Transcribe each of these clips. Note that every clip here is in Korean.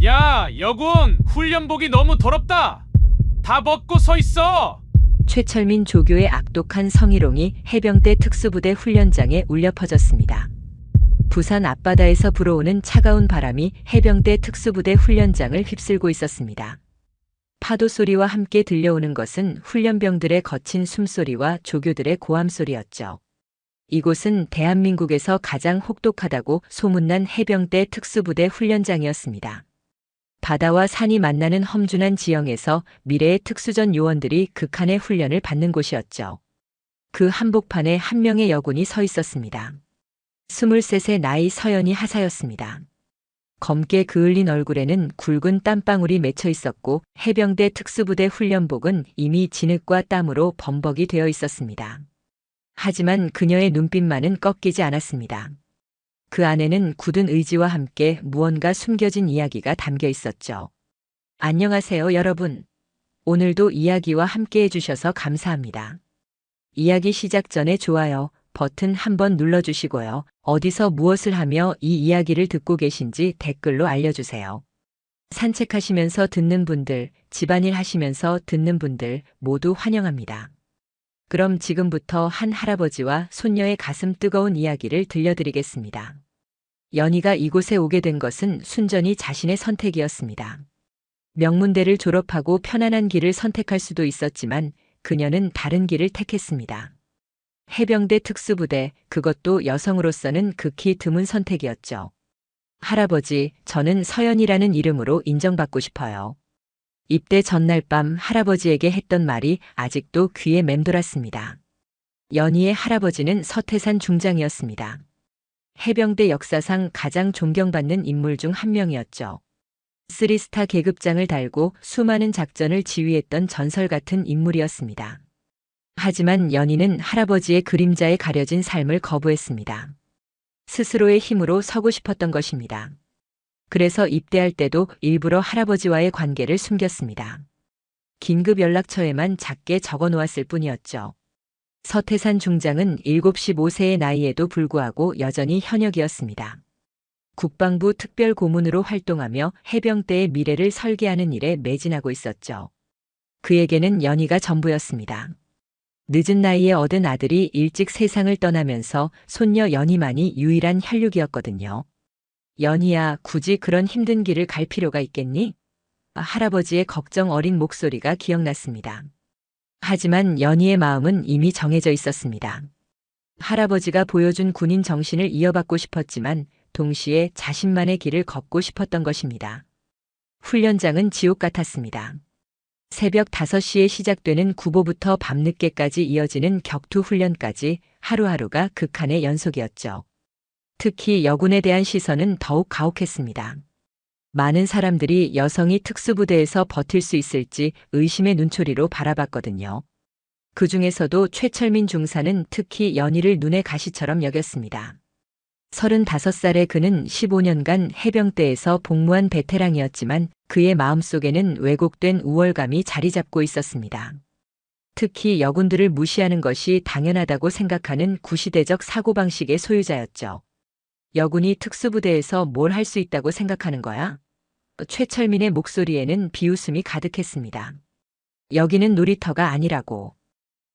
야, 여군! 훈련복이 너무 더럽다! 다 벗고 서 있어! 최철민 조교의 악독한 성희롱이 해병대 특수부대 훈련장에 울려 퍼졌습니다. 부산 앞바다에서 불어오는 차가운 바람이 해병대 특수부대 훈련장을 휩쓸고 있었습니다. 파도 소리와 함께 들려오는 것은 훈련병들의 거친 숨소리와 조교들의 고함 소리였죠. 이곳은 대한민국에서 가장 혹독하다고 소문난 해병대 특수부대 훈련장이었습니다. 바다와 산이 만나는 험준한 지형에서 미래의 특수전 요원들이 극한의 훈련을 받는 곳이었죠. 그 한복판에 한 명의 여군이 서 있었습니다. 23세 나이 서연이 하사였습니다. 검게 그을린 얼굴에는 굵은 땀방울이 맺혀 있었고 해병대 특수부대 훈련복은 이미 진흙과 땀으로 범벅이 되어 있었습니다. 하지만 그녀의 눈빛만은 꺾이지 않았습니다. 그 안에는 굳은 의지와 함께 무언가 숨겨진 이야기가 담겨 있었죠. 안녕하세요, 여러분. 오늘도 이야기와 함께 해주셔서 감사합니다. 이야기 시작 전에 좋아요 버튼 한번 눌러주시고요. 어디서 무엇을 하며 이 이야기를 듣고 계신지 댓글로 알려주세요. 산책하시면서 듣는 분들, 집안일 하시면서 듣는 분들 모두 환영합니다. 그럼 지금부터 한 할아버지와 손녀의 가슴 뜨거운 이야기를 들려드리겠습니다. 연희가 이곳에 오게 된 것은 순전히 자신의 선택이었습니다. 명문대를 졸업하고 편안한 길을 선택할 수도 있었지만 그녀는 다른 길을 택했습니다. 해병대 특수부대, 그것도 여성으로서는 극히 드문 선택이었죠. 할아버지, 저는 서연이라는 이름으로 인정받고 싶어요. 입대 전날 밤 할아버지에게 했던 말이 아직도 귀에 맴돌았습니다. 연희의 할아버지는 서태산 중장이었습니다. 해병대 역사상 가장 존경받는 인물 중 한 명이었죠. 3스타 계급장을 달고 수많은 작전을 지휘했던 전설 같은 인물이었습니다. 하지만 연희는 할아버지의 그림자에 가려진 삶을 거부했습니다. 스스로의 힘으로 서고 싶었던 것입니다. 그래서 입대할 때도 일부러 할아버지와의 관계를 숨겼습니다. 긴급 연락처에만 작게 적어 놓았을 뿐이었죠. 서태산 중장은 75세의 나이에도 불구하고 여전히 현역이었습니다. 국방부 특별고문으로 활동하며 해병대의 미래를 설계하는 일에 매진하고 있었죠. 그에게는 연희가 전부였습니다. 늦은 나이에 얻은 아들이 일찍 세상을 떠나면서 손녀 연희만이 유일한 혈육이었거든요. 연희야, 굳이 그런 힘든 길을 갈 필요가 있겠니? 할아버지의 걱정 어린 목소리가 기억났습니다. 하지만 연희의 마음은 이미 정해져 있었습니다. 할아버지가 보여준 군인 정신을 이어받고 싶었지만 동시에 자신만의 길을 걷고 싶었던 것입니다. 훈련장은 지옥 같았습니다. 새벽 5시에 시작되는 구보부터 밤늦게까지 이어지는 격투 훈련까지 하루하루가 극한의 연속이었죠. 특히 여군에 대한 시선은 더욱 가혹했습니다. 많은 사람들이 여성이 특수부대에서 버틸 수 있을지 의심의 눈초리로 바라봤거든요. 그 중에서도 최철민 중사는 특히 연희를 눈의 가시처럼 여겼습니다. 35살의 그는 15년간 해병대에서 복무한 베테랑이었지만 그의 마음속에는 왜곡된 우월감이 자리 잡고 있었습니다. 특히 여군들을 무시하는 것이 당연하다고 생각하는 구시대적 사고방식의 소유자였죠. 여군이 특수부대에서 뭘 할 수 있다고 생각하는 거야? 최철민의 목소리에는 비웃음이 가득했습니다. 여기는 놀이터가 아니라고.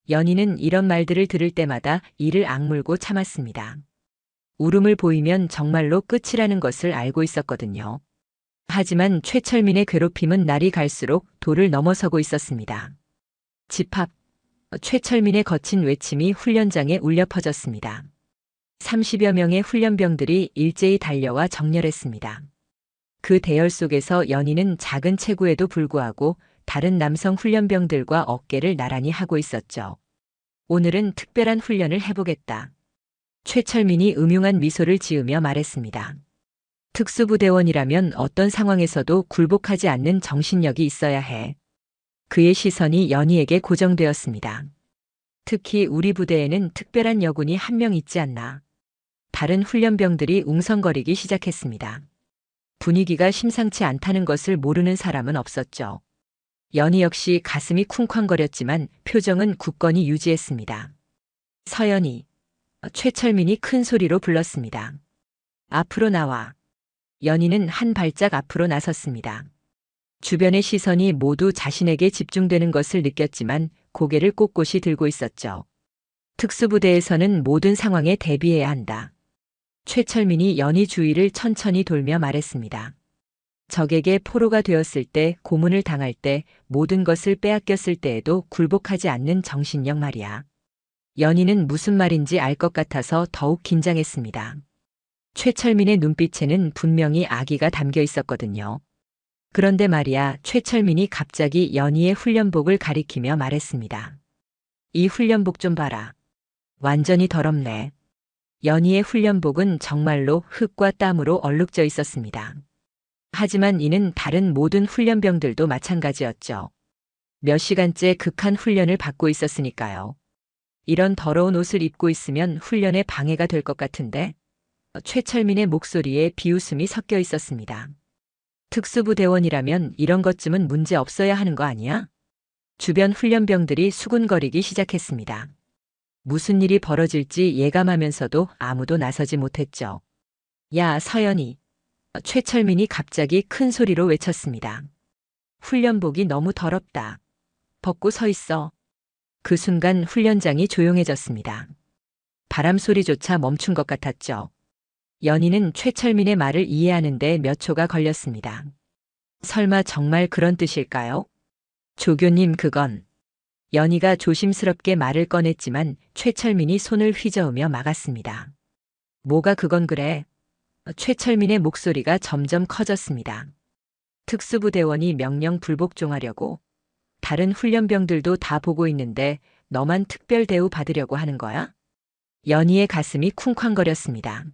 연희는 이런 말들을 들을 때마다 이를 악물고 참았습니다. 울음을 보이면 정말로 끝이라는 것을 알고 있었거든요. 하지만 최철민의 괴롭힘은 날이 갈수록 도를 넘어서고 있었습니다. 집 앞, 최철민의 거친 외침이 훈련장에 울려 퍼졌습니다. 30여 명의 훈련병들이 일제히 달려와 정렬했습니다. 그 대열 속에서 연희는 작은 체구에도 불구하고 다른 남성 훈련병들과 어깨를 나란히 하고 있었죠. 오늘은 특별한 훈련을 해보겠다. 최철민이 음흉한 미소를 지으며 말했습니다. 특수부대원이라면 어떤 상황에서도 굴복하지 않는 정신력이 있어야 해. 그의 시선이 연희에게 고정되었습니다. 특히 우리 부대에는 특별한 여군이 한 명 있지 않나. 다른 훈련병들이 웅성거리기 시작했습니다. 분위기가 심상치 않다는 것을 모르는 사람은 없었죠. 연희 역시 가슴이 쿵쾅거렸지만 표정은 굳건히 유지했습니다. 서연이, 최철민이 큰 소리로 불렀습니다. 앞으로 나와. 연희는 한 발짝 앞으로 나섰습니다. 주변의 시선이 모두 자신에게 집중되는 것을 느꼈지만 고개를 꼿꼿이 들고 있었죠. 특수부대에서는 모든 상황에 대비해야 한다. 최철민이 연희 주위를 천천히 돌며 말했습니다. 적에게 포로가 되었을 때, 고문을 당할 때, 모든 것을 빼앗겼을 때에도 굴복하지 않는 정신력 말이야. 연희는 무슨 말인지 알 것 같아서 더욱 긴장했습니다. 최철민의 눈빛에는 분명히 악의가 담겨 있었거든요. 그런데 말이야, 최철민이 갑자기 연희의 훈련복을 가리키며 말했습니다. 이 훈련복 좀 봐라. 완전히 더럽네. 연희의 훈련복은 정말로 흙과 땀으로 얼룩져 있었습니다. 하지만 이는 다른 모든 훈련병들도 마찬가지였죠. 몇 시간째 극한 훈련을 받고 있었으니까요. 이런 더러운 옷을 입고 있으면 훈련에 방해가 될 것 같은데? 최철민의 목소리에 비웃음이 섞여 있었습니다. 특수부대원이라면 이런 것쯤은 문제 없어야 하는 거 아니야? 주변 훈련병들이 수군거리기 시작했습니다. 무슨 일이 벌어질지 예감하면서도 아무도 나서지 못했죠. 야, 서연이. 최철민이 갑자기 큰 소리로 외쳤습니다. 훈련복이 너무 더럽다. 벗고 서 있어. 그 순간 훈련장이 조용해졌습니다. 바람 소리조차 멈춘 것 같았죠. 연희는 최철민의 말을 이해하는데 몇 초가 걸렸습니다. 설마 정말 그런 뜻일까요? 조교님, 그건. 연희가 조심스럽게 말을 꺼냈지만 최철민이 손을 휘저으며 막았습니다. 뭐가 그건 그래? 최철민의 목소리가 점점 커졌습니다. 특수부대원이 명령 불복종하려고? 다른 훈련병들도 다 보고 있는데 너만 특별 대우 받으려고 하는 거야? 연희의 가슴이 쿵쾅거렸습니다.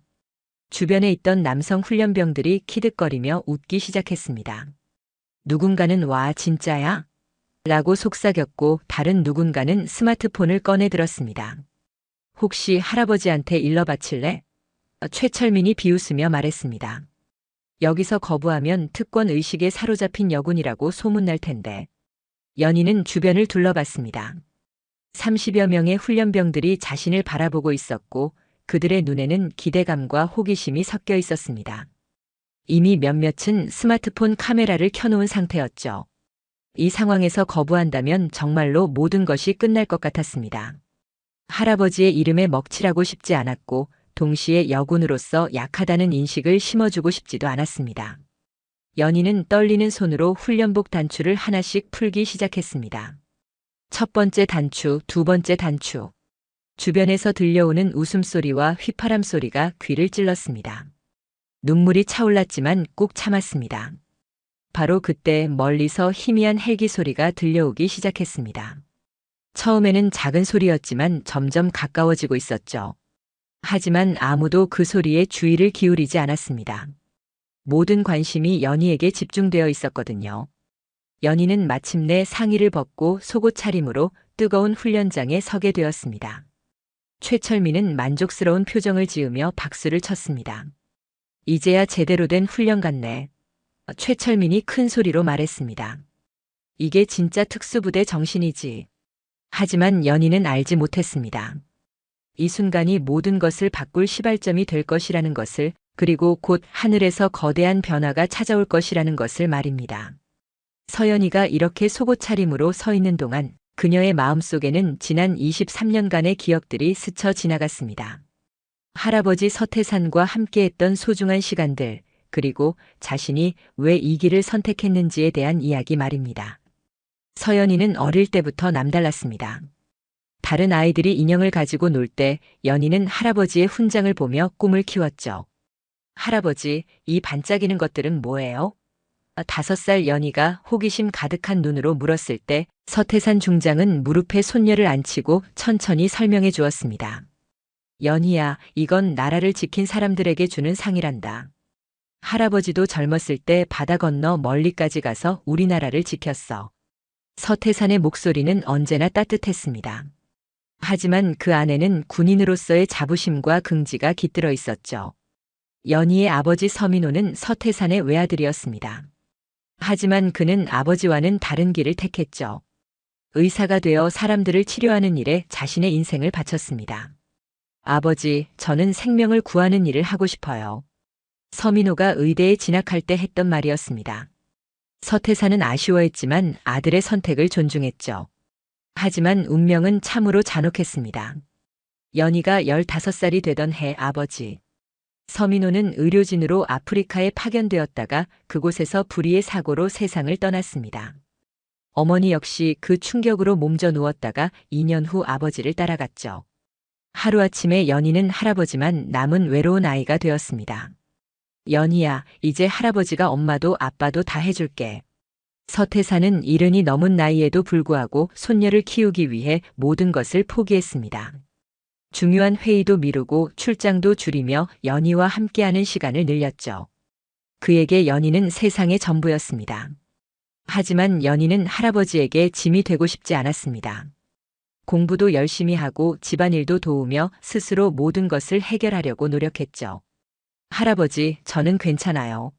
주변에 있던 남성 훈련병들이 키득거리며 웃기 시작했습니다. 누군가는 와 진짜야? 라고 속삭였고 다른 누군가는 스마트폰을 꺼내 들었습니다. 혹시 할아버지한테 일러 바칠래? 최철민이 비웃으며 말했습니다. 여기서 거부하면 특권 의식에 사로잡힌 여군이라고 소문날 텐데. 연희는 주변을 둘러봤습니다. 30여 명의 훈련병들이 자신을 바라보고 있었고 그들의 눈에는 기대감과 호기심이 섞여 있었습니다. 이미 몇몇은 스마트폰 카메라를 켜놓은 상태였죠. 이 상황에서 거부한다면 정말로 모든 것이 끝날 것 같았습니다. 할아버지의 이름에 먹칠하고 싶지 않았고 동시에 여군으로서 약하다는 인식을 심어주고 싶지도 않았습니다. 연희는 떨리는 손으로 훈련복 단추를 하나씩 풀기 시작했습니다. 첫 번째 단추, 두 번째 단추. 주변에서 들려오는 웃음소리와 휘파람 소리가 귀를 찔렀습니다. 눈물이 차올랐지만 꾹 참았습니다. 바로 그때 멀리서 희미한 헬기 소리가 들려오기 시작했습니다. 처음에는 작은 소리였지만 점점 가까워지고 있었죠. 하지만 아무도 그 소리에 주의를 기울이지 않았습니다. 모든 관심이 연희에게 집중되어 있었거든요. 연희는 마침내 상의를 벗고 속옷 차림으로 뜨거운 훈련장에 서게 되었습니다. 최철민은 만족스러운 표정을 지으며 박수를 쳤습니다. 이제야 제대로 된 훈련 같네. 최철민이 큰 소리로 말했습니다. 이게 진짜 특수부대 정신이지. 하지만 연희는 알지 못했습니다. 이 순간이 모든 것을 바꿀 시발점이 될 것이라는 것을, 그리고 곧 하늘에서 거대한 변화가 찾아올 것이라는 것을 말입니다. 서연이가 이렇게 속옷 차림으로 서 있는 동안 그녀의 마음속에는 지난 23년간의 기억들이 스쳐 지나갔습니다. 할아버지 서태산과 함께했던 소중한 시간들, 그리고 자신이 왜 이 길을 선택했는지에 대한 이야기 말입니다. 서연이는 어릴 때부터 남달랐습니다. 다른 아이들이 인형을 가지고 놀 때 연희는 할아버지의 훈장을 보며 꿈을 키웠죠. 할아버지, 이 반짝이는 것들은 뭐예요? 5살 연희가 호기심 가득한 눈으로 물었을 때 서태산 중장은 무릎에 손녀를 앉히고 천천히 설명해 주었습니다. 연희야, 이건 나라를 지킨 사람들에게 주는 상이란다. 할아버지도 젊었을 때 바다 건너 멀리까지 가서 우리나라를 지켰어. 서태산의 목소리는 언제나 따뜻했습니다. 하지만 그 안에는 군인으로서의 자부심과 긍지가 깃들어 있었죠. 연희의 아버지 서민호는 서태산의 외아들이었습니다. 하지만 그는 아버지와는 다른 길을 택했죠. 의사가 되어 사람들을 치료하는 일에 자신의 인생을 바쳤습니다. 아버지, 저는 생명을 구하는 일을 하고 싶어요. 서민호가 의대에 진학할 때 했던 말이었습니다. 서태사는 아쉬워했지만 아들의 선택을 존중했죠. 하지만 운명은 참으로 잔혹했습니다. 연희가 15살이 되던 해 아버지 서민호는 의료진으로 아프리카에 파견되었다가 그곳에서 불의의 사고로 세상을 떠났습니다. 어머니 역시 그 충격으로 몸져 누웠다가 2년 후 아버지를 따라갔죠. 하루아침에 연희는 할아버지만 남은 외로운 아이가 되었습니다. 연희야, 이제 할아버지가 엄마도 아빠도 다 해줄게. 서태사는 70이 넘은 나이에도 불구하고 손녀를 키우기 위해 모든 것을 포기했습니다. 중요한 회의도 미루고 출장도 줄이며 연희와 함께하는 시간을 늘렸죠. 그에게 연희는 세상의 전부였습니다. 하지만 연희는 할아버지에게 짐이 되고 싶지 않았습니다. 공부도 열심히 하고 집안일도 도우며 스스로 모든 것을 해결하려고 노력했죠. 할아버지, 저는 괜찮아요.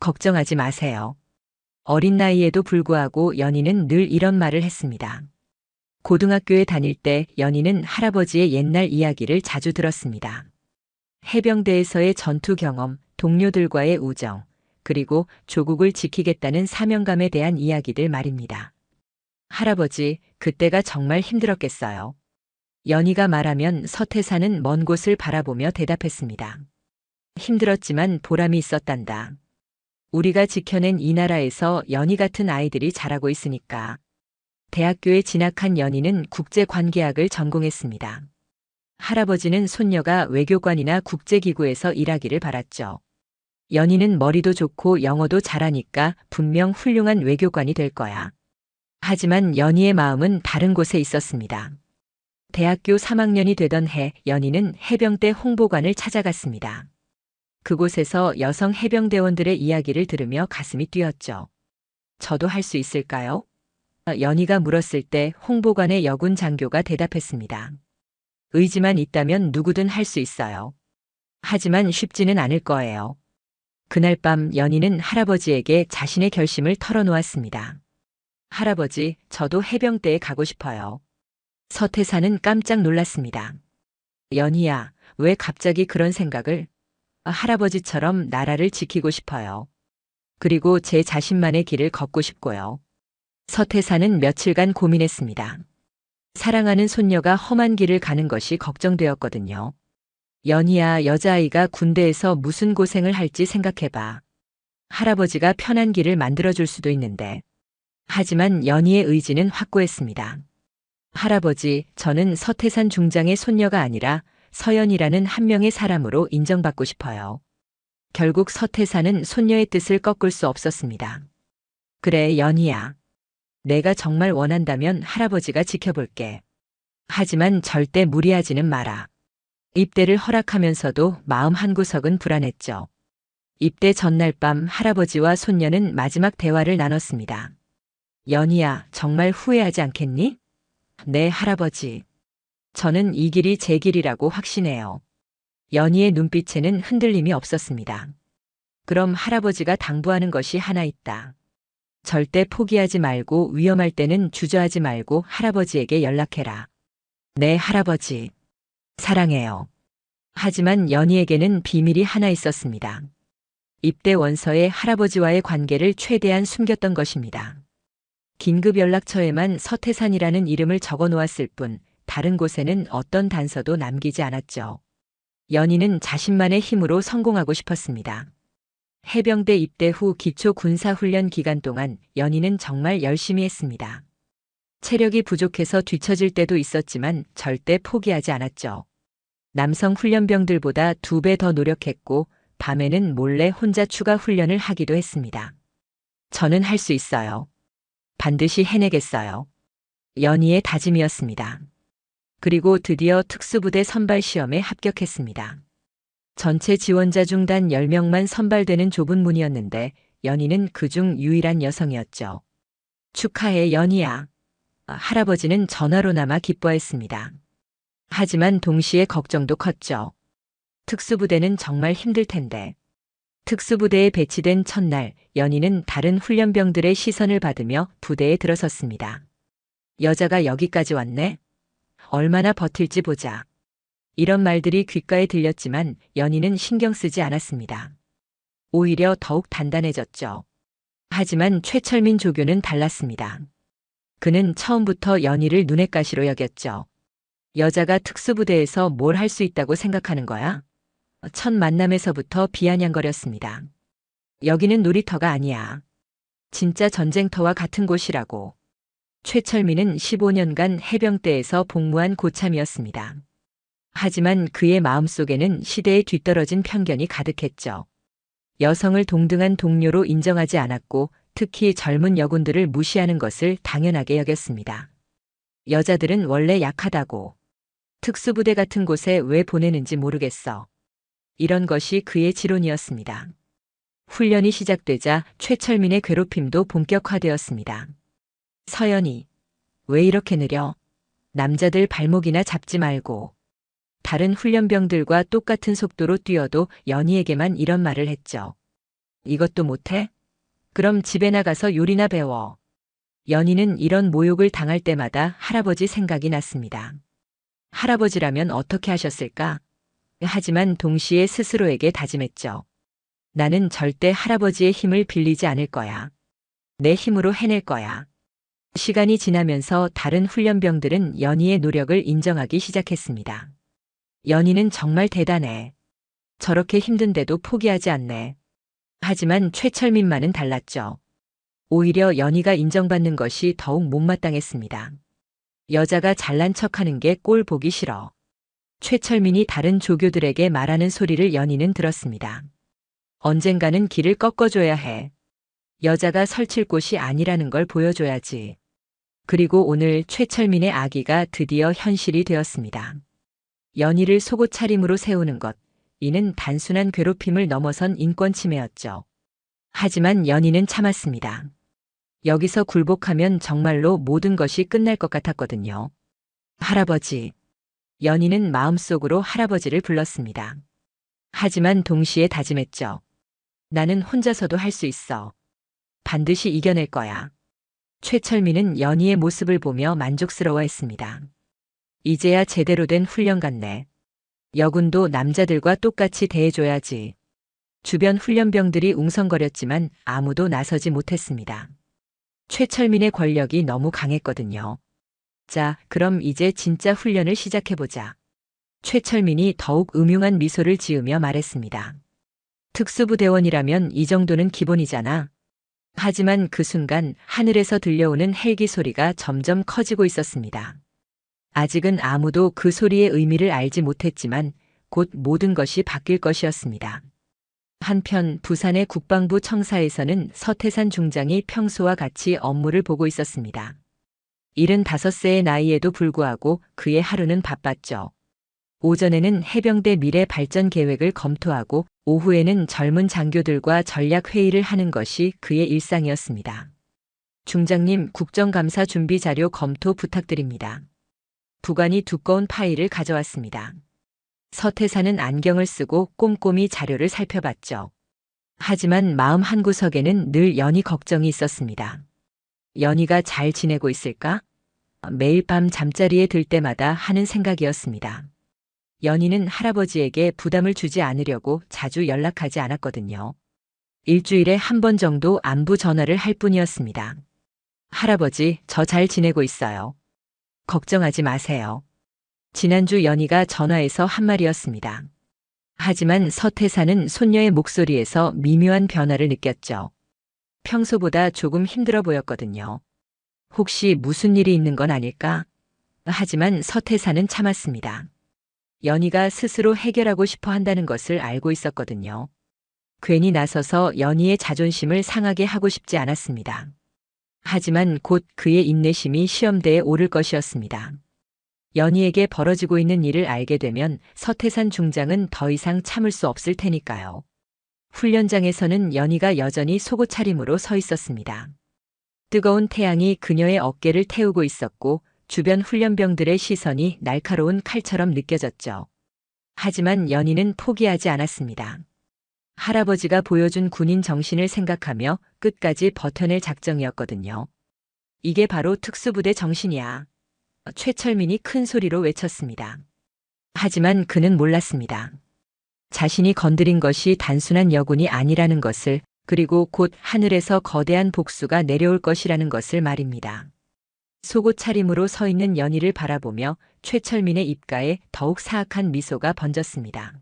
걱정하지 마세요. 어린 나이에도 불구하고 연희는 늘 이런 말을 했습니다. 고등학교에 다닐 때 연희는 할아버지의 옛날 이야기를 자주 들었습니다. 해병대에서의 전투 경험, 동료들과의 우정, 그리고 조국을 지키겠다는 사명감에 대한 이야기들 말입니다. 할아버지, 그때가 정말 힘들었겠어요. 연희가 말하면 서태사는 먼 곳을 바라보며 대답했습니다. 힘들었지만 보람이 있었단다. 우리가 지켜낸 이 나라에서 연희 같은 아이들이 자라고 있으니까. 대학교에 진학한 연희는 국제관계학을 전공했습니다. 할아버지는 손녀가 외교관이나 국제기구에서 일하기를 바랐죠. 연희는 머리도 좋고 영어도 잘하니까 분명 훌륭한 외교관이 될 거야. 하지만 연희의 마음은 다른 곳에 있었습니다. 대학교 3학년이 되던 해 연희는 해병대 홍보관을 찾아갔습니다. 그곳에서 여성 해병대원들의 이야기를 들으며 가슴이 뛰었죠. 저도 할 수 있을까요? 연희가 물었을 때 홍보관의 여군 장교가 대답했습니다. 의지만 있다면 누구든 할 수 있어요. 하지만 쉽지는 않을 거예요. 그날 밤 연희는 할아버지에게 자신의 결심을 털어놓았습니다. 할아버지, 저도 해병대에 가고 싶어요. 서태사는 깜짝 놀랐습니다. 연희야, 왜 갑자기 그런 생각을? 할아버지처럼 나라를 지키고 싶어요. 그리고 제 자신만의 길을 걷고 싶고요. 서태사는 며칠간 고민했습니다. 사랑하는 손녀가 험한 길을 가는 것이 걱정되었거든요. 연희야, 여자아이가 군대에서 무슨 고생을 할지 생각해봐. 할아버지가 편한 길을 만들어줄 수도 있는데. 하지만 연희의 의지는 확고했습니다. 할아버지, 저는 서태산 중장의 손녀가 아니라 서연이라는 한 명의 사람으로 인정받고 싶어요. 결국 서태산은 손녀의 뜻을 꺾을 수 없었습니다. 그래, 연희야. 내가 정말 원한다면 할아버지가 지켜볼게. 하지만 절대 무리하지는 마라. 입대를 허락하면서도 마음 한구석은 불안했죠. 입대 전날 밤 할아버지와 손녀는 마지막 대화를 나눴습니다. 연희야, 정말 후회하지 않겠니? 네, 할아버지. 저는 이 길이 제 길이라고 확신해요. 연희의 눈빛에는 흔들림이 없었습니다. 그럼 할아버지가 당부하는 것이 하나 있다. 절대 포기하지 말고 위험할 때는 주저하지 말고 할아버지에게 연락해라. 네, 할아버지. 사랑해요. 하지만 연희에게는 비밀이 하나 있었습니다. 입대 원서에 할아버지와의 관계를 최대한 숨겼던 것입니다. 긴급 연락처에만 서태산이라는 이름을 적어 놓았을 뿐 다른 곳에는 어떤 단서도 남기지 않았죠. 연희는 자신만의 힘으로 성공하고 싶었습니다. 해병대 입대 후 기초 군사훈련 기간 동안 연희는 정말 열심히 했습니다. 체력이 부족해서 뒤처질 때도 있었지만 절대 포기하지 않았죠. 남성 훈련병들보다 2배 더 노력했고 밤에는 몰래 혼자 추가 훈련을 하기도 했습니다. 저는 할 수 있어요. 반드시 해내겠어요. 연희의 다짐이었습니다. 그리고 드디어 특수부대 선발 시험에 합격했습니다. 전체 지원자 중 단 10명만 선발되는 좁은 문이었는데 연희는 그중 유일한 여성이었죠. 축하해, 연희야. 할아버지는 전화로나마 기뻐했습니다. 하지만 동시에 걱정도 컸죠. 특수부대는 정말 힘들 텐데. 특수부대에 배치된 첫날, 연희는 다른 훈련병들의 시선을 받으며 부대에 들어섰습니다. 여자가 여기까지 왔네? 얼마나 버틸지 보자. 이런 말들이 귓가에 들렸지만 연희는 신경 쓰지 않았습니다. 오히려 더욱 단단해졌죠. 하지만 최철민 조교는 달랐습니다. 그는 처음부터 연희를 눈엣 가시로 여겼죠. 여자가 특수부대에서 뭘 할 수 있다고 생각하는 거야? 첫 만남에서부터 비아냥거렸습니다. 여기는 놀이터가 아니야. 진짜 전쟁터와 같은 곳이라고. 최철민은 15년간 해병대에서 복무한 고참이었습니다. 하지만 그의 마음속에는 시대에 뒤떨어진 편견이 가득했죠. 여성을 동등한 동료로 인정하지 않았고 특히 젊은 여군들을 무시하는 것을 당연하게 여겼습니다. 여자들은 원래 약하다고. 특수부대 같은 곳에 왜 보내는지 모르겠어. 이런 것이 그의 지론이었습니다. 훈련이 시작되자 최철민의 괴롭힘도 본격화되었습니다. 서연이, 왜 이렇게 느려? 남자들 발목이나 잡지 말고. 다른 훈련병들과 똑같은 속도로 뛰어도 연희에게만 이런 말을 했죠. 이것도 못해? 그럼 집에 나가서 요리나 배워. 연희는 이런 모욕을 당할 때마다 할아버지 생각이 났습니다. 할아버지라면 어떻게 하셨을까? 하지만 동시에 스스로에게 다짐했죠. 나는 절대 할아버지의 힘을 빌리지 않을 거야. 내 힘으로 해낼 거야. 시간이 지나면서 다른 훈련병들은 연희의 노력을 인정하기 시작했습니다. 연희는 정말 대단해. 저렇게 힘든데도 포기하지 않네. 하지만 최철민만은 달랐죠. 오히려 연희가 인정받는 것이 더욱 못마땅했습니다. 여자가 잘난 척하는 게 꼴 보기 싫어. 최철민이 다른 조교들에게 말하는 소리를 연희는 들었습니다. 언젠가는 길을 꺾어줘야 해. 여자가 설칠 곳이 아니라는 걸 보여줘야지. 그리고 오늘 최철민의 아기가 드디어 현실이 되었습니다. 연희를 속옷 차림으로 세우는 것, 이는 단순한 괴롭힘을 넘어선 인권 침해였죠. 하지만 연희는 참았습니다. 여기서 굴복하면 정말로 모든 것이 끝날 것 같았거든요. 할아버지. 연희는 마음속으로 할아버지를 불렀습니다. 하지만 동시에 다짐했죠. 나는 혼자서도 할 수 있어. 반드시 이겨낼 거야. 최철민은 연희의 모습을 보며 만족스러워했습니다. 이제야 제대로 된 훈련 같네. 여군도 남자들과 똑같이 대해줘야지. 주변 훈련병들이 웅성거렸지만 아무도 나서지 못했습니다. 최철민의 권력이 너무 강했거든요. 자, 그럼 이제 진짜 훈련을 시작해보자. 최철민이 더욱 음흉한 미소를 지으며 말했습니다. 특수부대원이라면 이 정도는 기본이잖아. 하지만 그 순간 하늘에서 들려오는 헬기 소리가 점점 커지고 있었습니다. 아직은 아무도 그 소리의 의미를 알지 못했지만 곧 모든 것이 바뀔 것이었습니다. 한편 부산의 국방부 청사에서는 서태산 중장이 평소와 같이 업무를 보고 있었습니다. 75세의 나이에도 불구하고 그의 하루는 바빴죠. 오전에는 해병대 미래 발전 계획을 검토하고 오후에는 젊은 장교들과 전략 회의를 하는 것이 그의 일상이었습니다. 중장님, 국정감사 준비 자료 검토 부탁드립니다. 부관이 두꺼운 파일을 가져왔습니다. 서태산은 안경을 쓰고 꼼꼼히 자료를 살펴봤죠. 하지만 마음 한구석에는 늘 연희 걱정이 있었습니다. 연희가 잘 지내고 있을까? 매일 밤 잠자리에 들 때마다 하는 생각이었습니다. 연희는 할아버지에게 부담을 주지 않으려고 자주 연락하지 않았거든요. 일주일에 한 번 정도 안부 전화를 할 뿐이었습니다. 할아버지, 저 잘 지내고 있어요. 걱정하지 마세요. 지난주 연희가 전화해서 한 말이었습니다. 하지만 서태산은 손녀의 목소리에서 미묘한 변화를 느꼈죠. 평소보다 조금 힘들어 보였거든요. 혹시 무슨 일이 있는 건 아닐까? 하지만 서태산은 참았습니다. 연희가 스스로 해결하고 싶어 한다는 것을 알고 있었거든요. 괜히 나서서 연희의 자존심을 상하게 하고 싶지 않았습니다. 하지만 곧 그의 인내심이 시험대에 오를 것이었습니다. 연희에게 벌어지고 있는 일을 알게 되면 서태산 중장은 더 이상 참을 수 없을 테니까요. 훈련장에서는 연희가 여전히 속옷 차림으로 서 있었습니다. 뜨거운 태양이 그녀의 어깨를 태우고 있었고 주변 훈련병들의 시선이 날카로운 칼처럼 느껴졌죠. 하지만 연희는 포기하지 않았습니다. 할아버지가 보여준 군인 정신을 생각하며 끝까지 버텨낼 작정이었거든요. 이게 바로 특수부대 정신이야. 최철민이 큰 소리로 외쳤습니다. 하지만 그는 몰랐습니다. 자신이 건드린 것이 단순한 여군이 아니라는 것을, 그리고 곧 하늘에서 거대한 복수가 내려올 것이라는 것을 말입니다. 속옷 차림으로 서 있는 연희를 바라보며 최철민의 입가에 더욱 사악한 미소가 번졌습니다.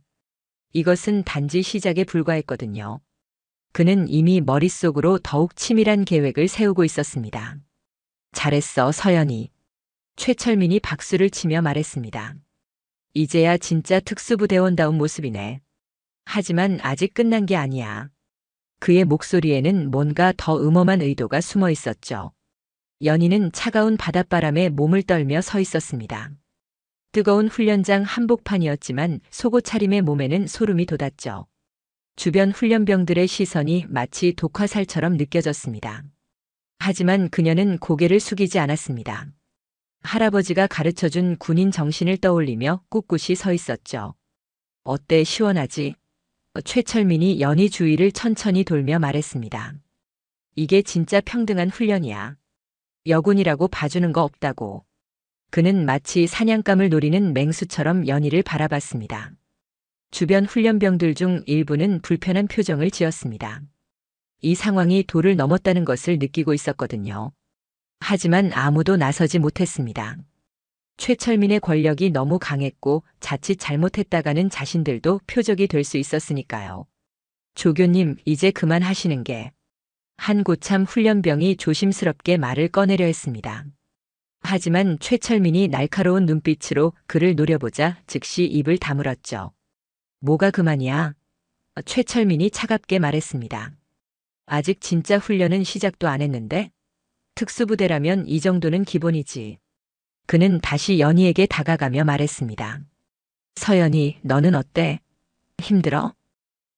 이것은 단지 시작에 불과했거든요. 그는 이미 머릿속으로 더욱 치밀한 계획을 세우고 있었습니다. 잘했어, 서연이. 최철민이 박수를 치며 말했습니다. 이제야 진짜 특수부대원다운 모습이네. 하지만 아직 끝난 게 아니야. 그의 목소리에는 뭔가 더 음험한 의도가 숨어 있었죠. 연희는 차가운 바닷바람에 몸을 떨며 서 있었습니다. 뜨거운 훈련장 한복판이었지만 속옷 차림의 몸에는 소름이 돋았죠. 주변 훈련병들의 시선이 마치 독화살처럼 느껴졌습니다. 하지만 그녀는 고개를 숙이지 않았습니다. 할아버지가 가르쳐준 군인 정신을 떠올리며 꿋꿋이 서 있었죠. 어때, 시원하지? 최철민이 연희 주위를 천천히 돌며 말했습니다. 이게 진짜 평등한 훈련이야. 여군이라고 봐주는 거 없다고. 그는 마치 사냥감을 노리는 맹수처럼 연희를 바라봤습니다. 주변 훈련병들 중 일부는 불편한 표정을 지었습니다. 이 상황이 도를 넘었다는 것을 느끼고 있었거든요. 하지만 아무도 나서지 못했습니다. 최철민의 권력이 너무 강했고 자칫 잘못했다가는 자신들도 표적이 될 수 있었으니까요. 조교님, 이제 그만하시는 게. 한 고참 훈련병이 조심스럽게 말을 꺼내려 했습니다. 하지만 최철민이 날카로운 눈빛으로 그를 노려보자 즉시 입을 다물었죠. 뭐가 그만이야? 최철민이 차갑게 말했습니다. 아직 진짜 훈련은 시작도 안 했는데? 특수부대라면 이 정도는 기본이지. 그는 다시 연희에게 다가가며 말했습니다. 서연희, 너는 어때? 힘들어?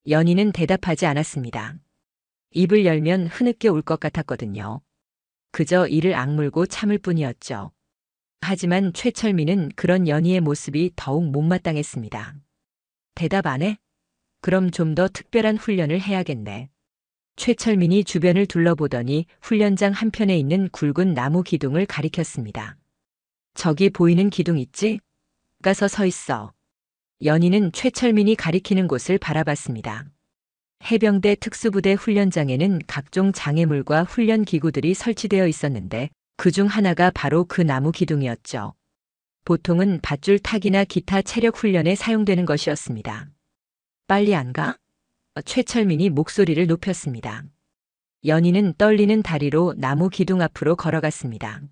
연희는 대답하지 않았습니다. 입을 열면 흐느껴 올 것 같았거든요. 그저 이를 악물고 참을 뿐이었죠. 하지만 최철민은 그런 연희의 모습이 더욱 못마땅했습니다. 대답 안 해? 그럼 좀 더 특별한 훈련을 해야겠네. 최철민이 주변을 둘러보더니 훈련장 한편에 있는 굵은 나무 기둥을 가리켰습니다. 저기 보이는 기둥 있지? 가서 서 있어. 연희는 최철민이 가리키는 곳을 바라봤습니다. 해병대 특수부대 훈련장에는 각종 장애물과 훈련 기구들이 설치되어 있었는데 그중 하나가 바로 그 나무 기둥이었죠. 보통은 밧줄 타기나 기타 체력 훈련에 사용되는 것이었습니다. 빨리 안 가? 최철민이 목소리를 높였습니다. 연희는 떨리는 다리로 나무 기둥 앞으로 걸어갔습니다.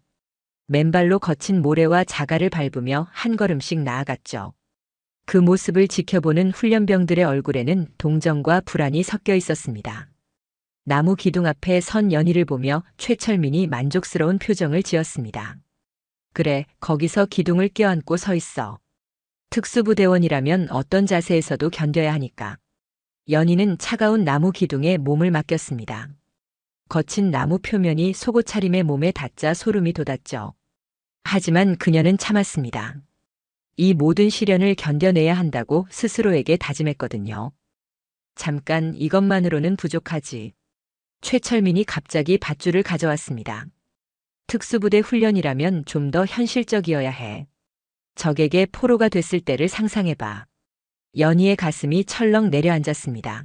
맨발로 거친 모래와 자갈을 밟으며 한 걸음씩 나아갔죠. 그 모습을 지켜보는 훈련병들의 얼굴에는 동정과 불안이 섞여 있었습니다. 나무 기둥 앞에 선 연희를 보며 최철민이 만족스러운 표정을 지었습니다. 그래, 거기서 기둥을 껴안고 서 있어. 특수부대원이라면 어떤 자세에서도 견뎌야 하니까. 연희는 차가운 나무 기둥에 몸을 맡겼습니다. 거친 나무 표면이 속옷 차림의 몸에 닿자 소름이 돋았죠. 하지만 그녀는 참았습니다. 이 모든 시련을 견뎌내야 한다고 스스로에게 다짐했거든요. 잠깐, 이것만으로는 부족하지. 최철민이 갑자기 밧줄을 가져왔습니다. 특수부대 훈련이라면 좀 더 현실적이어야 해. 적에게 포로가 됐을 때를 상상해봐. 연희의 가슴이 철렁 내려앉았습니다.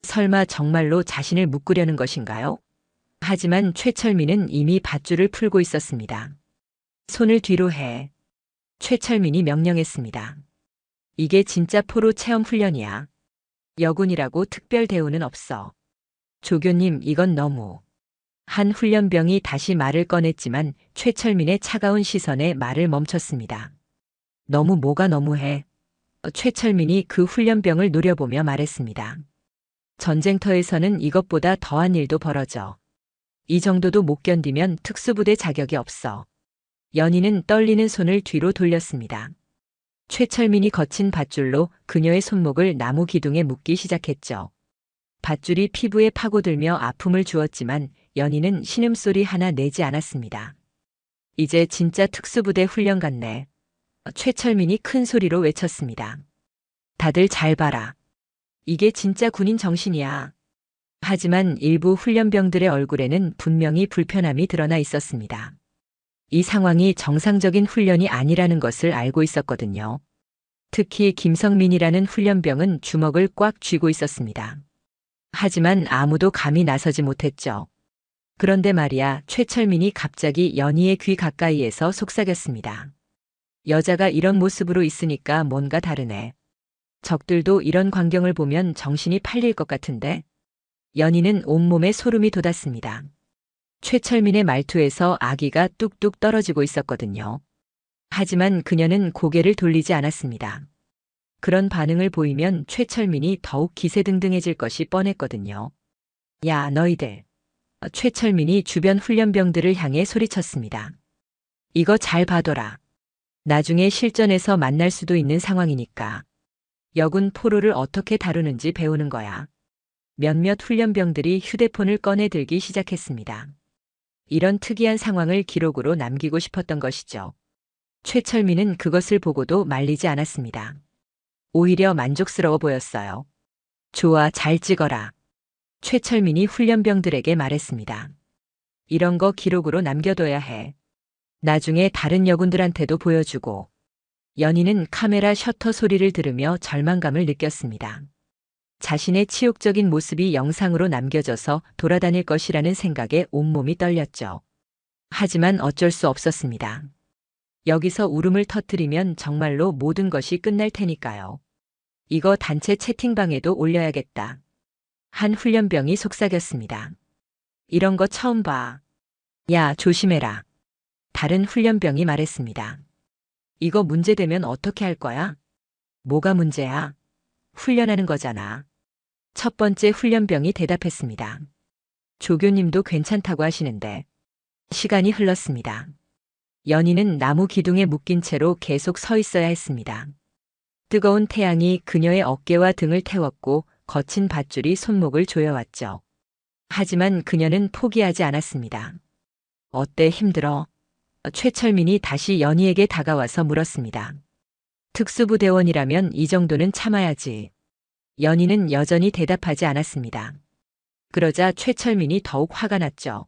설마 정말로 자신을 묶으려는 것인가요? 하지만 최철민은 이미 밧줄을 풀고 있었습니다. 손을 뒤로 해. 최철민이 명령했습니다. 이게 진짜 포로 체험 훈련이야. 여군이라고 특별 대우는 없어. 조교님, 이건 너무. 한 훈련병이 다시 말을 꺼냈지만 최철민의 차가운 시선에 말을 멈췄습니다. 너무 뭐가 너무해. 최철민이 그 훈련병을 노려보며 말했습니다. 전쟁터에서는 이것보다 더한 일도 벌어져. 이 정도도 못 견디면 특수부대 자격이 없어. 연희는 떨리는 손을 뒤로 돌렸습니다. 최철민이 거친 밧줄로 그녀의 손목을 나무 기둥에 묶기 시작했죠. 밧줄이 피부에 파고들며 아픔을 주었지만 연희는 신음소리 하나 내지 않았습니다. 이제 진짜 특수부대 훈련 같네. 최철민이 큰 소리로 외쳤습니다. 다들 잘 봐라. 이게 진짜 군인 정신이야. 하지만 일부 훈련병들의 얼굴에는 분명히 불편함이 드러나 있었습니다. 이 상황이 정상적인 훈련이 아니라는 것을 알고 있었거든요. 특히 김성민이라는 훈련병은 주먹을 꽉 쥐고 있었습니다. 하지만 아무도 감히 나서지 못했죠. 그런데 말이야, 최철민이 갑자기 연희의 귀 가까이에서 속삭였습니다. 여자가 이런 모습으로 있으니까 뭔가 다르네. 적들도 이런 광경을 보면 정신이 팔릴 것 같은데. 연희는 온몸에 소름이 돋았습니다. 최철민의 말투에서 아기가 뚝뚝 떨어지고 있었거든요. 하지만 그녀는 고개를 돌리지 않았습니다. 그런 반응을 보이면 최철민이 더욱 기세등등해질 것이 뻔했거든요. 야, 너희들. 최철민이 주변 훈련병들을 향해 소리쳤습니다. 이거 잘 봐둬라. 나중에 실전에서 만날 수도 있는 상황이니까. 여군 포로를 어떻게 다루는지 배우는 거야. 몇몇 훈련병들이 휴대폰을 꺼내 들기 시작했습니다. 이런 특이한 상황을 기록으로 남기고 싶었던 것이죠. 최철민은 그것을 보고도 말리지 않았습니다. 오히려 만족스러워 보였어요. 좋아, 잘 찍어라. 최철민이 훈련병들에게 말했습니다. 이런 거 기록으로 남겨둬야 해. 나중에 다른 여군들한테도 보여주고. 연희는 카메라 셔터 소리를 들으며 절망감을 느꼈습니다. 자신의 치욕적인 모습이 영상으로 남겨져서 돌아다닐 것이라는 생각에 온몸이 떨렸죠. 하지만 어쩔 수 없었습니다. 여기서 울음을 터뜨리면 정말로 모든 것이 끝날 테니까요. 이거 단체 채팅방에도 올려야겠다. 한 훈련병이 속삭였습니다. 이런 거 처음 봐. 야, 조심해라. 다른 훈련병이 말했습니다. 이거 문제되면 어떻게 할 거야? 뭐가 문제야? 훈련하는 거잖아. 첫 번째 훈련병이 대답했습니다. 조교님도 괜찮다고 하시는데. 시간이 흘렀습니다. 연희는 나무 기둥에 묶인 채로 계속 서 있어야 했습니다. 뜨거운 태양이 그녀의 어깨와 등을 태웠고 거친 밧줄이 손목을 조여왔죠. 하지만 그녀는 포기하지 않았습니다. 어때, 힘들어? 최철민이 다시 연희에게 다가와서 물었습니다. 특수부대원이라면 이 정도는 참아야지. 연희는 여전히 대답하지 않았습니다. 그러자 최철민이 더욱 화가 났죠.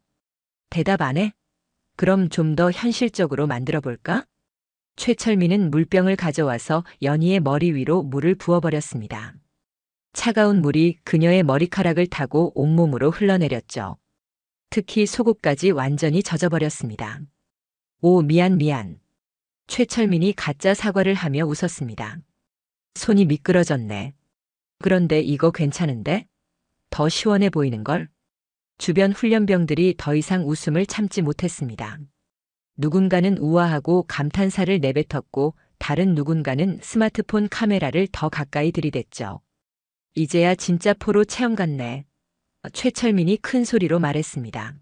대답 안 해? 그럼 좀 더 현실적으로 만들어 볼까? 최철민은 물병을 가져와서 연희의 머리 위로 물을 부어버렸습니다. 차가운 물이 그녀의 머리카락을 타고 온몸으로 흘러내렸죠. 특히 속옷까지 완전히 젖어버렸습니다. 오, 미안. 최철민이 가짜 사과를 하며 웃었습니다. 손이 미끄러졌네. 그런데 이거 괜찮은데? 더 시원해 보이는걸? 주변 훈련병들이 더 이상 웃음을 참지 못했습니다. 누군가는 우아하고 감탄사를 내뱉었고 다른 누군가는 스마트폰 카메라를 더 가까이 들이댔죠. 이제야 진짜 포로 체험 같네. 최철민이 큰 소리로 말했습니다.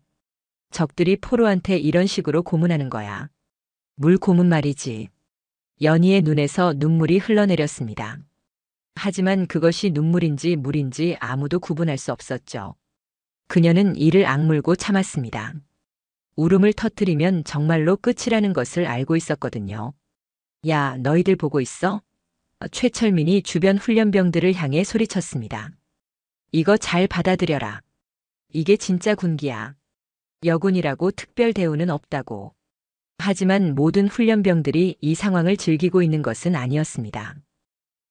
적들이 포로한테 이런 식으로 고문하는 거야. 물 고문 말이지. 연희의 눈에서 눈물이 흘러내렸습니다. 하지만 그것이 눈물인지 물인지 아무도 구분할 수 없었죠. 그녀는 이를 악물고 참았습니다. 울음을 터뜨리면 정말로 끝이라는 것을 알고 있었거든요. 야, 너희들 보고 있어? 최철민이 주변 훈련병들을 향해 소리쳤습니다. 이거 잘 받아들여라. 이게 진짜 군기야. 여군이라고 특별 대우는 없다고. 하지만 모든 훈련병들이 이 상황을 즐기고 있는 것은 아니었습니다.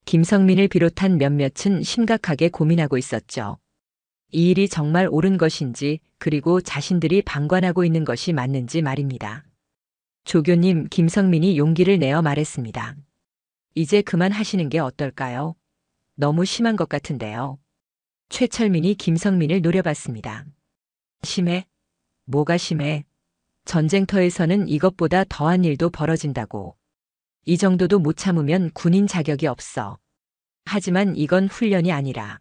김성민을 비롯한 몇몇은 심각하게 고민하고 있었죠. 이 일이 정말 옳은 것인지, 그리고 자신들이 방관하고 있는 것이 맞는지 말입니다. 조교님, 김성민이 용기를 내어 말했습니다. 이제 그만하시는 게 어떨까요? 너무 심한 것 같은데요. 최철민이 김성민을 노려봤습니다. 심해? 뭐가 심해? 전쟁터에서는 이것보다 더한 일도 벌어진다고. 이 정도도 못 참으면 군인 자격이 없어. 하지만 이건 훈련이 아니라.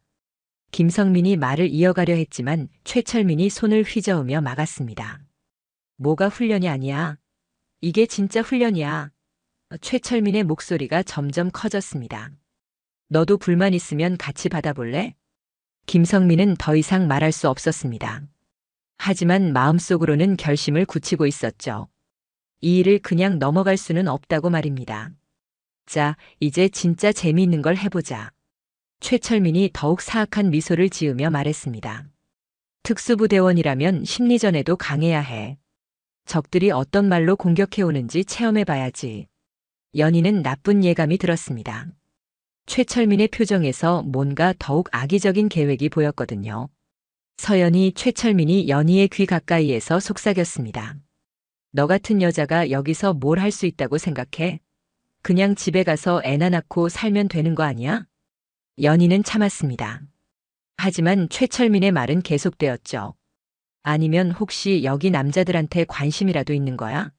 김성민이 말을 이어가려 했지만 최철민이 손을 휘저으며 막았습니다. 뭐가 훈련이 아니야? 이게 진짜 훈련이야. 최철민의 목소리가 점점 커졌습니다. 너도 불만 있으면 같이 받아볼래? 김성민은 더 이상 말할 수 없었습니다. 하지만 마음속으로는 결심을 굳히고 있었죠. 이 일을 그냥 넘어갈 수는 없다고 말입니다. 자, 이제 진짜 재미있는 걸 해보자. 최철민이 더욱 사악한 미소를 지으며 말했습니다. 특수부대원이라면 심리전에도 강해야 해. 적들이 어떤 말로 공격해오는지 체험해봐야지. 연희는 나쁜 예감이 들었습니다. 최철민의 표정에서 뭔가 더욱 악의적인 계획이 보였거든요. 서연이 최철민이 연희의 귀 가까이에서 속삭였습니다. 너 같은 여자가 여기서 뭘 할 수 있다고 생각해? 그냥 집에 가서 애나 낳고 살면 되는 거 아니야? 연희는 참았습니다. 하지만 최철민의 말은 계속되었죠. 아니면 혹시 여기 남자들한테 관심이라도 있는 거야?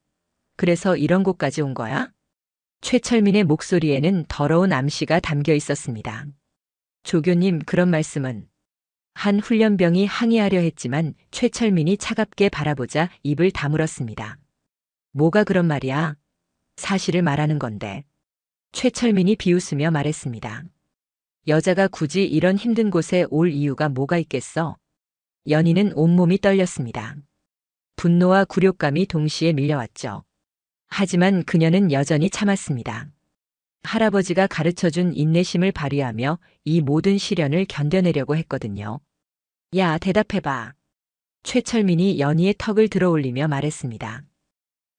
그래서 이런 곳까지 온 거야? 최철민의 목소리에는 더러운 암시가 담겨 있었습니다. 조교님, 그런 말씀은. 한 훈련병이 항의하려 했지만 최철민이 차갑게 바라보자 입을 다물었습니다. 뭐가 그런 말이야? 사실을 말하는 건데. 최철민이 비웃으며 말했습니다. 여자가 굳이 이런 힘든 곳에 올 이유가 뭐가 있겠어? 연희는 온몸이 떨렸습니다. 분노와 굴욕감이 동시에 밀려왔죠. 하지만 그녀는 여전히 참았습니다. 할아버지가 가르쳐준 인내심을 발휘하며 이 모든 시련을 견뎌내려고 했거든요. 야, 대답해봐. 최철민이 연희의 턱을 들어올리며 말했습니다.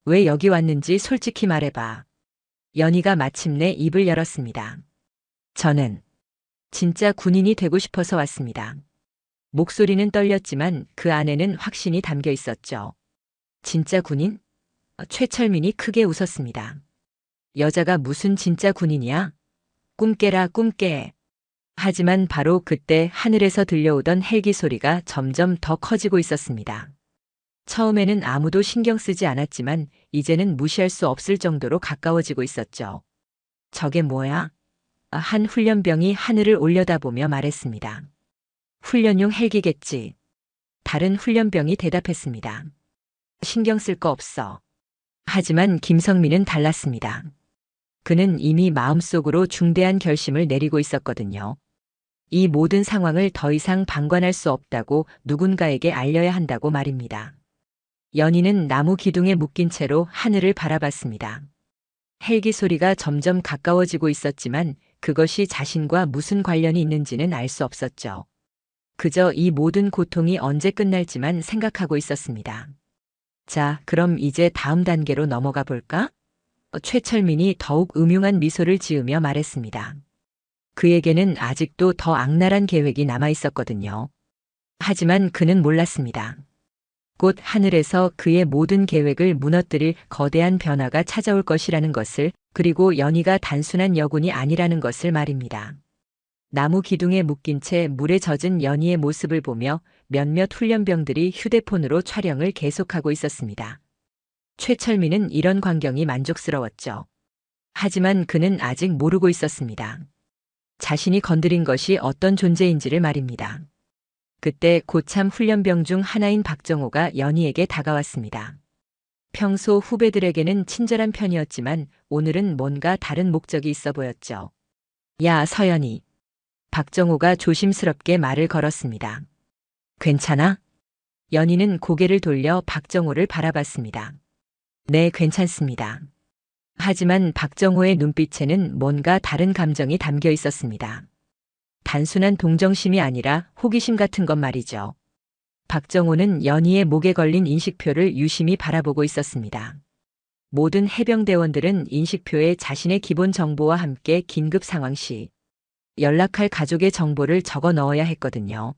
왜 여기 왔는지 솔직히 말해봐. 연희가 마침내 입을 열었습니다. 저는 진짜 군인이 되고 싶어서 왔습니다. 목소리는 떨렸지만 그 안에는 확신이 담겨 있었죠. 진짜 군인? 최철민이 크게 웃었습니다. 여자가 무슨 진짜 군인이야? 꿈 깨라, 꿈 깨. 하지만 바로 그때 하늘에서 들려오던 헬기 소리가 점점 더 커지고 있었습니다. 처음에는 아무도 신경 쓰지 않았지만 이제는 무시할 수 없을 정도로 가까워지고 있었죠. 저게 뭐야? 한 훈련병이 하늘을 올려다보며 말했습니다. 훈련용 헬기겠지. 다른 훈련병이 대답했습니다. 신경 쓸 거 없어. 하지만 김성민은 달랐습니다. 그는 이미 마음속으로 중대한 결심을 내리고 있었거든요. 이 모든 상황을 더 이상 방관할 수 없다고 누군가에게 알려야 한다고 말입니다. 연희는 나무 기둥에 묶인 채로 하늘을 바라봤습니다. 헬기 소리가 점점 가까워지고 있었지만 그것이 자신과 무슨 관련이 있는지는 알 수 없었죠. 그저 이 모든 고통이 언제 끝날지만 생각하고 있었습니다. 자, 그럼 이제 다음 단계로 넘어가 볼까? 최철민이 더욱 음흉한 미소를 지으며 말했습니다. 그에게는 아직도 더 악랄한 계획이 남아 있었거든요. 하지만 그는 몰랐습니다. 곧 하늘에서 그의 모든 계획을 무너뜨릴 거대한 변화가 찾아올 것이라는 것을, 그리고 연희가 단순한 여군이 아니라는 것을 말입니다. 나무 기둥에 묶인 채 물에 젖은 연희의 모습을 보며 몇몇 훈련병들이 휴대폰으로 촬영을 계속하고 있었습니다. 최철민은 이런 광경이 만족스러웠죠. 하지만 그는 아직 모르고 있었습니다. 자신이 건드린 것이 어떤 존재인지를 말입니다. 그때 고참 훈련병 중 하나인 박정호가 연희에게 다가왔습니다. 평소 후배들에게는 친절한 편이었지만 오늘은 뭔가 다른 목적이 있어 보였죠. 야, 서연이. 박정호가 조심스럽게 말을 걸었습니다. 괜찮아? 연희는 고개를 돌려 박정호를 바라봤습니다. 네, 괜찮습니다. 하지만 박정호의 눈빛에는 뭔가 다른 감정이 담겨 있었습니다. 단순한 동정심이 아니라 호기심 같은 것 말이죠. 박정호는 연희의 목에 걸린 인식표를 유심히 바라보고 있었습니다. 모든 해병대원들은 인식표에 자신의 기본 정보와 함께 긴급 상황 시 연락할 가족의 정보를 적어 넣어야 했거든요.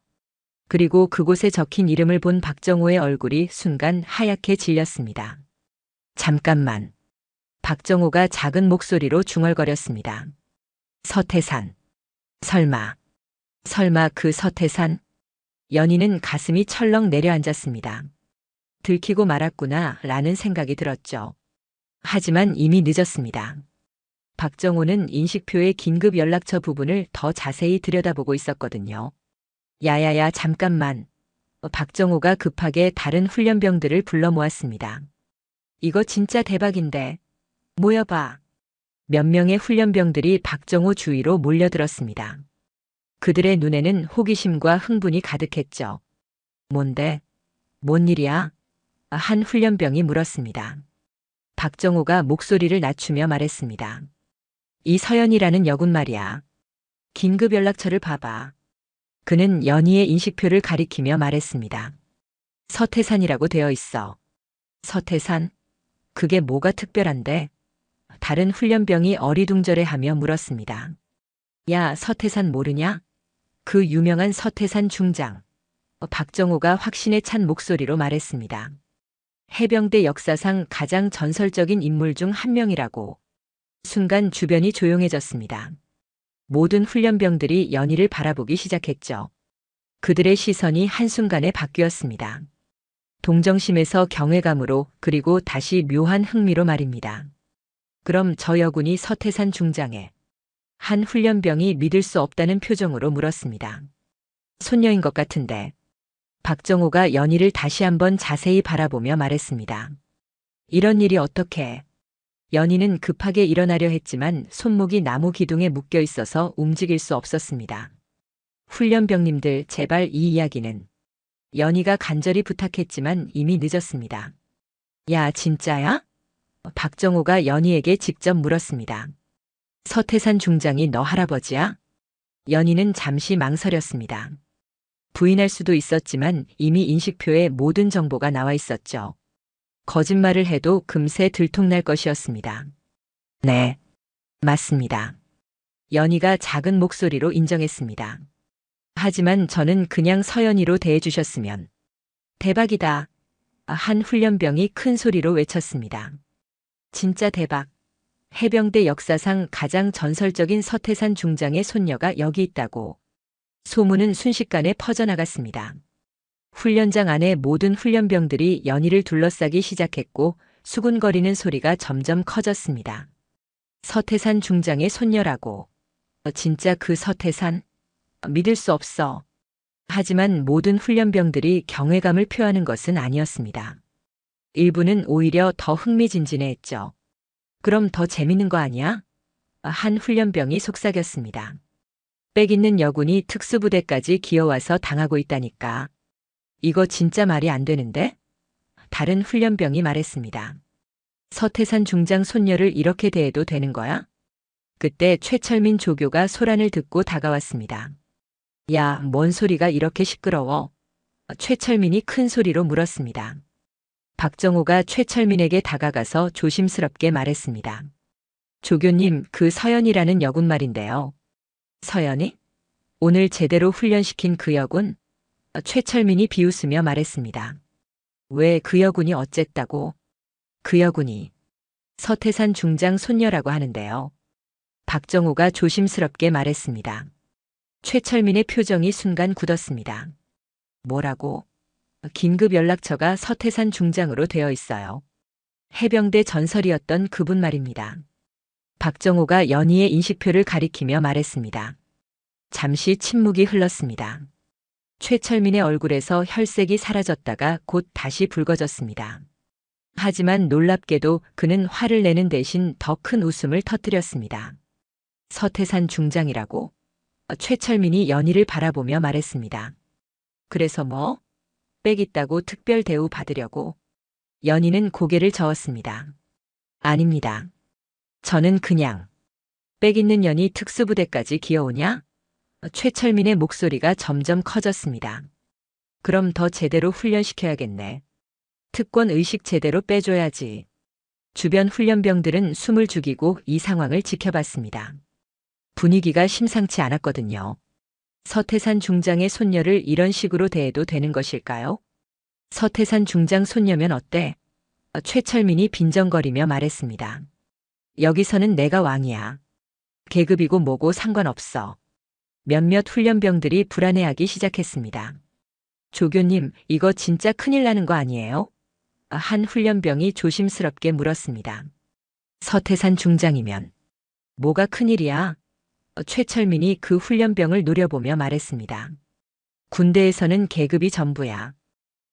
그리고 그곳에 적힌 이름을 본 박정호의 얼굴이 순간 하얗게 질렸습니다. 잠깐만. 박정호가 작은 목소리로 중얼거렸습니다. 서태산. 설마 그 서태산? 연희는 가슴이 철렁 내려앉았습니다. 들키고 말았구나 라는 생각이 들었죠. 하지만 이미 늦었습니다. 박정호는 인식표의 긴급 연락처 부분을 더 자세히 들여다보고 있었거든요. 야야야, 잠깐만. 박정호가 급하게 다른 훈련병들을 불러 모았습니다. 이거 진짜 대박인데. 모여봐. 몇 명의 훈련병들이 박정호 주위로 몰려들었습니다. 그들의 눈에는 호기심과 흥분이 가득했죠. 뭔데? 뭔 일이야? 한 훈련병이 물었습니다. 박정호가 목소리를 낮추며 말했습니다. 이 서연이라는 여군 말이야. 긴급 연락처를 봐봐. 그는 연희의 인식표를 가리키며 말했습니다. 서태산이라고 되어 있어. 서태산? 그게 뭐가 특별한데? 다른 훈련병이 어리둥절해하며 물었습니다. 야, 서태산 모르냐? 그 유명한 서태산 중장. 박정호가 확신에 찬 목소리로 말했습니다. 해병대 역사상 가장 전설적인 인물 중 한 명이라고. 순간 주변이 조용해졌습니다. 모든 훈련병들이 연희를 바라보기 시작했죠. 그들의 시선이 한순간에 바뀌었습니다. 동정심에서 경외감으로, 그리고 다시 묘한 흥미로 말입니다. 그럼 저 여군이 서태산 중장에? 한 훈련병이 믿을 수 없다는 표정으로 물었습니다. 손녀인 것 같은데. 박정호가 연희를 다시 한번 자세히 바라보며 말했습니다. 이런 일이 어떻게? 연희는 급하게 일어나려 했지만 손목이 나무 기둥에 묶여 있어서 움직일 수 없었습니다. 훈련병님들, 제발 이 이야기는. 연희가 간절히 부탁했지만 이미 늦었습니다. 야, 진짜야? 박정호가 연희에게 직접 물었습니다. 서태산 중장이 너 할아버지야? 연희는 잠시 망설였습니다. 부인할 수도 있었지만 이미 인식표에 모든 정보가 나와 있었죠. 거짓말을 해도 금세 들통날 것이었습니다. 네, 맞습니다. 연희가 작은 목소리로 인정했습니다. 하지만 저는 그냥 서연이로 대해주셨으면. 대박이다. 한 훈련병이 큰 소리로 외쳤습니다. 진짜 대박. 해병대 역사상 가장 전설적인 서태산 중장의 손녀가 여기 있다고. 소문은 순식간에 퍼져나갔습니다. 훈련장 안의 모든 훈련병들이 연희를 둘러싸기 시작했고 수군거리는 소리가 점점 커졌습니다. 서태산 중장의 손녀라고. 진짜 그 서태산? 믿을 수 없어. 하지만 모든 훈련병들이 경외감을 표하는 것은 아니었습니다. 일부는 오히려 더 흥미진진해했죠. 그럼 더 재밌는 거 아니야? 한 훈련병이 속삭였습니다. 빽 있는 여군이 특수부대까지 기어와서 당하고 있다니까. 이거 진짜 말이 안 되는데? 다른 훈련병이 말했습니다. 서태산 중장 손녀를 이렇게 대해도 되는 거야? 그때 최철민 조교가 소란을 듣고 다가왔습니다. 야, 뭔 소리가 이렇게 시끄러워? 최철민이 큰 소리로 물었습니다. 박정호가 최철민에게 다가가서 조심스럽게 말했습니다. 조교님, 그 서연이라는 여군 말인데요. 서연이? 오늘 제대로 훈련시킨 그 여군? 최철민이 비웃으며 말했습니다. 왜 그 여군이 어쨌다고? 그 여군이 서태산 중장 손녀라고 하는데요. 박정호가 조심스럽게 말했습니다. 최철민의 표정이 순간 굳었습니다. 뭐라고? 긴급 연락처가 서태산 중장으로 되어 있어요. 해병대 전설이었던 그분 말입니다. 박정호가 연희의 인식표를 가리키며 말했습니다. 잠시 침묵이 흘렀습니다. 최철민의 얼굴에서 혈색이 사라졌다가 곧 다시 붉어졌습니다. 하지만 놀랍게도 그는 화를 내는 대신 더 큰 웃음을 터뜨렸습니다. 서태산 중장이라고? 최철민이 연희를 바라보며 말했습니다. 그래서 뭐? 빽 있다고 특별 대우 받으려고? 연희는 고개를 저었습니다. 아닙니다. 저는 그냥. 빽 있는 년이 특수부대까지 기어오냐? 최철민의 목소리가 점점 커졌습니다. 그럼 더 제대로 훈련시켜야겠네. 특권 의식 제대로 빼줘야지. 주변 훈련병들은 숨을 죽이고 이 상황을 지켜봤습니다. 분위기가 심상치 않았거든요. 서태산 중장의 손녀를 이런 식으로 대해도 되는 것일까요? 서태산 중장 손녀면 어때? 최철민이 빈정거리며 말했습니다. 여기서는 내가 왕이야. 계급이고 뭐고 상관없어. 몇몇 훈련병들이 불안해하기 시작했습니다. 조교님, 이거 진짜 큰일 나는 거 아니에요? 한 훈련병이 조심스럽게 물었습니다. 서태산 중장이면 뭐가 큰일이야? 최철민이 그 훈련병을 노려보며 말했습니다. 군대에서는 계급이 전부야.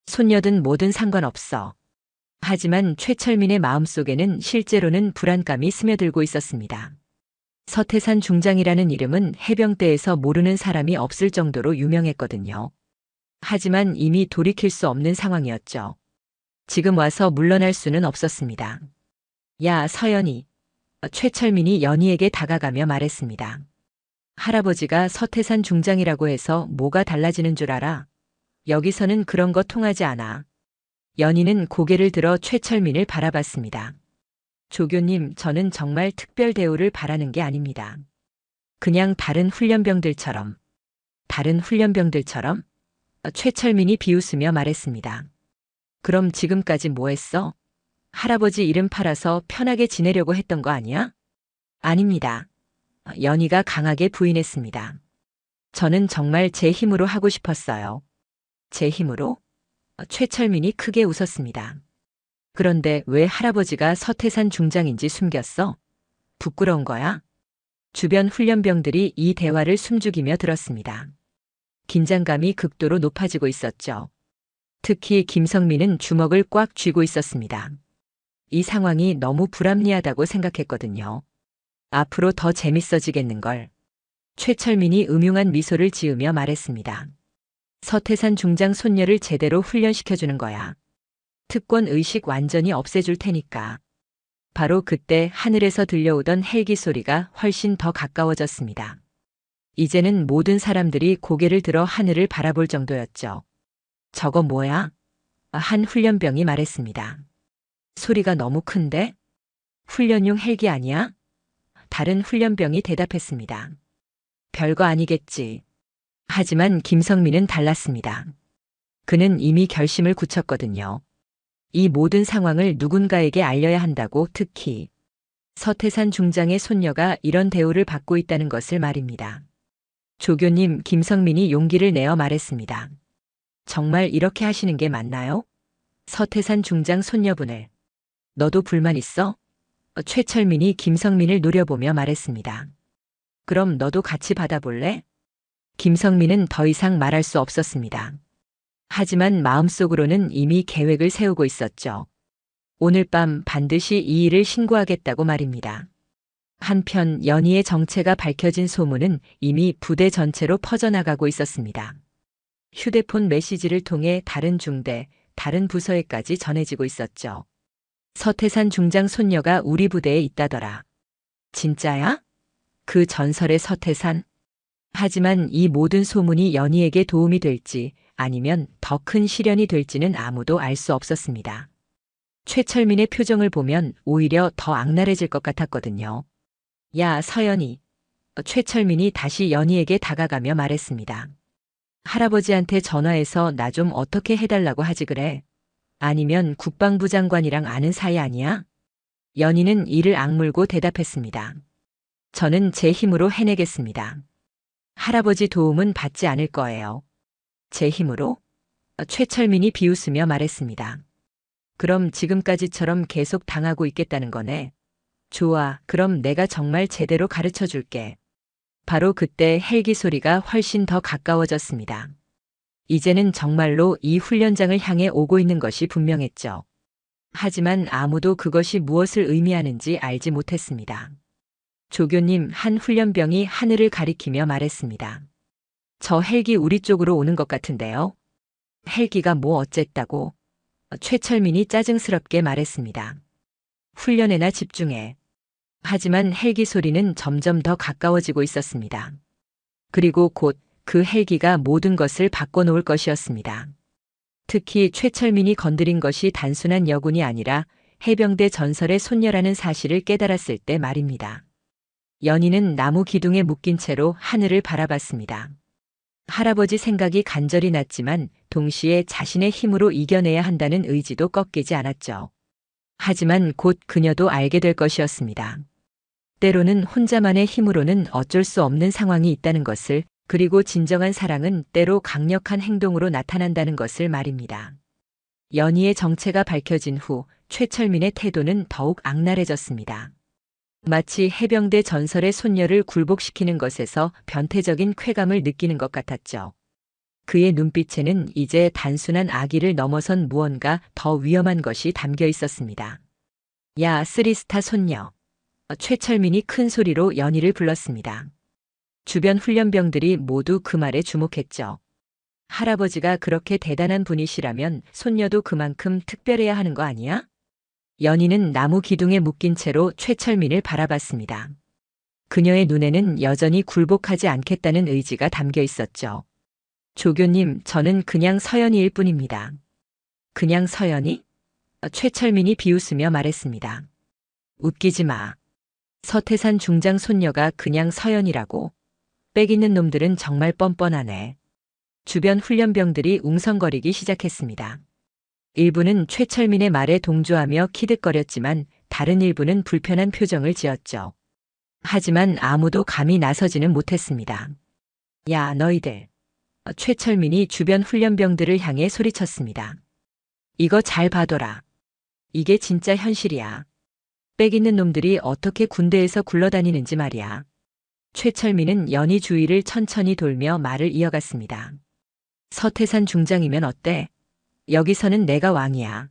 손녀든 뭐든 상관없어. 하지만 최철민의 마음속에는 실제로는 불안감이 스며들고 있었습니다. 서태산 중장이라는 이름은 해병대에서 모르는 사람이 없을 정도로 유명했거든요. 하지만 이미 돌이킬 수 없는 상황이었죠. 지금 와서 물러날 수는 없었습니다. 야, 서연이. 최철민이 연희에게 다가가며 말했습니다. 할아버지가 서태산 중장이라고 해서 뭐가 달라지는 줄 알아? 여기서는 그런 거 통하지 않아. 연희는 고개를 들어 최철민을 바라봤습니다. 조교님, 저는 정말 특별 대우를 바라는 게 아닙니다. 그냥 다른 훈련병들처럼. 다른 훈련병들처럼? 최철민이 비웃으며 말했습니다. 그럼 지금까지 뭐 했어? 할아버지 이름 팔아서 편하게 지내려고 했던 거 아니야? 아닙니다. 연희가 강하게 부인했습니다. 저는 정말 제 힘으로 하고 싶었어요. 제 힘으로? 최철민이 크게 웃었습니다. 그런데 왜 할아버지가 서태산 중장인지 숨겼어? 부끄러운 거야? 주변 훈련병들이 이 대화를 숨죽이며 들었습니다. 긴장감이 극도로 높아지고 있었죠. 특히 김성민은 주먹을 꽉 쥐고 있었습니다. 이 상황이 너무 불합리하다고 생각했거든요. 앞으로 더 재밌어지겠는걸. 최철민이 음흉한 미소를 지으며 말했습니다. 서태산 중장 손녀를 제대로 훈련시켜주는 거야. 특권 의식 완전히 없애줄 테니까. 바로 그때 하늘에서 들려오던 헬기 소리가 훨씬 더 가까워졌습니다. 이제는 모든 사람들이 고개를 들어 하늘을 바라볼 정도였죠. 저거 뭐야? 한 훈련병이 말했습니다. 소리가 너무 큰데? 훈련용 헬기 아니야? 다른 훈련병이 대답했습니다. 별거 아니겠지. 하지만 김성민은 달랐습니다. 그는 이미 결심을 굳혔거든요. 이 모든 상황을 누군가에게 알려야 한다고, 특히 서태산 중장의 손녀가 이런 대우를 받고 있다는 것을 말입니다. 조교님, 김성민이 용기를 내어 말했습니다. 정말 이렇게 하시는 게 맞나요? 서태산 중장 손녀분을. 너도 불만 있어? 최철민이 김성민을 노려보며 말했습니다. 그럼 너도 같이 받아볼래? 김성민은 더 이상 말할 수 없었습니다. 하지만 마음속으로는 이미 계획을 세우고 있었죠. 오늘 밤 반드시 이 일을 신고하겠다고 말입니다. 한편 연희의 정체가 밝혀진 소문은 이미 부대 전체로 퍼져나가고 있었습니다. 휴대폰 메시지를 통해 다른 중대, 다른 부서에까지 전해지고 있었죠. 서태산 중장 손녀가 우리 부대에 있다더라. 진짜야? 그 전설의 서태산? 하지만 이 모든 소문이 연희에게 도움이 될지 아니면 더 큰 시련이 될지는 아무도 알 수 없었습니다. 최철민의 표정을 보면 오히려 더 악랄해질 것 같았거든요. 야, 서연이. 최철민이 다시 연희에게 다가가며 말했습니다. 할아버지한테 전화해서 나 좀 어떻게 해달라고 하지 그래? 아니면 국방부 장관이랑 아는 사이 아니야? 연희는 이를 악물고 대답했습니다. 저는 제 힘으로 해내겠습니다. 할아버지 도움은 받지 않을 거예요. 제 힘으로? 최철민이 비웃으며 말했습니다. 그럼 지금까지처럼 계속 당하고 있겠다는 거네. 좋아, 그럼 내가 정말 제대로 가르쳐 줄게. 바로 그때 헬기 소리가 훨씬 더 가까워졌습니다. 이제는 정말로 이 훈련장을 향해 오고 있는 것이 분명했죠. 하지만 아무도 그것이 무엇을 의미하는지 알지 못했습니다. 조교님, 한 훈련병이 하늘을 가리키며 말했습니다. 저 헬기 우리 쪽으로 오는 것 같은데요. 헬기가 뭐 어쨌다고? 최철민이 짜증스럽게 말했습니다. 훈련에나 집중해. 하지만 헬기 소리는 점점 더 가까워지고 있었습니다. 그리고 곧 그 헬기가 모든 것을 바꿔놓을 것이었습니다. 특히 최철민이 건드린 것이 단순한 여군이 아니라 해병대 전설의 손녀라는 사실을 깨달았을 때 말입니다. 연희는 나무 기둥에 묶인 채로 하늘을 바라봤습니다. 할아버지 생각이 간절히 났지만 동시에 자신의 힘으로 이겨내야 한다는 의지도 꺾이지 않았죠. 하지만 곧 그녀도 알게 될 것이었습니다. 때로는 혼자만의 힘으로는 어쩔 수 없는 상황이 있다는 것을, 그리고 진정한 사랑은 때로 강력한 행동으로 나타난다는 것을 말입니다. 연희의 정체가 밝혀진 후 최철민의 태도는 더욱 악랄해졌습니다. 마치 해병대 전설의 손녀를 굴복시키는 것에서 변태적인 쾌감을 느끼는 것 같았죠. 그의 눈빛에는 이제 단순한 악의를 넘어선 무언가 더 위험한 것이 담겨 있었습니다. 야, 쓰리스타 손녀. 최철민이 큰 소리로 연희를 불렀습니다. 주변 훈련병들이 모두 그 말에 주목했죠. 할아버지가 그렇게 대단한 분이시라면 손녀도 그만큼 특별해야 하는 거 아니야? 연희는 나무 기둥에 묶인 채로 최철민을 바라봤습니다. 그녀의 눈에는 여전히 굴복하지 않겠다는 의지가 담겨 있었죠. 조교님, 저는 그냥 서연이일 뿐입니다. 그냥 서연이? 최철민이 비웃으며 말했습니다. 웃기지 마. 서태산 중장 손녀가 그냥 서연이라고. 빽 있는 놈들은 정말 뻔뻔하네. 주변 훈련병들이 웅성거리기 시작했습니다. 일부는 최철민의 말에 동조하며 키득거렸지만 다른 일부는 불편한 표정을 지었죠. 하지만 아무도 감히 나서지는 못했습니다. 야, 너희들. 최철민이 주변 훈련병들을 향해 소리쳤습니다. 이거 잘 봐둬라. 이게 진짜 현실이야. 빽 있는 놈들이 어떻게 군대에서 굴러다니는지 말이야. 최철민은 연희 주위를 천천히 돌며 말을 이어갔습니다. 서태산 중장이면 어때? 여기서는 내가 왕이야.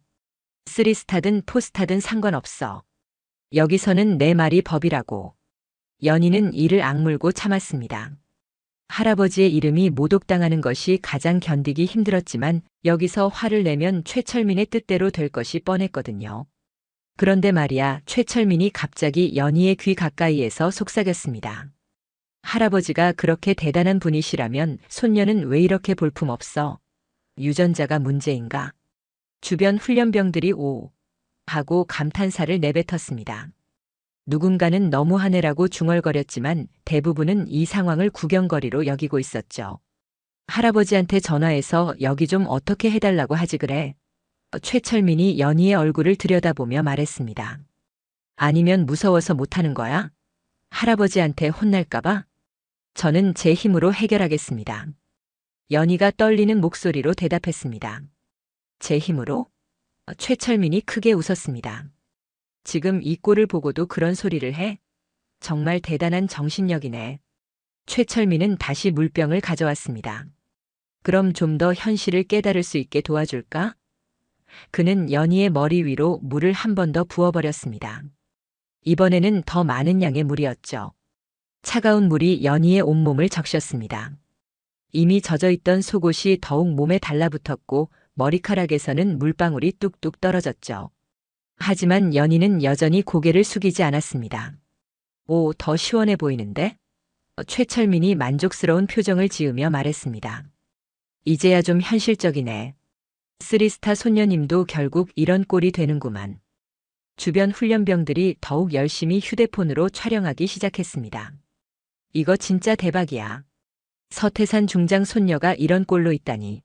3스타든 4스타든 상관없어. 여기서는 내 말이 법이라고. 연희는 이를 악물고 참았습니다. 할아버지의 이름이 모독당하는 것이 가장 견디기 힘들었지만 여기서 화를 내면 최철민의 뜻대로 될 것이 뻔했거든요. 그런데 말이야, 최철민이 갑자기 연희의 귀 가까이에서 속삭였습니다. 할아버지가 그렇게 대단한 분이시라면 손녀는 왜 이렇게 볼품없어? 유전자가 문제인가? 주변 훈련병들이 오 하고 감탄사를 내뱉었습니다. 누군가는 너무하네라고 중얼거렸지만 대부분은 이 상황을 구경거리로 여기고 있었죠. 할아버지한테 전화해서 여기 좀 어떻게 해달라고 하지 그래? 최철민이 연희의 얼굴을 들여다보며 말했습니다. 아니면 무서워서 못하는 거야? 할아버지한테 혼날까봐? 저는 제 힘으로 해결하겠습니다. 연희가 떨리는 목소리로 대답했습니다. 제 힘으로? 최철민이 크게 웃었습니다. 지금 이 꼴을 보고도 그런 소리를 해? 정말 대단한 정신력이네. 최철민은 다시 물병을 가져왔습니다. 그럼 좀 더 현실을 깨달을 수 있게 도와줄까? 그는 연희의 머리 위로 물을 한 번 더 부어버렸습니다. 이번에는 더 많은 양의 물이었죠. 차가운 물이 연희의 온몸을 적셨습니다. 이미 젖어있던 속옷이 더욱 몸에 달라붙었고 머리카락에서는 물방울이 뚝뚝 떨어졌죠. 하지만 연희는 여전히 고개를 숙이지 않았습니다. 오, 더 시원해 보이는데? 최철민이 만족스러운 표정을 지으며 말했습니다. 이제야 좀 현실적이네. 3스타 손녀님도 결국 이런 꼴이 되는구만. 주변 훈련병들이 더욱 열심히 휴대폰으로 촬영하기 시작했습니다. 이거 진짜 대박이야. 서태산 중장 손녀가 이런 꼴로 있다니.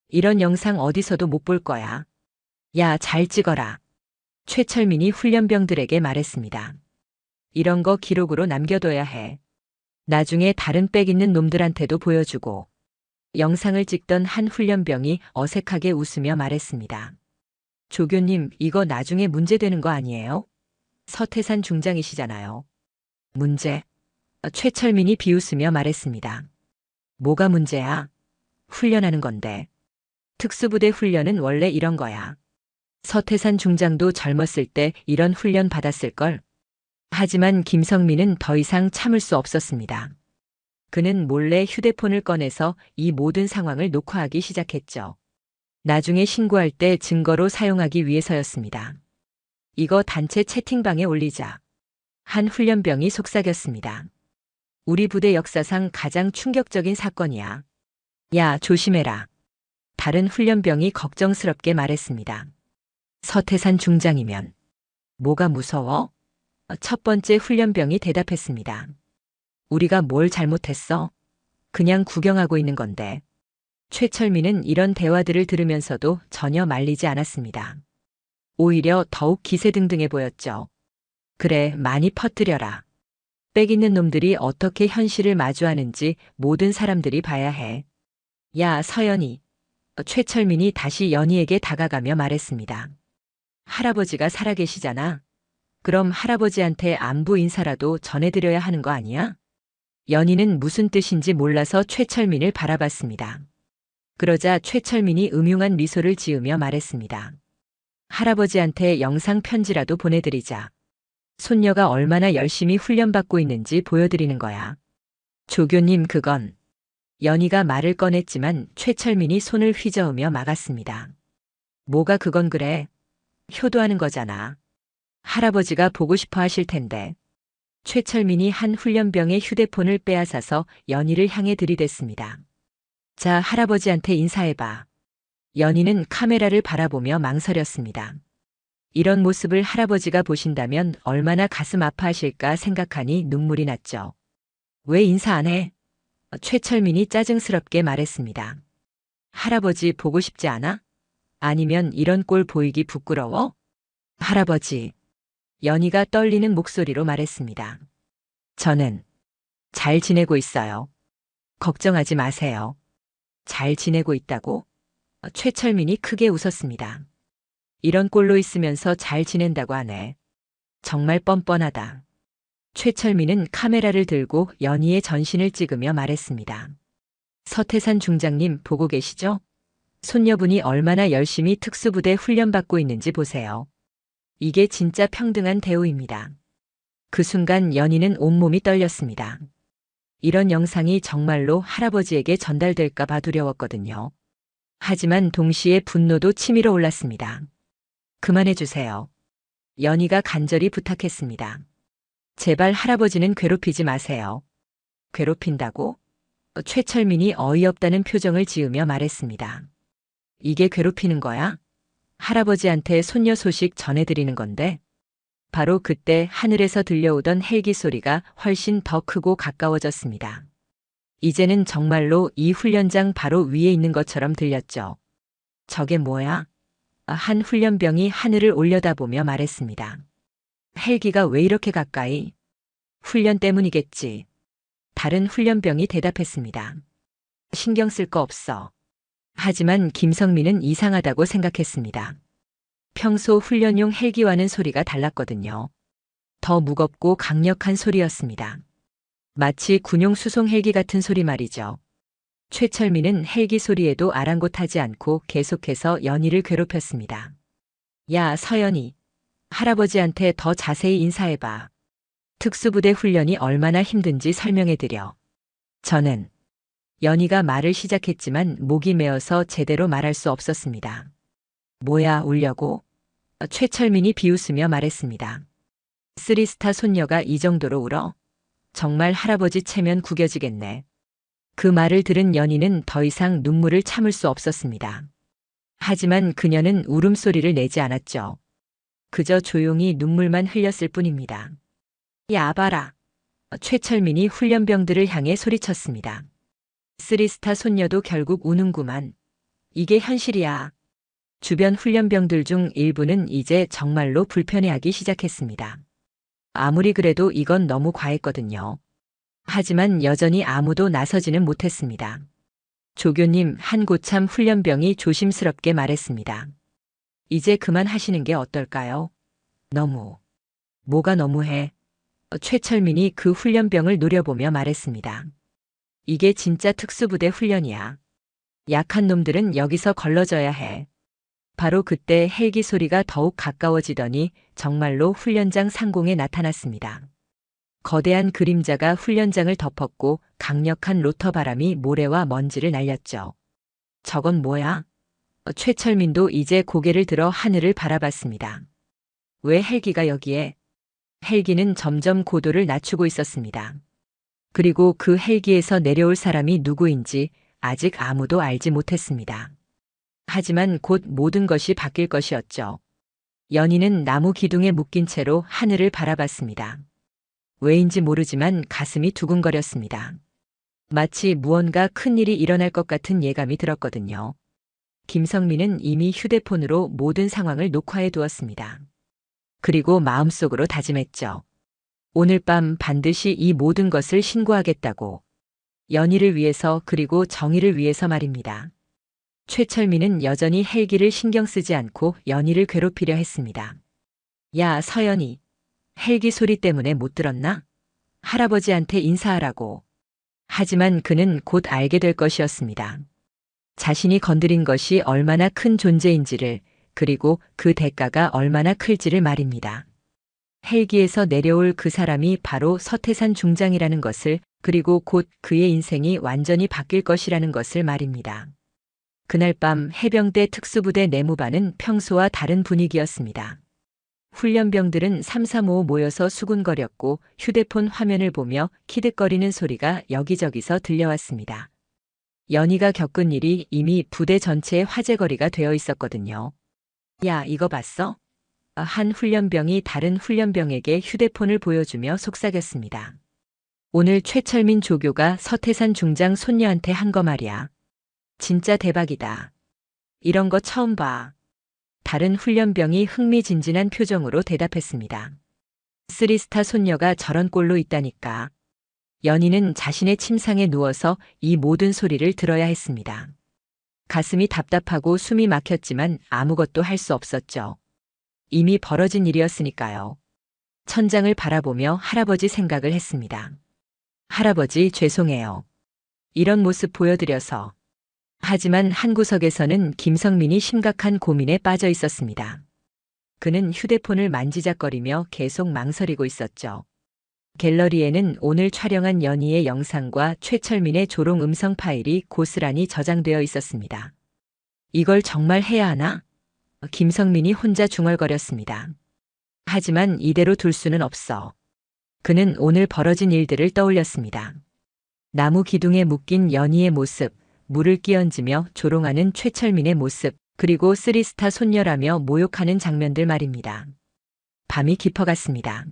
이런 영상 어디서도 못 볼 거야. 야, 잘 찍어라. 최철민이 훈련병들에게 말했습니다. 이런 거 기록으로 남겨둬야 해. 나중에 다른 빽 있는 놈들한테도 보여주고. 영상을 찍던 한 훈련병이 어색하게 웃으며 말했습니다. 조교님, 이거 나중에 문제되는 거 아니에요? 서태산 중장이시잖아요. 문제? 최철민이 비웃으며 말했습니다. 뭐가 문제야? 훈련하는 건데. 특수부대 훈련은 원래 이런 거야. 서태산 중장도 젊었을 때 이런 훈련 받았을걸. 하지만 김성민은 더 이상 참을 수 없었습니다. 그는 몰래 휴대폰을 꺼내서 이 모든 상황을 녹화하기 시작했죠. 나중에 신고할 때 증거로 사용하기 위해서였습니다. 이거 단체 채팅방에 올리자. 한 훈련병이 속삭였습니다. 우리 부대 역사상 가장 충격적인 사건이야. 야, 조심해라. 다른 훈련병이 걱정스럽게 말했습니다. 서태산 중장이면 뭐가 무서워? 첫 번째 훈련병이 대답했습니다. 우리가 뭘 잘못했어? 그냥 구경하고 있는 건데. 최철민은 이런 대화들을 들으면서도 전혀 말리지 않았습니다. 오히려 더욱 기세등등해 보였죠. 그래, 많이 퍼뜨려라. 빽 있는 놈들이 어떻게 현실을 마주하는지 모든 사람들이 봐야 해. 야, 서연이. 최철민이 다시 연희에게 다가가며 말했습니다. 할아버지가 살아계시잖아. 그럼 할아버지한테 안부 인사라도 전해드려야 하는 거 아니야? 연희는 무슨 뜻인지 몰라서 최철민을 바라봤습니다. 그러자 최철민이 음흉한 미소를 지으며 말했습니다. 할아버지한테 영상 편지라도 보내드리자. 손녀가 얼마나 열심히 훈련받고 있는지 보여드리는 거야. 조교님, 그건. 연희가 말을 꺼냈지만 최철민이 손을 휘저으며 막았습니다. 뭐가 그건 그래? 효도하는 거잖아. 할아버지가 보고 싶어 하실 텐데. 최철민이 한 훈련병의 휴대폰을 빼앗아서 연희를 향해 들이댔습니다. 자, 할아버지한테 인사해봐. 연희는 카메라를 바라보며 망설였습니다. 이런 모습을 할아버지가 보신다면 얼마나 가슴 아파하실까 생각하니 눈물이 났죠. 왜 인사 안 해? 최철민이 짜증스럽게 말했습니다. 할아버지 보고 싶지 않아? 아니면 이런 꼴 보이기 부끄러워? 할아버지. 연희가 떨리는 목소리로 말했습니다. 저는 잘 지내고 있어요. 걱정하지 마세요. 잘 지내고 있다고? 최철민이 크게 웃었습니다. 이런 꼴로 있으면서 잘 지낸다고 하네. 정말 뻔뻔하다. 최철민은 카메라를 들고 연희의 전신을 찍으며 말했습니다. 서태산 중장님 보고 계시죠? 손녀분이 얼마나 열심히 특수부대 훈련받고 있는지 보세요. 이게 진짜 평등한 대우입니다. 그 순간 연희는 온몸이 떨렸습니다. 이런 영상이 정말로 할아버지에게 전달될까 봐 두려웠거든요. 하지만 동시에 분노도 치밀어 올랐습니다. 그만해주세요. 연희가 간절히 부탁했습니다. 제발 할아버지는 괴롭히지 마세요. 괴롭힌다고? 최철민이 어이없다는 표정을 지으며 말했습니다. 이게 괴롭히는 거야? 할아버지한테 손녀 소식 전해드리는 건데. 바로 그때 하늘에서 들려오던 헬기 소리가 훨씬 더 크고 가까워졌습니다. 이제는 정말로 이 훈련장 바로 위에 있는 것처럼 들렸죠. 저게 뭐야? 한 훈련병이 하늘을 올려다보며 말했습니다. 헬기가 왜 이렇게 가까이? 훈련 때문이겠지. 다른 훈련병이 대답했습니다. 신경 쓸 거 없어. 하지만 김성민은 이상하다고 생각했습니다. 평소 훈련용 헬기와는 소리가 달랐거든요. 더 무겁고 강력한 소리였습니다. 마치 군용 수송 헬기 같은 소리 말이죠. 최철민은 헬기 소리에도 아랑곳하지 않고 계속해서 연희를 괴롭혔습니다. 야, 서연이. 할아버지한테 더 자세히 인사해봐. 특수부대 훈련이 얼마나 힘든지 설명해드려. 저는 연희가 말을 시작했지만 목이 메어서 제대로 말할 수 없었습니다. 뭐야, 울려고? 최철민이 비웃으며 말했습니다. 쓰리스타 손녀가 이 정도로 울어? 정말 할아버지 체면 구겨지겠네. 그 말을 들은 연희는 더 이상 눈물을 참을 수 없었습니다. 하지만 그녀는 울음소리를 내지 않았죠. 그저 조용히 눈물만 흘렸을 뿐입니다. 야, 봐라. 최철민이 훈련병들을 향해 소리쳤습니다. 쓰리스타 손녀도 결국 우는구만. 이게 현실이야. 주변 훈련병들 중 일부는 이제 정말로 불편해하기 시작했습니다. 아무리 그래도 이건 너무 과했거든요. 하지만 여전히 아무도 나서지는 못했습니다. 조교님, 한 고참 훈련병이 조심스럽게 말했습니다. 이제 그만하시는 게 어떨까요? 뭐가 너무해? 최철민이 그 훈련병을 노려보며 말했습니다. 이게 진짜 특수부대 훈련이야. 약한 놈들은 여기서 걸러져야 해. 바로 그때 헬기 소리가 더욱 가까워지더니 정말로 훈련장 상공에 나타났습니다. 거대한 그림자가 훈련장을 덮었고 강력한 로터 바람이 모래와 먼지를 날렸죠. 저건 뭐야? 최철민도 이제 고개를 들어 하늘을 바라봤습니다. 왜 헬기가 여기에? 헬기는 점점 고도를 낮추고 있었습니다. 그리고 그 헬기에서 내려올 사람이 누구인지 아직 아무도 알지 못했습니다. 하지만 곧 모든 것이 바뀔 것이었죠. 연희는 나무 기둥에 묶인 채로 하늘을 바라봤습니다. 왜인지 모르지만 가슴이 두근거렸습니다. 마치 무언가 큰일이 일어날 것 같은 예감이 들었거든요. 김성민은 이미 휴대폰으로 모든 상황을 녹화해 두었습니다. 그리고 마음속으로 다짐했죠. 오늘 밤 반드시 이 모든 것을 신고하겠다고. 연희를 위해서, 그리고 정의를 위해서 말입니다. 최철민은 여전히 헬기를 신경 쓰지 않고 연희를 괴롭히려 했습니다. 야, 서연이. 헬기 소리 때문에 못 들었나? 할아버지한테 인사하라고. 하지만 그는 곧 알게 될 것이었습니다. 자신이 건드린 것이 얼마나 큰 존재인지를, 그리고 그 대가가 얼마나 클지를 말입니다. 헬기에서 내려올 그 사람이 바로 서태산 중장이라는 것을, 그리고 곧 그의 인생이 완전히 바뀔 것이라는 것을 말입니다. 그날 밤 해병대 특수부대 내무반은 평소와 다른 분위기였습니다. 훈련병들은 삼삼오오 모여서 수군거렸고 휴대폰 화면을 보며 키득거리는 소리가 여기저기서 들려왔습니다. 연희가 겪은 일이 이미 부대 전체의 화제거리가 되어 있었거든요. 야, 이거 봤어? 한 훈련병이 다른 훈련병에게 휴대폰을 보여주며 속삭였습니다. 오늘 최철민 조교가 서태산 중장 손녀한테 한 거 말이야. 진짜 대박이다. 이런 거 처음 봐. 다른 훈련병이 흥미진진한 표정으로 대답했습니다. 쓰리스타 손녀가 저런 꼴로 있다니까. 연희는 자신의 침상에 누워서 이 모든 소리를 들어야 했습니다. 가슴이 답답하고 숨이 막혔지만 아무것도 할 수 없었죠. 이미 벌어진 일이었으니까요. 천장을 바라보며 할아버지 생각을 했습니다. 할아버지 죄송해요. 이런 모습 보여드려서. 하지만 한 구석에서는 김성민이 심각한 고민에 빠져 있었습니다. 그는 휴대폰을 만지작거리며 계속 망설이고 있었죠. 갤러리에는 오늘 촬영한 연희의 영상과 최철민의 조롱 음성 파일이 고스란히 저장되어 있었습니다. 이걸 정말 해야 하나? 김성민이 혼자 중얼거렸습니다. 하지만 이대로 둘 수는 없어. 그는 오늘 벌어진 일들을 떠올렸습니다. 나무 기둥에 묶인 연희의 모습, 물을 끼얹으며 조롱하는 최철민의 모습, 그리고 쓰리스타 손녀라며 모욕하는 장면들 말입니다. 밤이 깊어갔습니다.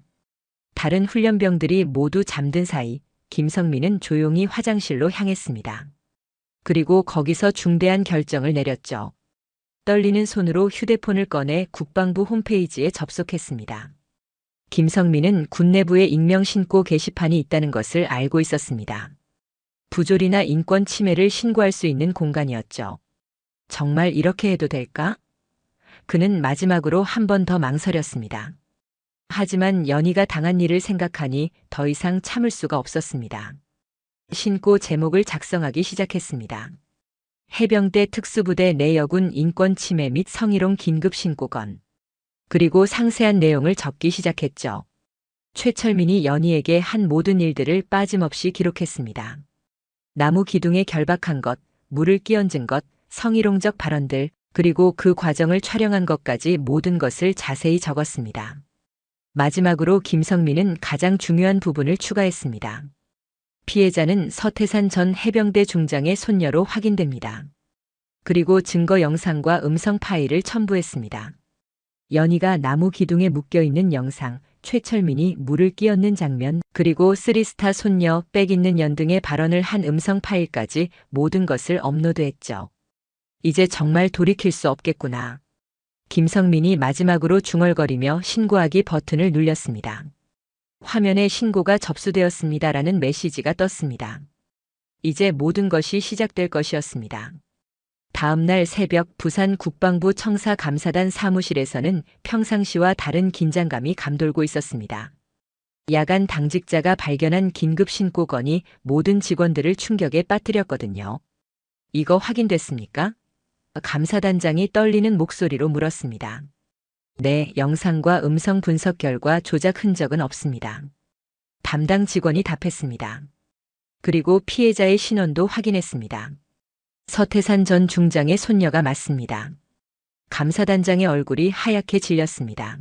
다른 훈련병들이 모두 잠든 사이 김성민은 조용히 화장실로 향했습니다. 그리고 거기서 중대한 결정을 내렸죠. 떨리는 손으로 휴대폰을 꺼내 국방부 홈페이지에 접속했습니다. 김성민은 군 내부에 익명 신고 게시판이 있다는 것을 알고 있었습니다. 부조리나 인권 침해를 신고할 수 있는 공간이었죠. 정말 이렇게 해도 될까? 그는 마지막으로 한 번 더 망설였습니다. 하지만 연희가 당한 일을 생각하니 더 이상 참을 수가 없었습니다. 신고 제목을 작성하기 시작했습니다. 해병대 특수부대 내여군 인권 침해 및 성희롱 긴급 신고건. 그리고 상세한 내용을 적기 시작했죠. 최철민이 연희에게 한 모든 일들을 빠짐없이 기록했습니다. 나무 기둥에 결박한 것, 물을 끼얹은 것, 성희롱적 발언들, 그리고 그 과정을 촬영한 것까지 모든 것을 자세히 적었습니다. 마지막으로 김성민은 가장 중요한 부분을 추가했습니다. 피해자는 서태산 전 해병대 중장의 손녀로 확인됩니다. 그리고 증거 영상과 음성 파일을 첨부했습니다. 연희가 나무 기둥에 묶여있는 영상, 최철민이 물을 끼얹는 장면, 그리고 쓰리스타 손녀, 빽 있는 연 등의 발언을 한 음성 파일까지 모든 것을 업로드했죠. 이제 정말 돌이킬 수 없겠구나. 김성민이 마지막으로 중얼거리며 신고하기 버튼을 눌렸습니다. 화면에 신고가 접수되었습니다라는 메시지가 떴습니다. 이제 모든 것이 시작될 것이었습니다. 다음 날 새벽 부산 국방부 청사감사단 사무실에서는 평상시와 다른 긴장감이 감돌고 있었습니다. 야간 당직자가 발견한 긴급 신고건이 모든 직원들을 충격에 빠뜨렸거든요. 이거 확인됐습니까? 감사단장이 떨리는 목소리로 물었습니다. 네, 영상과 음성 분석 결과 조작 흔적은 없습니다. 담당 직원이 답했습니다. 그리고 피해자의 신원도 확인했습니다. 서태산 전 중장의 손녀가 맞습니다. 감사단장의 얼굴이 하얗게 질렸습니다.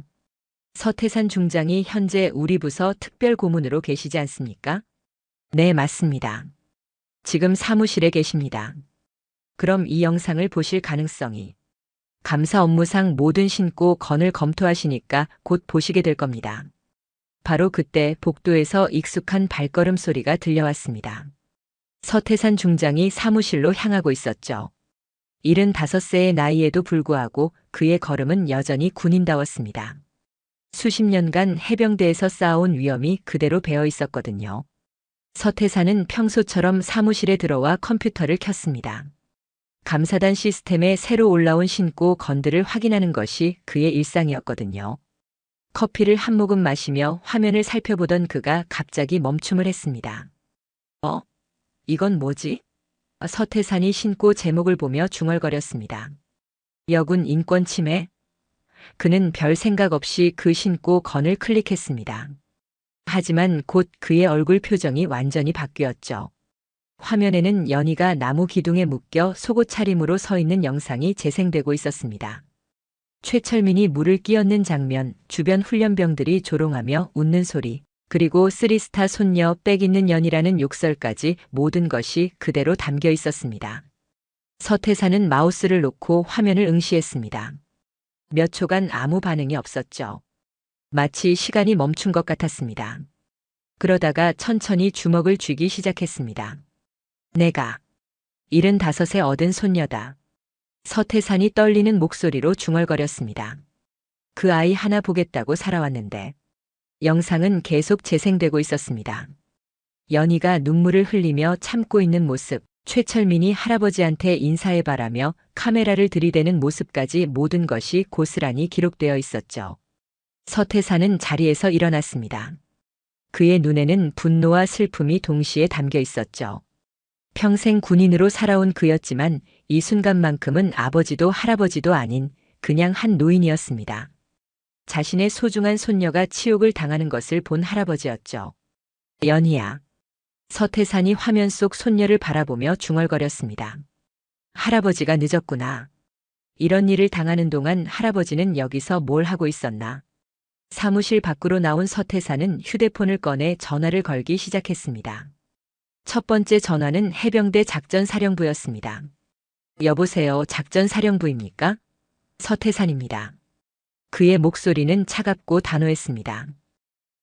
서태산 중장이 현재 우리 부서 특별고문으로 계시지 않습니까? 네, 맞습니다. 지금 사무실에 계십니다. 그럼 이 영상을 보실 가능성이 감사 업무상 모든 신고 건을 검토하시니까 곧 보시게 될 겁니다. 바로 그때 복도에서 익숙한 발걸음 소리가 들려왔습니다. 서태산 중장이 사무실로 향하고 있었죠. 75세의 나이에도 불구하고 그의 걸음은 여전히 군인다웠습니다. 수십 년간 해병대에서 쌓아온 위엄이 그대로 배어 있었거든요. 서태산은 평소처럼 사무실에 들어와 컴퓨터를 켰습니다. 감사단 시스템에 새로 올라온 신고 건들을 확인하는 것이 그의 일상이었거든요. 커피를 한 모금 마시며 화면을 살펴보던 그가 갑자기 멈춤을 했습니다. 이건 뭐지? 서태산이 신고 제목을 보며 중얼거렸습니다. 여군 인권 침해? 그는 별 생각 없이 그 신고 건을 클릭했습니다. 하지만 곧 그의 얼굴 표정이 완전히 바뀌었죠. 화면에는 연희가 나무 기둥에 묶여 속옷 차림으로 서 있는 영상이 재생되고 있었습니다. 최철민이 물을 끼얹는 장면, 주변 훈련병들이 조롱하며 웃는 소리, 그리고 쓰리스타 손녀 빽 있는 연이라는 욕설까지 모든 것이 그대로 담겨 있었습니다. 서태산은 마우스를 놓고 화면을 응시했습니다. 몇 초간 아무 반응이 없었죠. 마치 시간이 멈춘 것 같았습니다. 그러다가 천천히 주먹을 쥐기 시작했습니다. 내가 75에 얻은 손녀다. 서태산이 떨리는 목소리로 중얼거렸습니다. 그 아이 하나 보겠다고 살아왔는데. 영상은 계속 재생되고 있었습니다. 연희가 눈물을 흘리며 참고 있는 모습, 최철민이 할아버지한테 인사해 바라며 카메라를 들이대는 모습까지 모든 것이 고스란히 기록되어 있었죠. 서태산은 자리에서 일어났습니다. 그의 눈에는 분노와 슬픔이 동시에 담겨 있었죠. 평생 군인으로 살아온 그였지만 이 순간만큼은 아버지도 할아버지도 아닌 그냥 한 노인이었습니다. 자신의 소중한 손녀가 치욕을 당하는 것을 본 할아버지였죠. 연희야. 서태산이 화면 속 손녀를 바라보며 중얼거렸습니다. 할아버지가 늦었구나. 이런 일을 당하는 동안 할아버지는 여기서 뭘 하고 있었나? 사무실 밖으로 나온 서태산은 휴대폰을 꺼내 전화를 걸기 시작했습니다. 첫 번째 전화는 해병대 작전사령부였습니다. 여보세요, 작전사령부입니까? 서태산입니다. 그의 목소리는 차갑고 단호했습니다.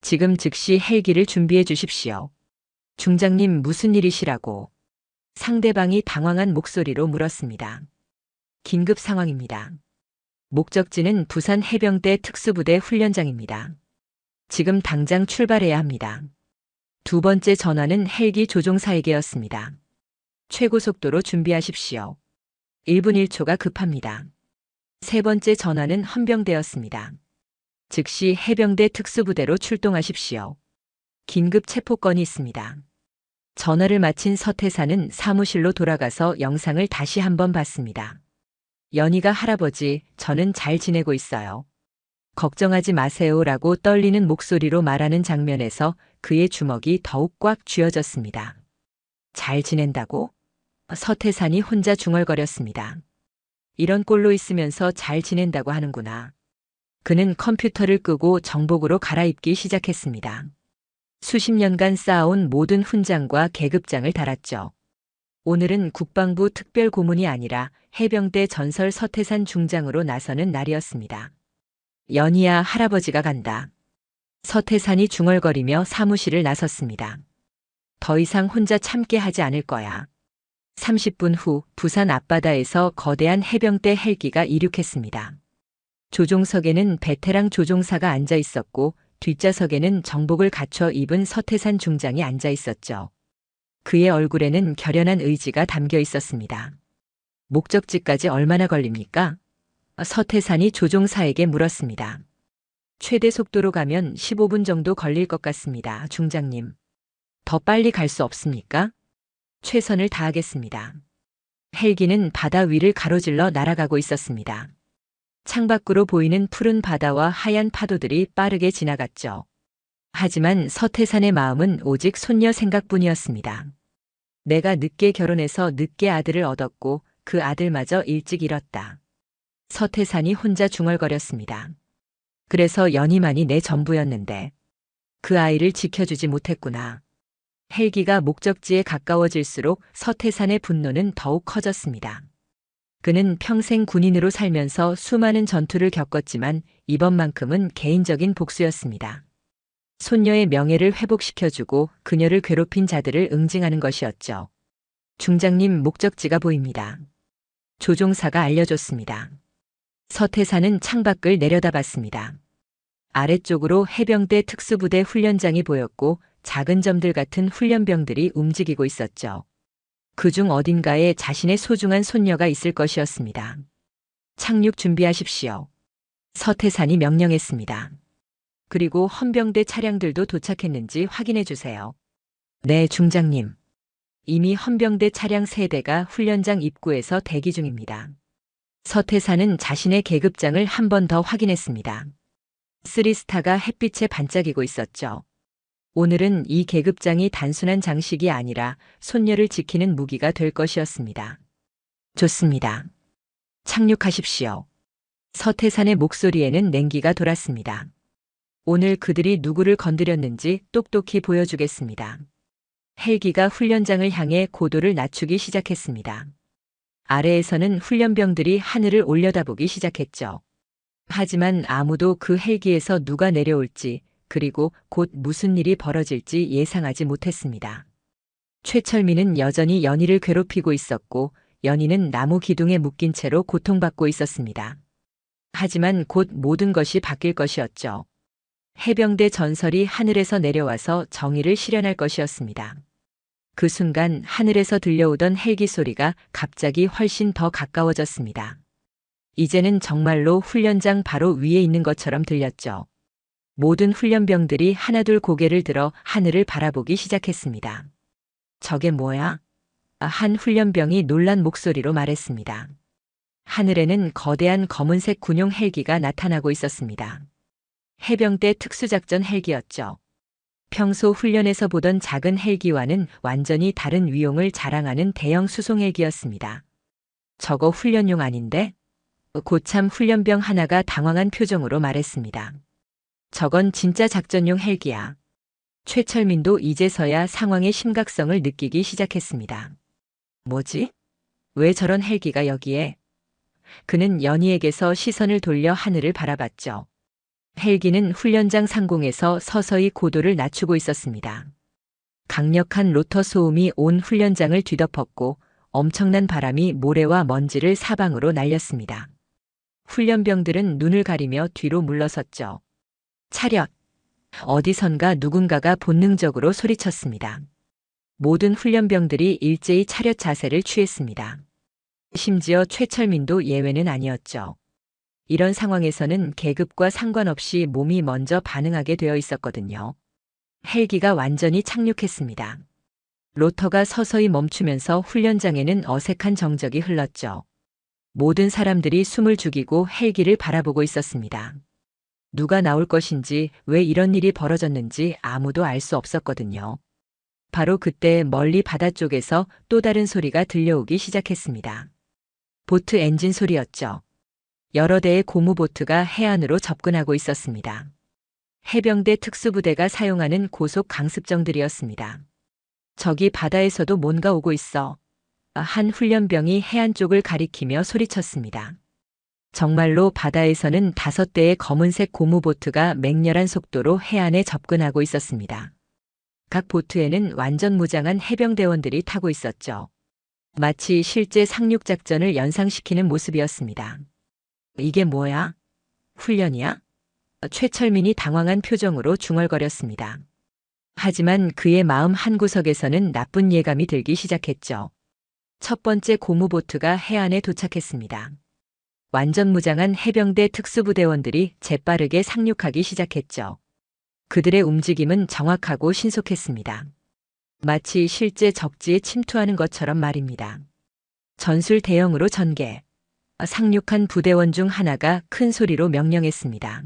지금 즉시 헬기를 준비해 주십시오. 중장님, 무슨 일이시라고? 상대방이 당황한 목소리로 물었습니다. 긴급 상황입니다. 목적지는 부산 해병대 특수부대 훈련장입니다. 지금 당장 출발해야 합니다. 두 번째 전화는 헬기 조종사에게였습니다. 최고 속도로 준비하십시오. 1분 1초가 급합니다. 세 번째 전화는 헌병대였습니다. 즉시 해병대 특수부대로 출동하십시오. 긴급 체포건이 있습니다. 전화를 마친 서태산은 사무실로 돌아가서 영상을 다시 한번 봤습니다. 연희가 할아버지, 저는 잘 지내고 있어요. 걱정하지 마세요라고 떨리는 목소리로 말하는 장면에서 그의 주먹이 더욱 꽉 쥐어졌습니다. 잘 지낸다고? 서태산이 혼자 중얼거렸습니다. 이런 꼴로 있으면서 잘 지낸다고 하는구나. 그는 컴퓨터를 끄고 정복으로 갈아입기 시작했습니다. 수십 년간 쌓아온 모든 훈장과 계급장을 달았죠. 오늘은 국방부 특별고문이 아니라 해병대 전설 서태산 중장으로 나서는 날이었습니다. 연희야, 할아버지가 간다. 서태산이 중얼거리며 사무실을 나섰습니다. 더 이상 혼자 참게 하지 않을 거야. 30분 후 부산 앞바다에서 거대한 해병대 헬기가 이륙했습니다. 조종석에는 베테랑 조종사가 앉아 있었고 뒷좌석에는 정복을 갖춰 입은 서태산 중장이 앉아 있었죠. 그의 얼굴에는 결연한 의지가 담겨 있었습니다. 목적지까지 얼마나 걸립니까? 서태산이 조종사에게 물었습니다. 최대 속도로 가면 15분 정도 걸릴 것 같습니다, 중장님. 더 빨리 갈 수 없습니까? 최선을 다하겠습니다. 헬기는 바다 위를 가로질러 날아가고 있었습니다. 창밖으로 보이는 푸른 바다와 하얀 파도들이 빠르게 지나갔죠. 하지만 서태산의 마음은 오직 손녀 생각뿐이었습니다. 내가 늦게 결혼해서 늦게 아들을 얻었고 그 아들마저 일찍 잃었다. 서태산이 혼자 중얼거렸습니다. 그래서 연희만이 내 전부였는데 그 아이를 지켜주지 못했구나. 헬기가 목적지에 가까워질수록 서태산의 분노는 더욱 커졌습니다. 그는 평생 군인으로 살면서 수많은 전투를 겪었지만 이번만큼은 개인적인 복수였습니다. 손녀의 명예를 회복시켜주고 그녀를 괴롭힌 자들을 응징하는 것이었죠. 중장님, 목적지가 보입니다. 조종사가 알려줬습니다. 서태산은 창밖을 내려다봤습니다. 아래쪽으로 해병대 특수부대 훈련장이 보였고 작은 점들 같은 훈련병들이 움직이고 있었죠. 그중 어딘가에 자신의 소중한 손녀가 있을 것이었습니다. 착륙 준비하십시오. 서태산이 명령했습니다. 그리고 헌병대 차량들도 도착했는지 확인해 주세요. 네, 중장님. 이미 헌병대 차량 3대가 훈련장 입구에서 대기 중입니다. 서태산은 자신의 계급장을 한 번 더 확인했습니다. 3스타가 햇빛에 반짝이고 있었죠. 오늘은 이 계급장이 단순한 장식이 아니라 손녀를 지키는 무기가 될 것이었습니다. 좋습니다. 착륙하십시오. 서태산의 목소리에는 냉기가 돌았습니다. 오늘 그들이 누구를 건드렸는지 똑똑히 보여주겠습니다. 헬기가 훈련장을 향해 고도를 낮추기 시작했습니다. 아래에서는 훈련병들이 하늘을 올려다보기 시작했죠. 하지만 아무도 그 헬기에서 누가 내려올지, 그리고 곧 무슨 일이 벌어질지 예상하지 못했습니다. 최철민은 여전히 연희를 괴롭히고 있었고, 연희는 나무 기둥에 묶인 채로 고통받고 있었습니다. 하지만 곧 모든 것이 바뀔 것이었죠. 해병대 전설이 하늘에서 내려와서 정의를 실현할 것이었습니다. 그 순간 하늘에서 들려오던 헬기 소리가 갑자기 훨씬 더 가까워졌습니다. 이제는 정말로 훈련장 바로 위에 있는 것처럼 들렸죠. 모든 훈련병들이 하나둘 고개를 들어 하늘을 바라보기 시작했습니다. 저게 뭐야? 한 훈련병이 놀란 목소리로 말했습니다. 하늘에는 거대한 검은색 군용 헬기가 나타나고 있었습니다. 해병대 특수작전 헬기였죠. 평소 훈련에서 보던 작은 헬기와는 완전히 다른 위용을 자랑하는 대형 수송 헬기였습니다. 저거 훈련용 아닌데? 고참 훈련병 하나가 당황한 표정으로 말했습니다. 저건 진짜 작전용 헬기야. 최철민도 이제서야 상황의 심각성을 느끼기 시작했습니다. 뭐지? 왜 저런 헬기가 여기에? 그는 연희에게서 시선을 돌려 하늘을 바라봤죠. 헬기는 훈련장 상공에서 서서히 고도를 낮추고 있었습니다. 강력한 로터 소음이 온 훈련장을 뒤덮었고 엄청난 바람이 모래와 먼지를 사방으로 날렸습니다. 훈련병들은 눈을 가리며 뒤로 물러섰죠. 차렷! 어디선가 누군가가 본능적으로 소리쳤습니다. 모든 훈련병들이 일제히 차렷 자세를 취했습니다. 심지어 최철민도 예외는 아니었죠. 이런 상황에서는 계급과 상관없이 몸이 먼저 반응하게 되어 있었거든요. 헬기가 완전히 착륙했습니다. 로터가 서서히 멈추면서 훈련장에는 어색한 정적이 흘렀죠. 모든 사람들이 숨을 죽이고 헬기를 바라보고 있었습니다. 누가 나올 것인지, 왜 이런 일이 벌어졌는지 아무도 알 수 없었거든요. 바로 그때 멀리 바다 쪽에서 또 다른 소리가 들려오기 시작했습니다. 보트 엔진 소리였죠. 여러 대의 고무보트가 해안으로 접근하고 있었습니다. 해병대 특수부대가 사용하는 고속 강습정들이었습니다. 저기 바다에서도 뭔가 오고 있어. 한 훈련병이 해안 쪽을 가리키며 소리쳤습니다. 정말로 바다에서는 5대의 검은색 고무보트가 맹렬한 속도로 해안에 접근하고 있었습니다. 각 보트에는 완전 무장한 해병대원들이 타고 있었죠. 마치 실제 상륙작전을 연상시키는 모습이었습니다. 이게 뭐야? 훈련이야? 최철민이 당황한 표정으로 중얼거렸습니다. 하지만 그의 마음 한구석에서는 나쁜 예감이 들기 시작했죠. 첫 번째 고무보트가 해안에 도착했습니다. 완전 무장한 해병대 특수부대원들이 재빠르게 상륙하기 시작했죠. 그들의 움직임은 정확하고 신속했습니다. 마치 실제 적지에 침투하는 것처럼 말입니다. 전술 대형으로 전개. 상륙한 부대원 중 하나가 큰 소리로 명령했습니다.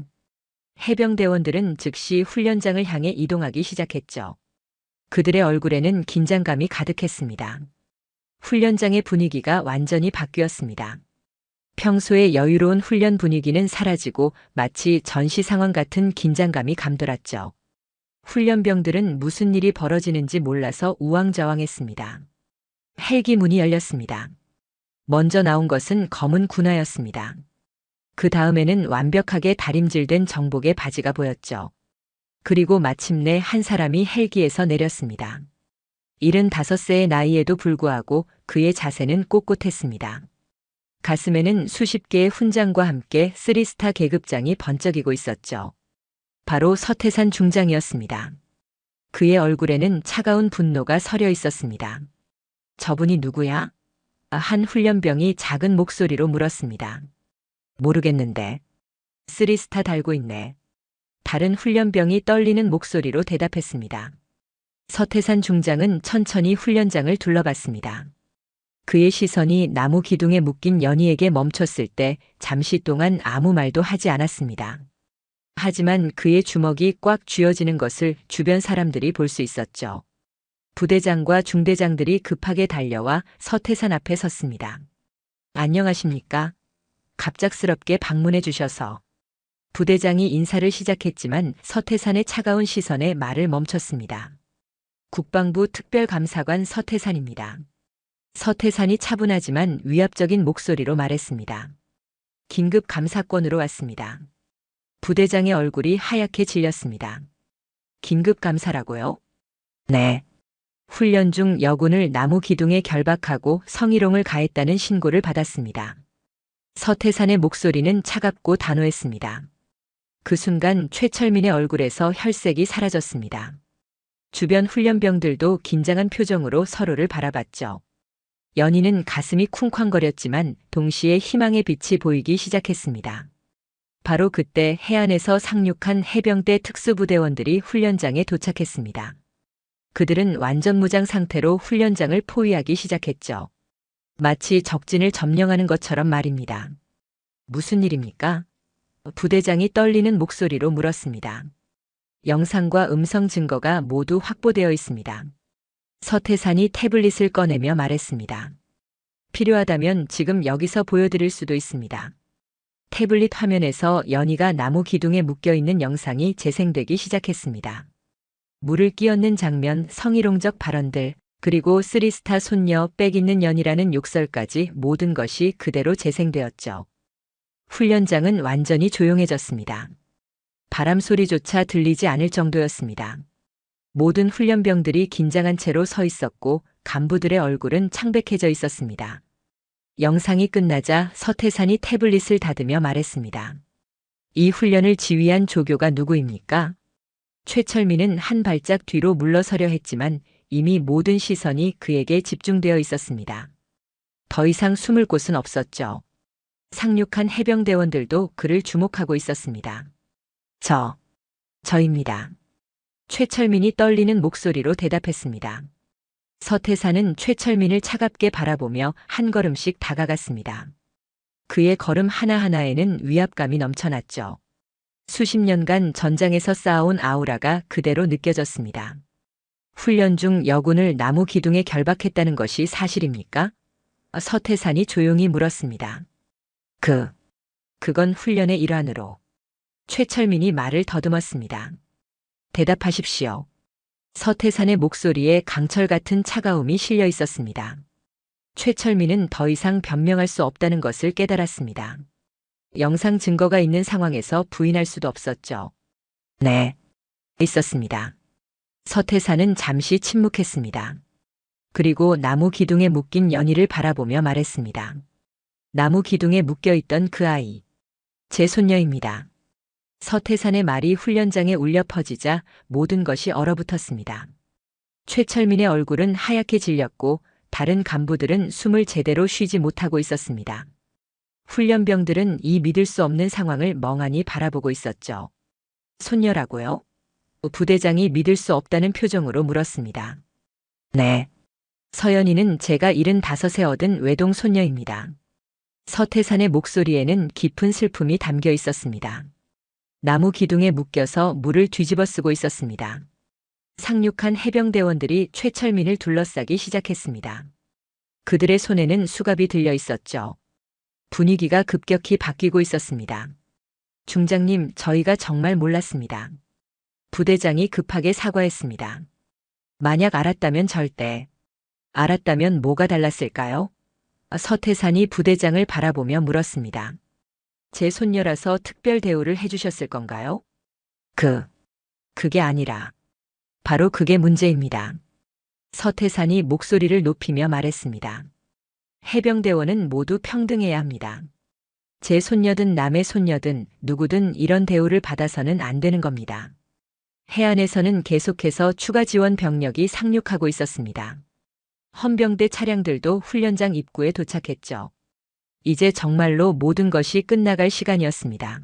해병대원들은 즉시 훈련장을 향해 이동하기 시작했죠. 그들의 얼굴에는 긴장감이 가득했습니다. 훈련장의 분위기가 완전히 바뀌었습니다. 평소의 여유로운 훈련 분위기는 사라지고 마치 전시 상황 같은 긴장감이 감돌았죠. 훈련병들은 무슨 일이 벌어지는지 몰라서 우왕좌왕했습니다. 헬기 문이 열렸습니다. 먼저 나온 것은 검은 군화였습니다. 그 다음에는 완벽하게 다림질된 정복의 바지가 보였죠. 그리고 마침내 한 사람이 헬기에서 내렸습니다. 75세의 나이에도 불구하고 그의 자세는 꼿꼿했습니다. 가슴에는 수십 개의 훈장과 함께 3스타 계급장이 번쩍이고 있었죠. 바로 서태산 중장이었습니다. 그의 얼굴에는 차가운 분노가 서려 있었습니다. 저분이 누구야? 한 훈련병이 작은 목소리로 물었습니다. 모르겠는데. 3스타 달고 있네. 다른 훈련병이 떨리는 목소리로 대답했습니다. 서태산 중장은 천천히 훈련장을 둘러봤습니다. 그의 시선이 나무 기둥에 묶인 연희에게 멈췄을 때 잠시 동안 아무 말도 하지 않았습니다. 하지만 그의 주먹이 꽉 쥐어지는 것을 주변 사람들이 볼 수 있었죠. 부대장과 중대장들이 급하게 달려와 서태산 앞에 섰습니다. 안녕하십니까? 갑작스럽게 방문해 주셔서. 부대장이 인사를 시작했지만 서태산의 차가운 시선에 말을 멈췄습니다. 국방부 특별감사관 서태산입니다. 서태산이 차분하지만 위압적인 목소리로 말했습니다. 긴급 감사권으로 왔습니다. 부대장의 얼굴이 하얗게 질렸습니다. 긴급 감사라고요? 네. 훈련 중 여군을 나무 기둥에 결박하고 성희롱을 가했다는 신고를 받았습니다. 서태산의 목소리는 차갑고 단호했습니다. 그 순간 최철민의 얼굴에서 혈색이 사라졌습니다. 주변 훈련병들도 긴장한 표정으로 서로를 바라봤죠. 연희는 가슴이 쿵쾅거렸지만 동시에 희망의 빛이 보이기 시작했습니다. 바로 그때 해안에서 상륙한 해병대 특수부대원들이 훈련장에 도착했습니다. 그들은 완전 무장 상태로 훈련장을 포위하기 시작했죠. 마치 적진을 점령하는 것처럼 말입니다. 무슨 일입니까? 부대장이 떨리는 목소리로 물었습니다. 영상과 음성 증거가 모두 확보되어 있습니다. 서태산이 태블릿을 꺼내며 말했습니다. 필요하다면 지금 여기서 보여드릴 수도 있습니다. 태블릿 화면에서 연희가 나무 기둥에 묶여있는 영상이 재생되기 시작했습니다. 물을 끼얹는 장면, 성희롱적 발언들, 그리고 쓰리스타 손녀 빽 있는 연이라는 욕설까지 모든 것이 그대로 재생되었죠. 훈련장은 완전히 조용해졌습니다. 바람 소리조차 들리지 않을 정도였습니다. 모든 훈련병들이 긴장한 채로 서 있었고 간부들의 얼굴은 창백해져 있었습니다. 영상이 끝나자 서태산이 태블릿을 닫으며 말했습니다. 이 훈련을 지휘한 조교가 누구입니까? 최철민은 한 발짝 뒤로 물러서려 했지만 이미 모든 시선이 그에게 집중되어 있었습니다. 더 이상 숨을 곳은 없었죠. 상륙한 해병대원들도 그를 주목하고 있었습니다. 저입니다. 최철민이 떨리는 목소리로 대답했습니다. 서태산은 최철민을 차갑게 바라보며 한 걸음씩 다가갔습니다. 그의 걸음 하나하나에는 위압감이 넘쳐났죠. 수십 년간 전장에서 쌓아온 아우라가 그대로 느껴졌습니다. 훈련 중 여군을 나무 기둥에 결박했다는 것이 사실입니까? 서태산이 조용히 물었습니다. 그건 훈련의 일환으로. 최철민이 말을 더듬었습니다. 대답하십시오. 서태산의 목소리에 강철 같은 차가움이 실려 있었습니다. 최철민은 더 이상 변명할 수 없다는 것을 깨달았습니다. 영상 증거가 있는 상황에서 부인할 수도 없었죠. 네, 있었습니다. 서태산은 잠시 침묵했습니다. 그리고 나무 기둥에 묶인 연희를 바라보며 말했습니다. 나무 기둥에 묶여있던 그 아이. 제 손녀입니다. 서태산의 말이 훈련장에 울려 퍼지자 모든 것이 얼어붙었습니다. 최철민의 얼굴은 하얗게 질렸고 다른 간부들은 숨을 제대로 쉬지 못하고 있었습니다. 훈련병들은 이 믿을 수 없는 상황을 멍하니 바라보고 있었죠. 손녀라고요? 부대장이 믿을 수 없다는 표정으로 물었습니다. 네. 서연이는 제가 75세 얻은 외동 손녀입니다. 서태산의 목소리에는 깊은 슬픔이 담겨 있었습니다. 나무 기둥에 묶여서 물을 뒤집어 쓰고 있었습니다. 상륙한 해병대원들이 최철민을 둘러싸기 시작했습니다. 그들의 손에는 수갑이 들려 있었죠. 분위기가 급격히 바뀌고 있었습니다. 중장님, 저희가 정말 몰랐습니다. 부대장이 급하게 사과했습니다. 만약 알았다면 알았다면 뭐가 달랐을까요? 서태산이 부대장을 바라보며 물었습니다. 제 손녀라서 특별 대우를 해주셨을 건가요? 그게 아니라 바로 그게 문제입니다. 서태산이 목소리를 높이며 말했습니다. 해병대원은 모두 평등해야 합니다. 제 손녀든 남의 손녀든 누구든 이런 대우를 받아서는 안 되는 겁니다. 해안에서는 계속해서 추가 지원 병력이 상륙하고 있었습니다. 헌병대 차량들도 훈련장 입구에 도착했죠. 이제 정말로 모든 것이 끝나갈 시간이었습니다.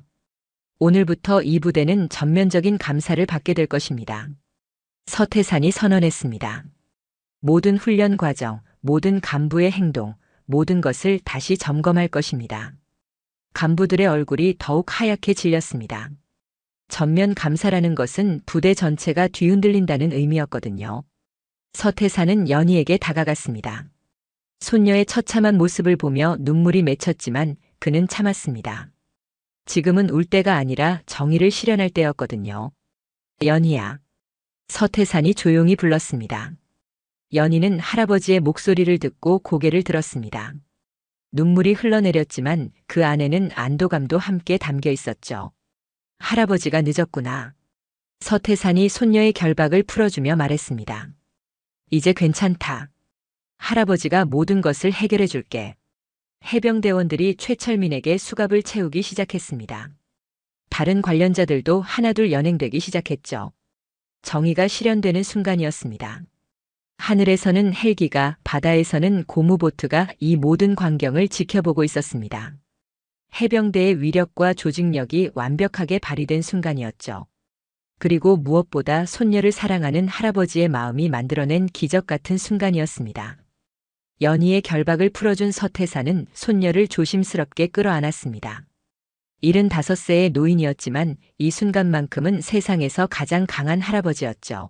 오늘부터 이 부대는 전면적인 감사를 받게 될 것입니다. 서태산이 선언했습니다. 모든 훈련 과정, 모든 간부의 행동, 모든 것을 다시 점검할 것입니다. 간부들의 얼굴이 더욱 하얗게 질렸습니다. 전면 감사라는 것은 부대 전체가 뒤흔들린다는 의미였거든요. 서태산은 연희에게 다가갔습니다. 손녀의 처참한 모습을 보며 눈물이 맺혔지만 그는 참았습니다. 지금은 울 때가 아니라 정의를 실현할 때였거든요. 연희야. 서태산이 조용히 불렀습니다. 연희는 할아버지의 목소리를 듣고 고개를 들었습니다. 눈물이 흘러내렸지만 그 안에는 안도감도 함께 담겨 있었죠. 할아버지가 늦었구나. 서태산이 손녀의 결박을 풀어주며 말했습니다. 이제 괜찮다. 할아버지가 모든 것을 해결해 줄게. 해병대원들이 최철민에게 수갑을 채우기 시작했습니다. 다른 관련자들도 하나둘 연행되기 시작했죠. 정의가 실현되는 순간이었습니다. 하늘에서는 헬기가, 바다에서는 고무보트가 이 모든 광경을 지켜보고 있었습니다. 해병대의 위력과 조직력이 완벽하게 발휘된 순간이었죠. 그리고 무엇보다 손녀를 사랑하는 할아버지의 마음이 만들어낸 기적 같은 순간이었습니다. 연희의 결박을 풀어준 서태산은 손녀를 조심스럽게 끌어안았습니다. 75세의 노인이었지만 이 순간만큼은 세상에서 가장 강한 할아버지였죠.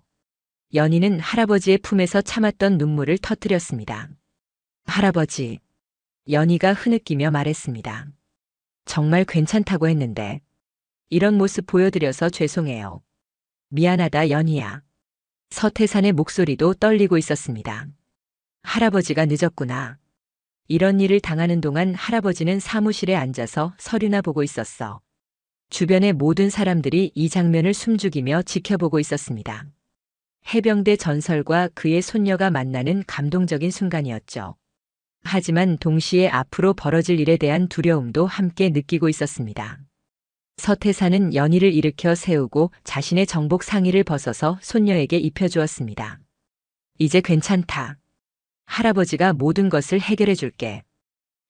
연희는 할아버지의 품에서 참았던 눈물을 터뜨렸습니다. 할아버지. 연희가 흐느끼며 말했습니다. 정말 괜찮다고 했는데. 이런 모습 보여드려서 죄송해요. 미안하다 연희야. 서태산의 목소리도 떨리고 있었습니다. 할아버지가 늦었구나. 이런 일을 당하는 동안 할아버지는 사무실에 앉아서 서류나 보고 있었어. 주변의 모든 사람들이 이 장면을 숨죽이며 지켜보고 있었습니다. 해병대 전설과 그의 손녀가 만나는 감동적인 순간이었죠. 하지만 동시에 앞으로 벌어질 일에 대한 두려움도 함께 느끼고 있었습니다. 서태산은 연희를 일으켜 세우고 자신의 정복 상의를 벗어서 손녀에게 입혀주었습니다. 이제 괜찮다. 할아버지가 모든 것을 해결해 줄게.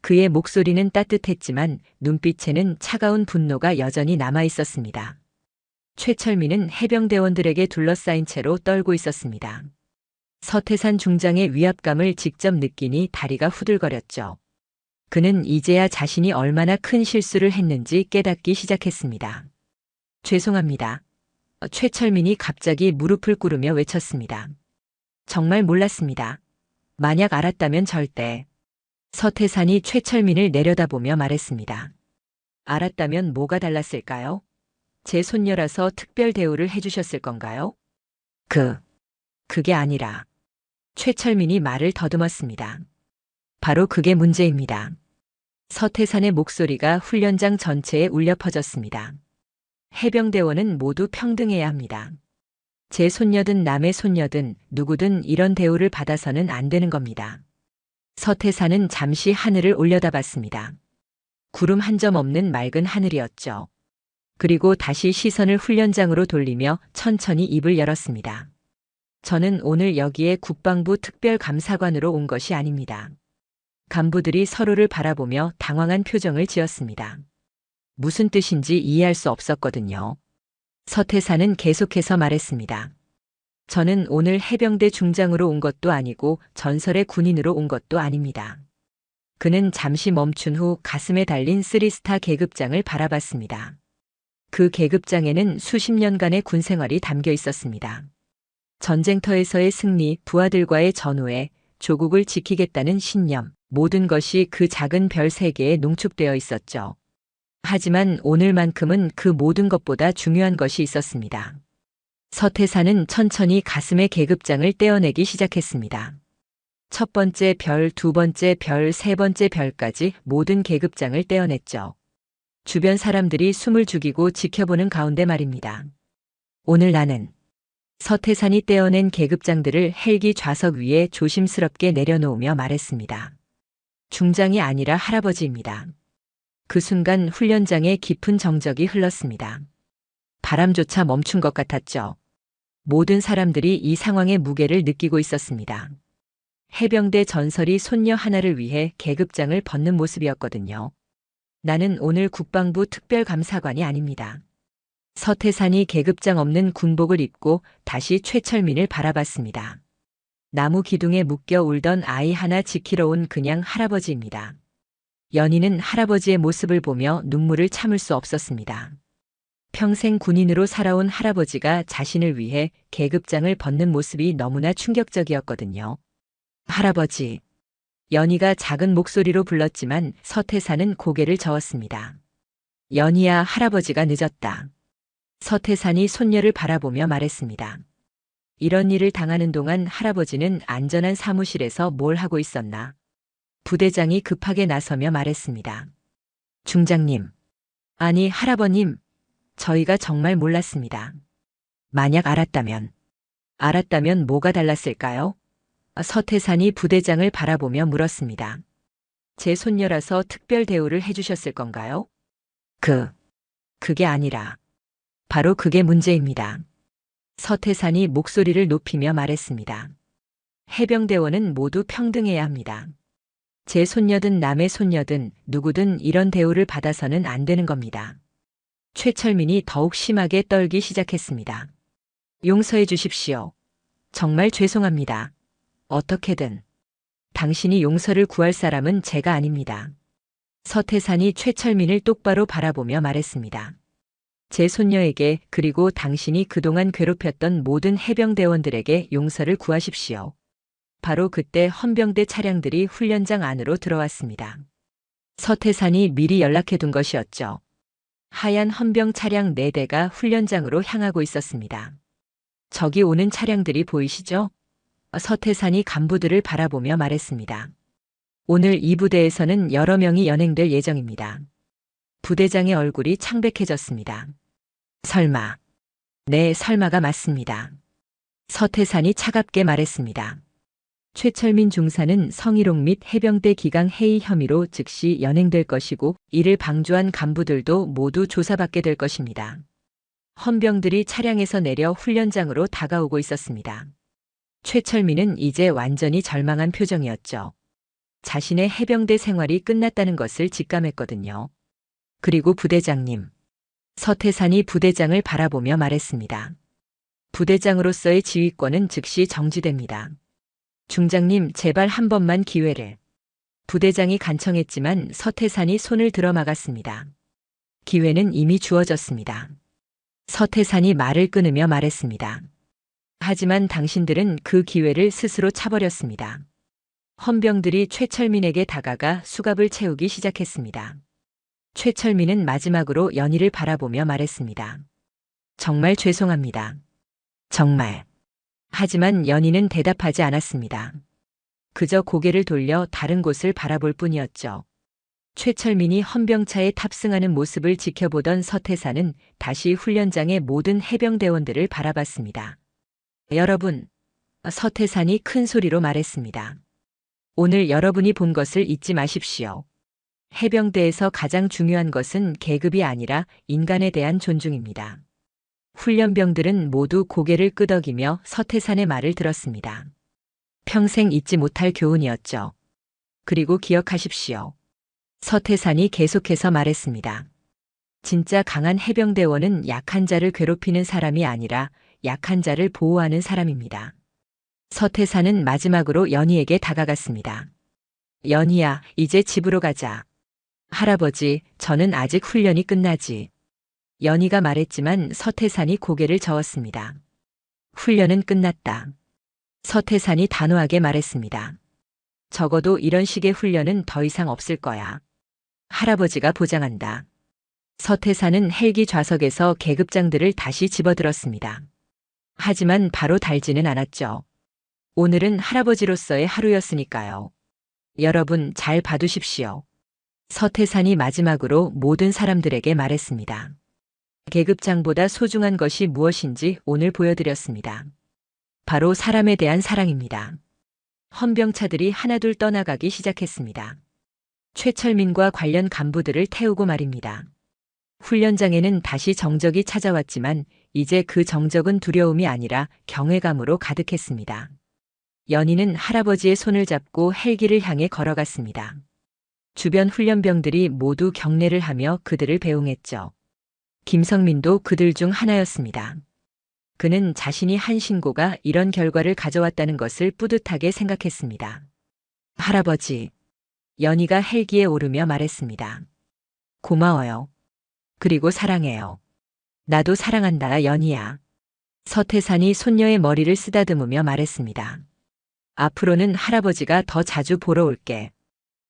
그의 목소리는 따뜻했지만 눈빛에는 차가운 분노가 여전히 남아 있었습니다. 최철민은 해병대원들에게 둘러싸인 채로 떨고 있었습니다. 서태산 중장의 위압감을 직접 느끼니 다리가 후들거렸죠. 그는 이제야 자신이 얼마나 큰 실수를 했는지 깨닫기 시작했습니다. 죄송합니다. 최철민이 갑자기 무릎을 꿇으며 외쳤습니다. 정말 몰랐습니다. 만약 알았다면 절대. 서태산이 최철민을 내려다보며 말했습니다. 알았다면 뭐가 달랐을까요? 제 손녀라서 특별 대우를 해주셨을 건가요? 그게 아니라. 최철민이 말을 더듬었습니다. 바로 그게 문제입니다. 서태산의 목소리가 훈련장 전체에 울려 퍼졌습니다. 해병대원은 모두 평등해야 합니다. 제 손녀든 남의 손녀든 누구든 이런 대우를 받아서는 안 되는 겁니다. 서태산은 잠시 하늘을 올려다봤습니다. 구름 한 점 없는 맑은 하늘이었죠. 그리고 다시 시선을 훈련장으로 돌리며 천천히 입을 열었습니다. 저는 오늘 여기에 국방부 특별감사관으로 온 것이 아닙니다. 간부들이 서로를 바라보며 당황한 표정을 지었습니다. 무슨 뜻인지 이해할 수 없었거든요. 서태산은 계속해서 말했습니다. 저는 오늘 해병대 중장으로 온 것도 아니고 전설의 군인으로 온 것도 아닙니다. 그는 잠시 멈춘 후 가슴에 달린 3스타 계급장을 바라봤습니다. 그 계급장에는 수십 년간의 군 생활이 담겨 있었습니다. 전쟁터에서의 승리, 부하들과의 전우회, 조국을 지키겠다는 신념, 모든 것이 그 작은 별 3개에 농축되어 있었죠. 하지만 오늘만큼은 그 모든 것보다 중요한 것이 있었습니다. 서태산은 천천히 가슴의 계급장을 떼어내기 시작했습니다. 첫 번째 별, 두 번째 별, 세 번째 별까지 모든 계급장을 떼어냈죠. 주변 사람들이 숨을 죽이고 지켜보는 가운데 말입니다. 오늘 나는 서태산이 떼어낸 계급장들을 헬기 좌석 위에 조심스럽게 내려놓으며 말했습니다. 중장이 아니라 할아버지입니다. 그 순간 훈련장에 깊은 정적이 흘렀습니다. 바람조차 멈춘 것 같았죠. 모든 사람들이 이 상황의 무게를 느끼고 있었습니다. 해병대 전설이 손녀 하나를 위해 계급장을 벗는 모습이었거든요. 나는 오늘 국방부 특별감사관이 아닙니다. 서태산이 계급장 없는 군복을 입고 다시 최철민을 바라봤습니다. 나무 기둥에 묶여 울던 아이 하나 지키러 온 그냥 할아버지입니다. 연희는 할아버지의 모습을 보며 눈물을 참을 수 없었습니다. 평생 군인으로 살아온 할아버지가 자신을 위해 계급장을 벗는 모습이 너무나 충격적이었거든요. 할아버지. 연희가 작은 목소리로 불렀지만 서태산은 고개를 저었습니다. 연희야, 할아버지가 늦었다. 서태산이 손녀를 바라보며 말했습니다. 이런 일을 당하는 동안 할아버지는 안전한 사무실에서 뭘 하고 있었나? 부대장이 급하게 나서며 말했습니다. 중장님, 아니 할아버님, 저희가 정말 몰랐습니다. 만약 알았다면 뭐가 달랐을까요? 서태산이 부대장을 바라보며 물었습니다. 제 손녀라서 특별 대우를 해주셨을 건가요? 그게 아니라 바로 그게 문제입니다. 서태산이 목소리를 높이며 말했습니다. 해병대원은 모두 평등해야 합니다. 제 손녀든 남의 손녀든 누구든 이런 대우를 받아서는 안 되는 겁니다. 최철민이 더욱 심하게 떨기 시작했습니다. 용서해 주십시오. 정말 죄송합니다. 어떻게든 당신이 용서를 구할 사람은 제가 아닙니다. 서태산이 최철민을 똑바로 바라보며 말했습니다. 제 손녀에게 그리고 당신이 그동안 괴롭혔던 모든 해병대원들에게 용서를 구하십시오. 바로 그때 헌병대 차량들이 훈련장 안으로 들어왔습니다. 서태산이 미리 연락해둔 것이었죠. 하얀 헌병 차량 4대가 훈련장으로 향하고 있었습니다. 저기 오는 차량들이 보이시죠? 서태산이 간부들을 바라보며 말했습니다. 오늘 이 부대에서는 여러 명이 연행될 예정입니다. 부대장의 얼굴이 창백해졌습니다. 설마. 네, 설마가 맞습니다. 서태산이 차갑게 말했습니다. 최철민 중사는 성희롱 및 해병대 기강 해이 혐의로 즉시 연행될 것이고 이를 방조한 간부들도 모두 조사받게 될 것입니다. 헌병들이 차량에서 내려 훈련장으로 다가오고 있었습니다. 최철민은 이제 완전히 절망한 표정이었죠. 자신의 해병대 생활이 끝났다는 것을 직감했거든요. 그리고 부대장님. 서태산이 부대장을 바라보며 말했습니다. 부대장으로서의 지휘권은 즉시 정지됩니다. 중장님, 제발 한 번만 기회를. 부대장이 간청했지만 서태산이 손을 들어 막았습니다. 기회는 이미 주어졌습니다. 서태산이 말을 끊으며 말했습니다. 하지만 당신들은 그 기회를 스스로 차버렸습니다. 헌병들이 최철민에게 다가가 수갑을 채우기 시작했습니다. 최철민은 마지막으로 연희를 바라보며 말했습니다. 정말 죄송합니다. 정말. 하지만 연희는 대답하지 않았습니다. 그저 고개를 돌려 다른 곳을 바라볼 뿐이었죠. 최철민이 헌병차에 탑승하는 모습을 지켜보던 서태산은 다시 훈련장의 모든 해병대원들을 바라봤습니다. 여러분, 서태산이 큰 소리로 말했습니다. 오늘 여러분이 본 것을 잊지 마십시오. 해병대에서 가장 중요한 것은 계급이 아니라 인간에 대한 존중입니다. 훈련병들은 모두 고개를 끄덕이며 서태산의 말을 들었습니다. 평생 잊지 못할 교훈이었죠. 그리고 기억하십시오. 서태산이 계속해서 말했습니다. 진짜 강한 해병대원은 약한 자를 괴롭히는 사람이 아니라 약한 자를 보호하는 사람입니다. 서태산은 마지막으로 연희에게 다가갔습니다. 연희야, 이제 집으로 가자. 할아버지, 저는 아직 훈련이 끝나지. 연희가 말했지만 서태산이 고개를 저었습니다. 훈련은 끝났다. 서태산이 단호하게 말했습니다. 적어도 이런 식의 훈련은 더 이상 없을 거야. 할아버지가 보장한다. 서태산은 헬기 좌석에서 계급장들을 다시 집어들었습니다. 하지만 바로 달지는 않았죠. 오늘은 할아버지로서의 하루였으니까요. 여러분 잘 봐두십시오. 서태산이 마지막으로 모든 사람들에게 말했습니다. 계급장보다 소중한 것이 무엇인지 오늘 보여드렸습니다. 바로 사람에 대한 사랑입니다. 헌병차들이 하나둘 떠나가기 시작했습니다. 최철민과 관련 간부들을 태우고 말입니다. 훈련장에는 다시 정적이 찾아왔지만 이제 그 정적은 두려움이 아니라 경외감으로 가득했습니다. 연희는 할아버지의 손을 잡고 헬기를 향해 걸어갔습니다. 주변 훈련병들이 모두 경례를 하며 그들을 배웅했죠. 김성민도 그들 중 하나였습니다. 그는 자신이 한 신고가 이런 결과를 가져왔다는 것을 뿌듯하게 생각했습니다. 할아버지. 연희가 헬기에 오르며 말했습니다. 고마워요. 그리고 사랑해요. 나도 사랑한다, 연희야. 서태산이 손녀의 머리를 쓰다듬으며 말했습니다. 앞으로는 할아버지가 더 자주 보러 올게.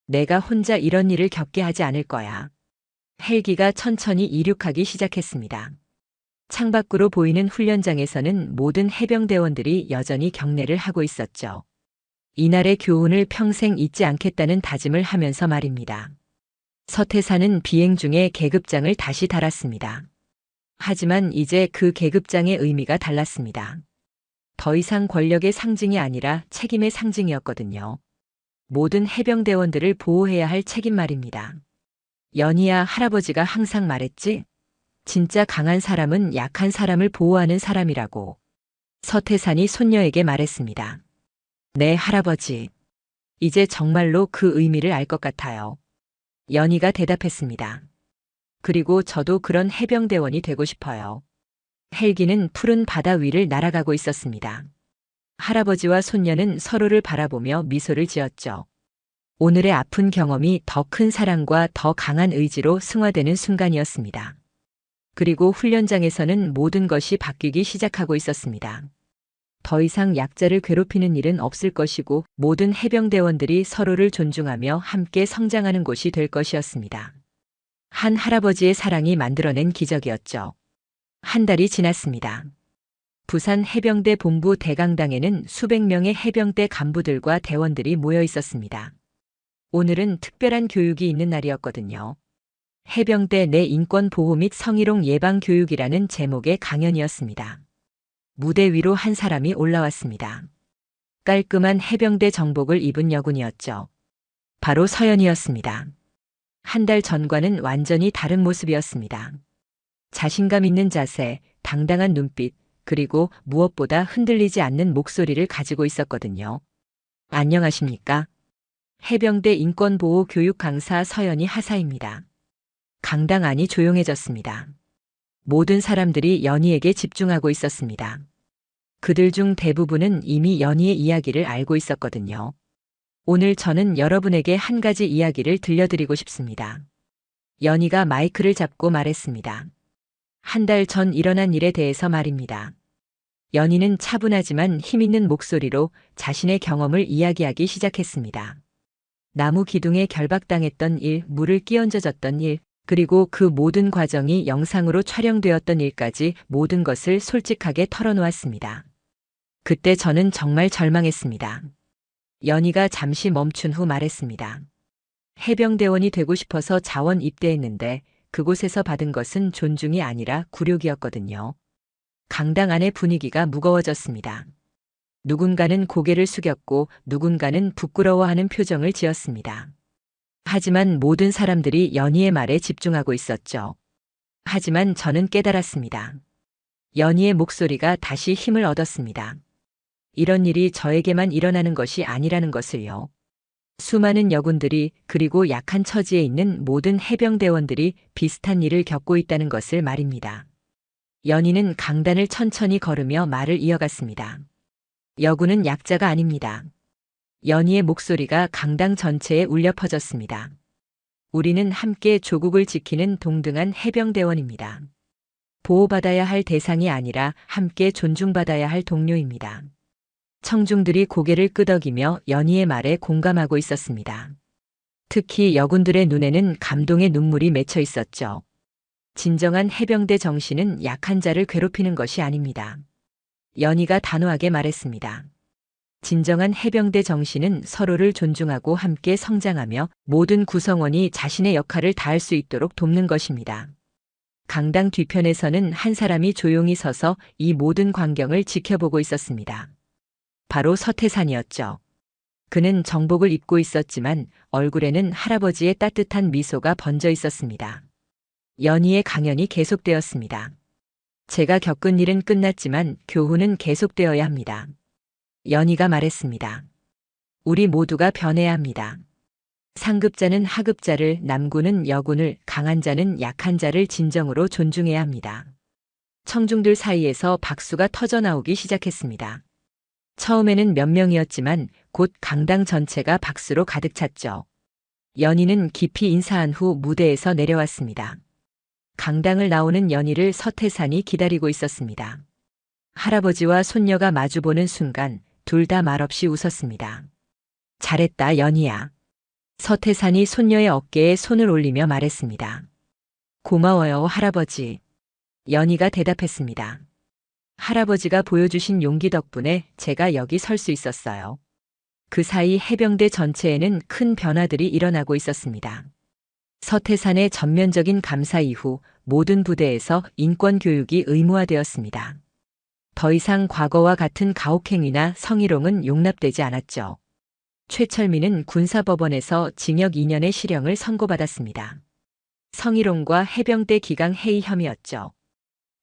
내가 혼자 이런 일을 겪게 하지 않을 거야. 헬기가 천천히 이륙하기 시작했습니다. 창밖으로 보이는 훈련장에서는 모든 해병대원들이 여전히 경례를 하고 있었죠. 이날의 교훈을 평생 잊지 않겠다는 다짐을 하면서 말입니다. 서태사는 비행 중에 계급장을 다시 달았습니다. 하지만 이제 그 계급장의 의미가 달랐습니다. 더 이상 권력의 상징이 아니라 책임의 상징이었거든요. 모든 해병대원들을 보호해야 할 책임 말입니다. 연희야, 할아버지가 항상 말했지? 진짜 강한 사람은 약한 사람을 보호하는 사람이라고. 서태산이 손녀에게 말했습니다. 네, 할아버지. 이제 정말로 그 의미를 알 것 같아요. 연희가 대답했습니다. 그리고 저도 그런 해병대원이 되고 싶어요. 헬기는 푸른 바다 위를 날아가고 있었습니다. 할아버지와 손녀는 서로를 바라보며 미소를 지었죠. 오늘의 아픈 경험이 더 큰 사랑과 더 강한 의지로 승화되는 순간이었습니다. 그리고 훈련장에서는 모든 것이 바뀌기 시작하고 있었습니다. 더 이상 약자를 괴롭히는 일은 없을 것이고 모든 해병대원들이 서로를 존중하며 함께 성장하는 곳이 될 것이었습니다. 한 할아버지의 사랑이 만들어낸 기적이었죠. 한 달이 지났습니다. 부산 해병대 본부 대강당에는 수백 명의 해병대 간부들과 대원들이 모여 있었습니다. 오늘은 특별한 교육이 있는 날이었거든요. 해병대 내 인권 보호 및 성희롱 예방 교육이라는 제목의 강연이었습니다. 무대 위로 한 사람이 올라왔습니다. 깔끔한 해병대 정복을 입은 여군이었죠. 바로 서연이었습니다. 한 달 전과는 완전히 다른 모습이었습니다. 자신감 있는 자세, 당당한 눈빛, 그리고 무엇보다 흔들리지 않는 목소리를 가지고 있었거든요. 안녕하십니까? 해병대 인권보호 교육 강사 서연이 하사입니다. 강당 안이 조용해졌습니다. 모든 사람들이 연희에게 집중하고 있었습니다. 그들 중 대부분은 이미 연희의 이야기를 알고 있었거든요. 오늘 저는 여러분에게 한 가지 이야기를 들려드리고 싶습니다. 연희가 마이크를 잡고 말했습니다. 한 달 전 일어난 일에 대해서 말입니다. 연희는 차분하지만 힘있는 목소리로 자신의 경험을 이야기하기 시작했습니다. 나무 기둥에 결박당했던 일, 물을 끼얹어졌던 일, 그리고 그 모든 과정이 영상으로 촬영되었던 일까지 모든 것을 솔직하게 털어놓았습니다. 그때 저는 정말 절망했습니다. 연희가 잠시 멈춘 후 말했습니다. 해병대원이 되고 싶어서 자원 입대했는데 그곳에서 받은 것은 존중이 아니라 굴욕이었거든요. 강당 안의 분위기가 무거워졌습니다. 누군가는 고개를 숙였고 누군가는 부끄러워하는 표정을 지었습니다. 하지만 모든 사람들이 연희의 말에 집중하고 있었죠. 하지만 저는 깨달았습니다. 연희의 목소리가 다시 힘을 얻었습니다. 이런 일이 저에게만 일어나는 것이 아니라는 것을요. 수많은 여군들이 그리고 약한 처지에 있는 모든 해병대원들이 비슷한 일을 겪고 있다는 것을 말입니다. 연희는 강단을 천천히 걸으며 말을 이어갔습니다. 여군은 약자가 아닙니다. 연희의 목소리가 강당 전체에 울려 퍼졌습니다. 우리는 함께 조국을 지키는 동등한 해병대원입니다. 보호받아야 할 대상이 아니라 함께 존중받아야 할 동료입니다. 청중들이 고개를 끄덕이며 연희의 말에 공감하고 있었습니다. 특히 여군들의 눈에는 감동의 눈물이 맺혀 있었죠. 진정한 해병대 정신은 약한 자를 괴롭히는 것이 아닙니다. 연희가 단호하게 말했습니다. 진정한 해병대 정신은 서로를 존중하고 함께 성장하며 모든 구성원이 자신의 역할을 다할 수 있도록 돕는 것입니다. 강당 뒤편에서는 한 사람이 조용히 서서 이 모든 광경을 지켜보고 있었습니다. 바로 서태산이었죠. 그는 정복을 입고 있었지만 얼굴에는 할아버지의 따뜻한 미소가 번져 있었습니다. 연희의 강연이 계속되었습니다. 제가 겪은 일은 끝났지만 교훈은 계속되어야 합니다. 연희가 말했습니다. 우리 모두가 변해야 합니다. 상급자는 하급자를, 남군은 여군을, 강한 자는 약한 자를 진정으로 존중해야 합니다. 청중들 사이에서 박수가 터져나오기 시작했습니다. 처음에는 몇 명이었지만 곧 강당 전체가 박수로 가득 찼죠. 연희는 깊이 인사한 후 무대에서 내려왔습니다. 강당을 나오는 연희를 서태산이 기다리고 있었습니다. 할아버지와 손녀가 마주보는 순간 둘 다 말없이 웃었습니다. 잘했다, 연희야. 서태산이 손녀의 어깨에 손을 올리며 말했습니다. 고마워요, 할아버지. 연희가 대답했습니다. 할아버지가 보여주신 용기 덕분에 제가 여기 설 수 있었어요. 그 사이 해병대 전체에는 큰 변화들이 일어나고 있었습니다. 서태산의 전면적인 감사 이후 모든 부대에서 인권 교육이 의무화되었습니다. 더 이상 과거와 같은 가혹행위나 성희롱은 용납되지 않았죠. 최철민은 군사법원에서 징역 2년의 실형을 선고받았습니다. 성희롱과 해병대 기강 해이 혐의였죠.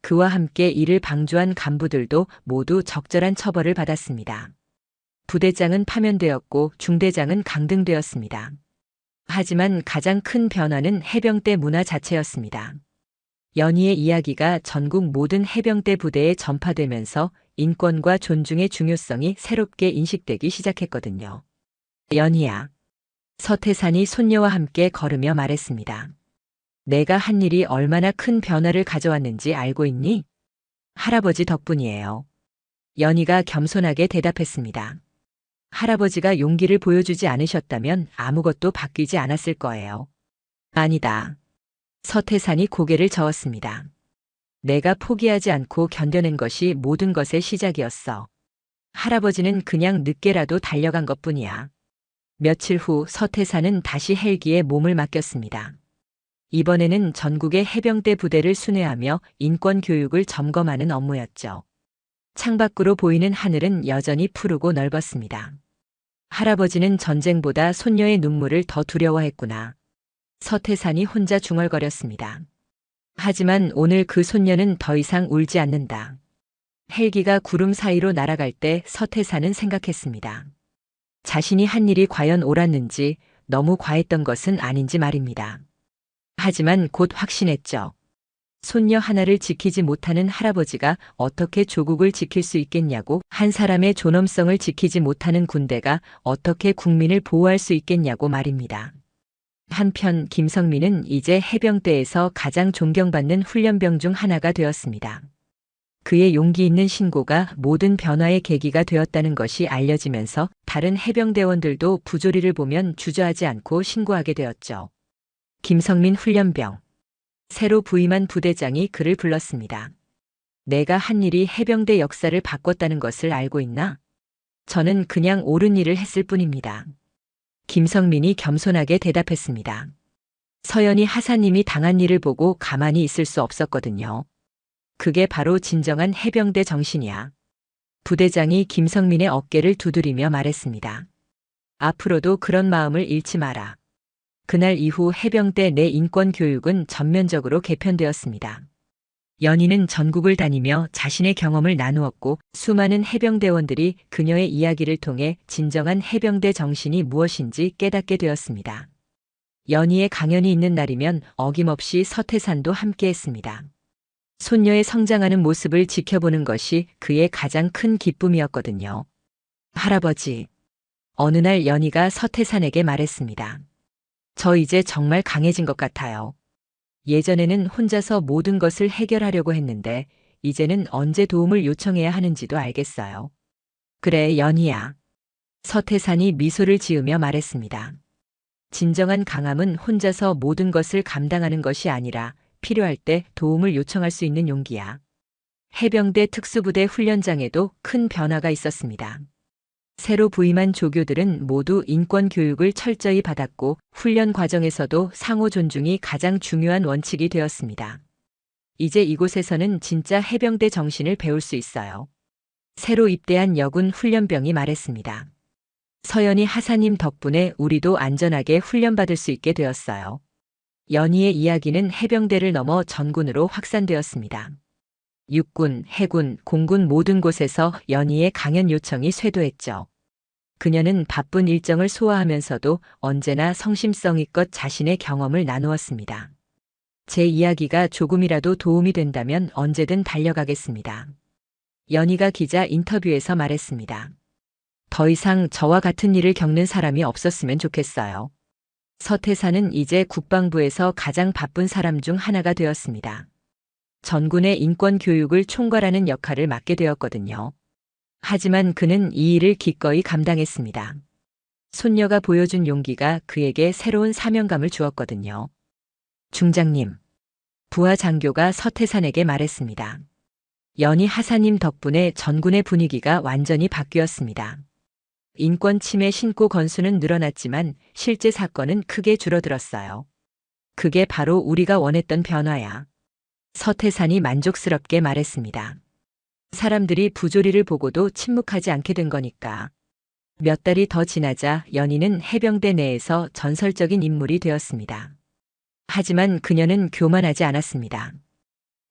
그와 함께 이를 방조한 간부들도 모두 적절한 처벌을 받았습니다. 부대장은 파면되었고 중대장은 강등되었습니다. 하지만 가장 큰 변화는 해병대 문화 자체였습니다. 연희의 이야기가 전국 모든 해병대 부대에 전파되면서 인권과 존중의 중요성이 새롭게 인식되기 시작했거든요. 연희야. 서태산이 손녀와 함께 걸으며 말했습니다. 내가 한 일이 얼마나 큰 변화를 가져왔는지 알고 있니? 할아버지 덕분이에요. 연희가 겸손하게 대답했습니다. 할아버지가 용기를 보여주지 않으셨다면 아무것도 바뀌지 않았을 거예요. 아니다. 서태산이 고개를 저었습니다. 내가 포기하지 않고 견뎌낸 것이 모든 것의 시작이었어. 할아버지는 그냥 늦게라도 달려간 것뿐이야. 며칠 후 서태산은 다시 헬기에 몸을 맡겼습니다. 이번에는 전국의 해병대 부대를 순회하며 인권 교육을 점검하는 업무였죠. 창밖으로 보이는 하늘은 여전히 푸르고 넓었습니다. 할아버지는 전쟁보다 손녀의 눈물을 더 두려워했구나. 서태산이 혼자 중얼거렸습니다. 하지만 오늘 그 손녀는 더 이상 울지 않는다. 헬기가 구름 사이로 날아갈 때 서태산은 생각했습니다. 자신이 한 일이 과연 옳았는지, 너무 과했던 것은 아닌지 말입니다. 하지만 곧 확신했죠. 손녀 하나를 지키지 못하는 할아버지가 어떻게 조국을 지킬 수 있겠냐고, 한 사람의 존엄성을 지키지 못하는 군대가 어떻게 국민을 보호할 수 있겠냐고 말입니다. 한편 김성민은 이제 해병대에서 가장 존경받는 훈련병 중 하나가 되었습니다. 그의 용기 있는 신고가 모든 변화의 계기가 되었다는 것이 알려지면서 다른 해병대원들도 부조리를 보면 주저하지 않고 신고하게 되었죠. 김성민 훈련병. 새로 부임한 부대장이 그를 불렀습니다. 내가 한 일이 해병대 역사를 바꿨다는 것을 알고 있나? 저는 그냥 옳은 일을 했을 뿐입니다. 김성민이 겸손하게 대답했습니다. 서연이 하사님이 당한 일을 보고 가만히 있을 수 없었거든요. 그게 바로 진정한 해병대 정신이야. 부대장이 김성민의 어깨를 두드리며 말했습니다. 앞으로도 그런 마음을 잃지 마라. 그날 이후 해병대 내 인권 교육은 전면적으로 개편되었습니다. 연희는 전국을 다니며 자신의 경험을 나누었고 수많은 해병대원들이 그녀의 이야기를 통해 진정한 해병대 정신이 무엇인지 깨닫게 되었습니다. 연희의 강연이 있는 날이면 어김없이 서태산도 함께했습니다. 손녀의 성장하는 모습을 지켜보는 것이 그의 가장 큰 기쁨이었거든요. 할아버지. 어느 날 연희가 서태산에게 말했습니다. 저 이제 정말 강해진 것 같아요. 예전에는 혼자서 모든 것을 해결하려고 했는데 이제는 언제 도움을 요청해야 하는지도 알겠어요. 그래, 연희야. 서태산이 미소를 지으며 말했습니다. 진정한 강함은 혼자서 모든 것을 감당하는 것이 아니라 필요할 때 도움을 요청할 수 있는 용기야. 해병대 특수부대 훈련장에도 큰 변화가 있었습니다. 새로 부임한 조교들은 모두 인권 교육을 철저히 받았고 훈련 과정에서도 상호 존중이 가장 중요한 원칙이 되었습니다. 이제 이곳에서는 진짜 해병대 정신을 배울 수 있어요. 새로 입대한 여군 훈련병이 말했습니다. 서연이 하사님 덕분에 우리도 안전하게 훈련받을 수 있게 되었어요. 연희의 이야기는 해병대를 넘어 전군으로 확산되었습니다. 육군, 해군, 공군 모든 곳에서 연희의 강연 요청이 쇄도했죠. 그녀는 바쁜 일정을 소화하면서도 언제나 성심성의껏 자신의 경험을 나누었습니다. 제 이야기가 조금이라도 도움이 된다면 언제든 달려가겠습니다. 연희가 기자 인터뷰에서 말했습니다. 더 이상 저와 같은 일을 겪는 사람이 없었으면 좋겠어요. 서태산은 이제 국방부에서 가장 바쁜 사람 중 하나가 되었습니다. 전군의 인권 교육을 총괄하는 역할을 맡게 되었거든요. 하지만 그는 이 일을 기꺼이 감당했습니다. 손녀가 보여준 용기가 그에게 새로운 사명감을 주었거든요. 중장님. 부하 장교가 서태산에게 말했습니다. 연희 하사님 덕분에 전군의 분위기가 완전히 바뀌었습니다. 인권 침해 신고 건수는 늘어났지만 실제 사건은 크게 줄어들었어요. 그게 바로 우리가 원했던 변화야. 서태산이 만족스럽게 말했습니다. 사람들이 부조리를 보고도 침묵하지 않게 된 거니까. 몇 달이 더 지나자 연희는 해병대 내에서 전설적인 인물이 되었습니다. 하지만 그녀는 교만하지 않았습니다.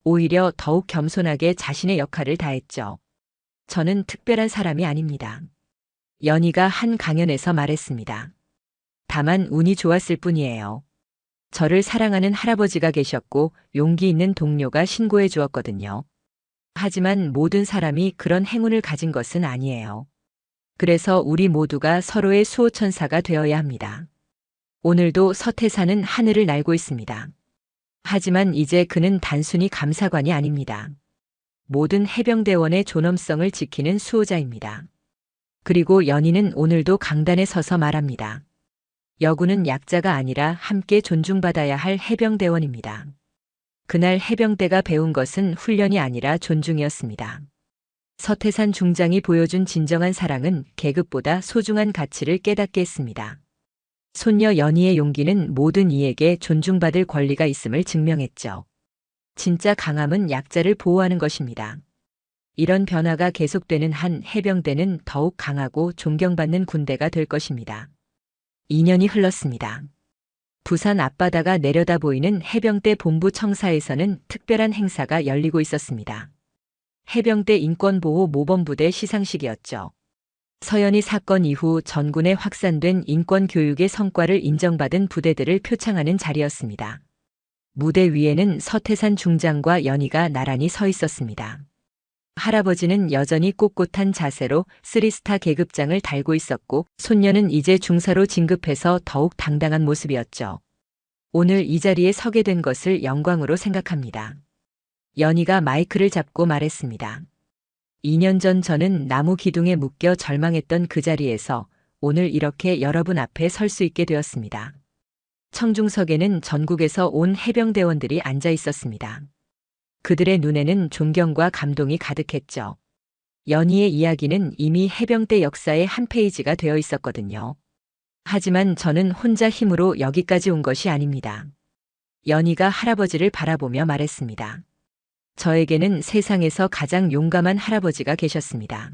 오히려 더욱 겸손하게 자신의 역할을 다했죠. 저는 특별한 사람이 아닙니다. 연희가 한 강연에서 말했습니다. 다만 운이 좋았을 뿐이에요. 저를 사랑하는 할아버지가 계셨고 용기 있는 동료가 신고해 주었거든요. 하지만 모든 사람이 그런 행운을 가진 것은 아니에요. 그래서 우리 모두가 서로의 수호천사가 되어야 합니다. 오늘도 서태산은 하늘을 날고 있습니다. 하지만 이제 그는 단순히 감사관이 아닙니다. 모든 해병대원의 존엄성을 지키는 수호자입니다. 그리고 연희는 오늘도 강단에 서서 말합니다. 여군은 약자가 아니라 함께 존중받아야 할 해병대원입니다. 그날 해병대가 배운 것은 훈련이 아니라 존중이었습니다. 서태산 중장이 보여준 진정한 사랑은 계급보다 소중한 가치를 깨닫게 했습니다. 손녀 연희의 용기는 모든 이에게 존중받을 권리가 있음을 증명했죠. 진짜 강함은 약자를 보호하는 것입니다. 이런 변화가 계속되는 한 해병대는 더욱 강하고 존경받는 군대가 될 것입니다. 2년이 흘렀습니다. 부산 앞바다가 내려다 보이는 해병대 본부 청사에서는 특별한 행사가 열리고 있었습니다. 해병대 인권보호 모범부대 시상식이었죠. 서연희 사건 이후 전군에 확산된 인권교육의 성과를 인정받은 부대들을 표창하는 자리였습니다. 무대 위에는 서태산 중장과 연희가 나란히 서 있었습니다. 할아버지는 여전히 꼿꼿한 자세로 3스타 계급장을 달고 있었고 손녀는 이제 중사로 진급해서 더욱 당당한 모습이었죠. 오늘 이 자리에 서게 된 것을 영광으로 생각합니다. 연희가 마이크를 잡고 말했습니다. 2년 전 저는 나무 기둥에 묶여 절망했던 그 자리에서 오늘 이렇게 여러분 앞에 설 수 있게 되었습니다. 청중석에는 전국에서 온 해병대원들이 앉아 있었습니다. 그들의 눈에는 존경과 감동이 가득했죠. 연희의 이야기는 이미 해병대 역사의 한 페이지가 되어 있었거든요. 하지만 저는 혼자 힘으로 여기까지 온 것이 아닙니다. 연희가 할아버지를 바라보며 말했습니다. 저에게는 세상에서 가장 용감한 할아버지가 계셨습니다.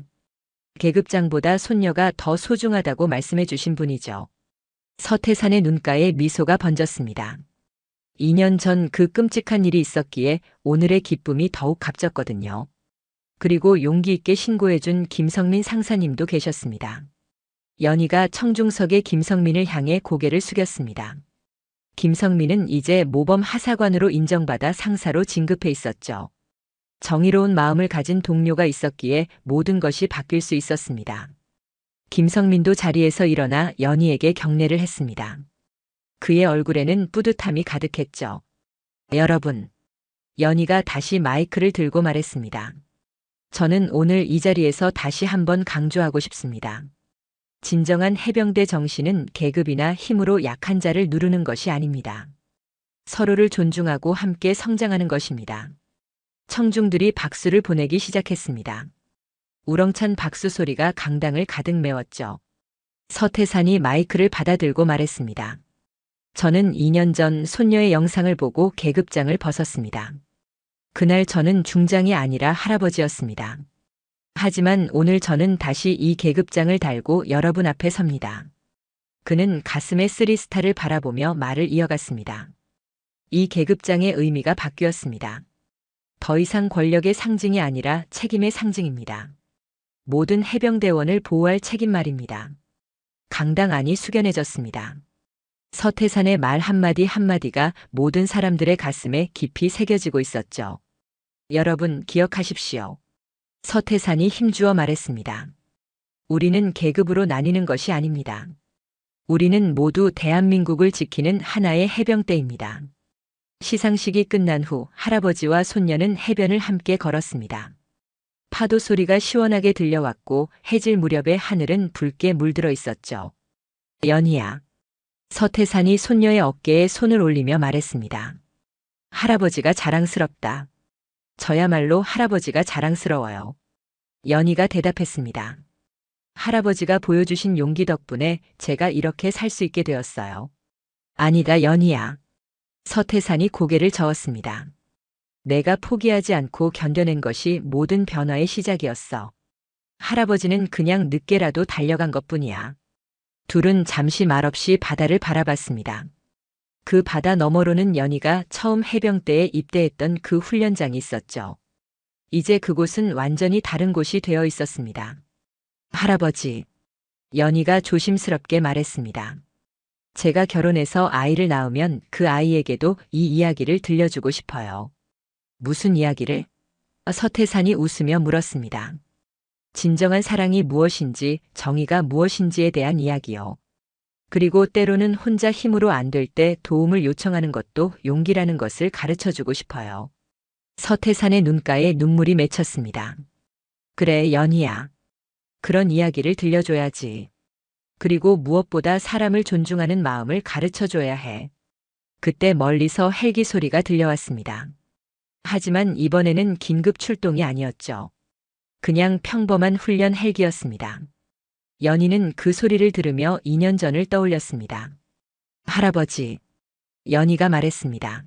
계급장보다 손녀가 더 소중하다고 말씀해 주신 분이죠. 서태산의 눈가에 미소가 번졌습니다. 2년 전 그 끔찍한 일이 있었기에 오늘의 기쁨이 더욱 값졌거든요. 그리고 용기 있게 신고해준 김성민 상사님도 계셨습니다. 연희가 청중석의 김성민을 향해 고개를 숙였습니다. 김성민은 이제 모범 하사관으로 인정받아 상사로 진급해 있었죠. 정의로운 마음을 가진 동료가 있었기에 모든 것이 바뀔 수 있었습니다. 김성민도 자리에서 일어나 연희에게 경례를 했습니다. 그의 얼굴에는 뿌듯함이 가득했죠. 여러분, 연희가 다시 마이크를 들고 말했습니다. 저는 오늘 이 자리에서 다시 한번 강조하고 싶습니다. 진정한 해병대 정신은 계급이나 힘으로 약한 자를 누르는 것이 아닙니다. 서로를 존중하고 함께 성장하는 것입니다. 청중들이 박수를 보내기 시작했습니다. 우렁찬 박수 소리가 강당을 가득 메웠죠. 서태산이 마이크를 받아들고 말했습니다. 저는 2년 전 손녀의 영상을 보고 계급장을 벗었습니다. 그날 저는 중장이 아니라 할아버지였습니다. 하지만 오늘 저는 다시 이 계급장을 달고 여러분 앞에 섭니다. 그는 가슴에 3스타를 바라보며 말을 이어갔습니다. 이 계급장의 의미가 바뀌었습니다. 더 이상 권력의 상징이 아니라 책임의 상징입니다. 모든 해병대원을 보호할 책임 말입니다. 강당 안이 숙연해졌습니다. 서태산의 말 한마디 한마디가 모든 사람들의 가슴에 깊이 새겨지고 있었죠. 여러분 기억하십시오. 서태산이 힘주어 말했습니다. 우리는 계급으로 나뉘는 것이 아닙니다. 우리는 모두 대한민국을 지키는 하나의 해병대입니다. 시상식이 끝난 후 할아버지와 손녀는 해변을 함께 걸었습니다. 파도 소리가 시원하게 들려왔고 해질 무렵에 하늘은 붉게 물들어 있었죠. 연희야. 서태산이 손녀의 어깨에 손을 올리며 말했습니다. 할아버지가 자랑스럽다. 저야말로 할아버지가 자랑스러워요. 연희가 대답했습니다. 할아버지가 보여주신 용기 덕분에 제가 이렇게 살 수 있게 되었어요. 아니다, 연희야. 서태산이 고개를 저었습니다. 내가 포기하지 않고 견뎌낸 것이 모든 변화의 시작이었어. 할아버지는 그냥 늦게라도 달려간 것뿐이야. 둘은 잠시 말없이 바다를 바라봤습니다. 그 바다 너머로는 연희가 처음 해병대에 입대했던 그 훈련장이 있었죠. 이제 그곳은 완전히 다른 곳이 되어 있었습니다. 할아버지, 연희가 조심스럽게 말했습니다. 제가 결혼해서 아이를 낳으면 그 아이에게도 이 이야기를 들려주고 싶어요. 무슨 이야기를? 서태산이 웃으며 물었습니다. 진정한 사랑이 무엇인지, 정의가 무엇인지에 대한 이야기요. 그리고 때로는 혼자 힘으로 안 될 때 도움을 요청하는 것도 용기라는 것을 가르쳐주고 싶어요. 서태산의 눈가에 눈물이 맺혔습니다. 그래, 연희야. 그런 이야기를 들려줘야지. 그리고 무엇보다 사람을 존중하는 마음을 가르쳐줘야 해. 그때 멀리서 헬기 소리가 들려왔습니다. 하지만 이번에는 긴급 출동이 아니었죠. 그냥 평범한 훈련 헬기였습니다. 연희는 그 소리를 들으며 2년 전을 떠올렸습니다. 할아버지, 연희가 말했습니다.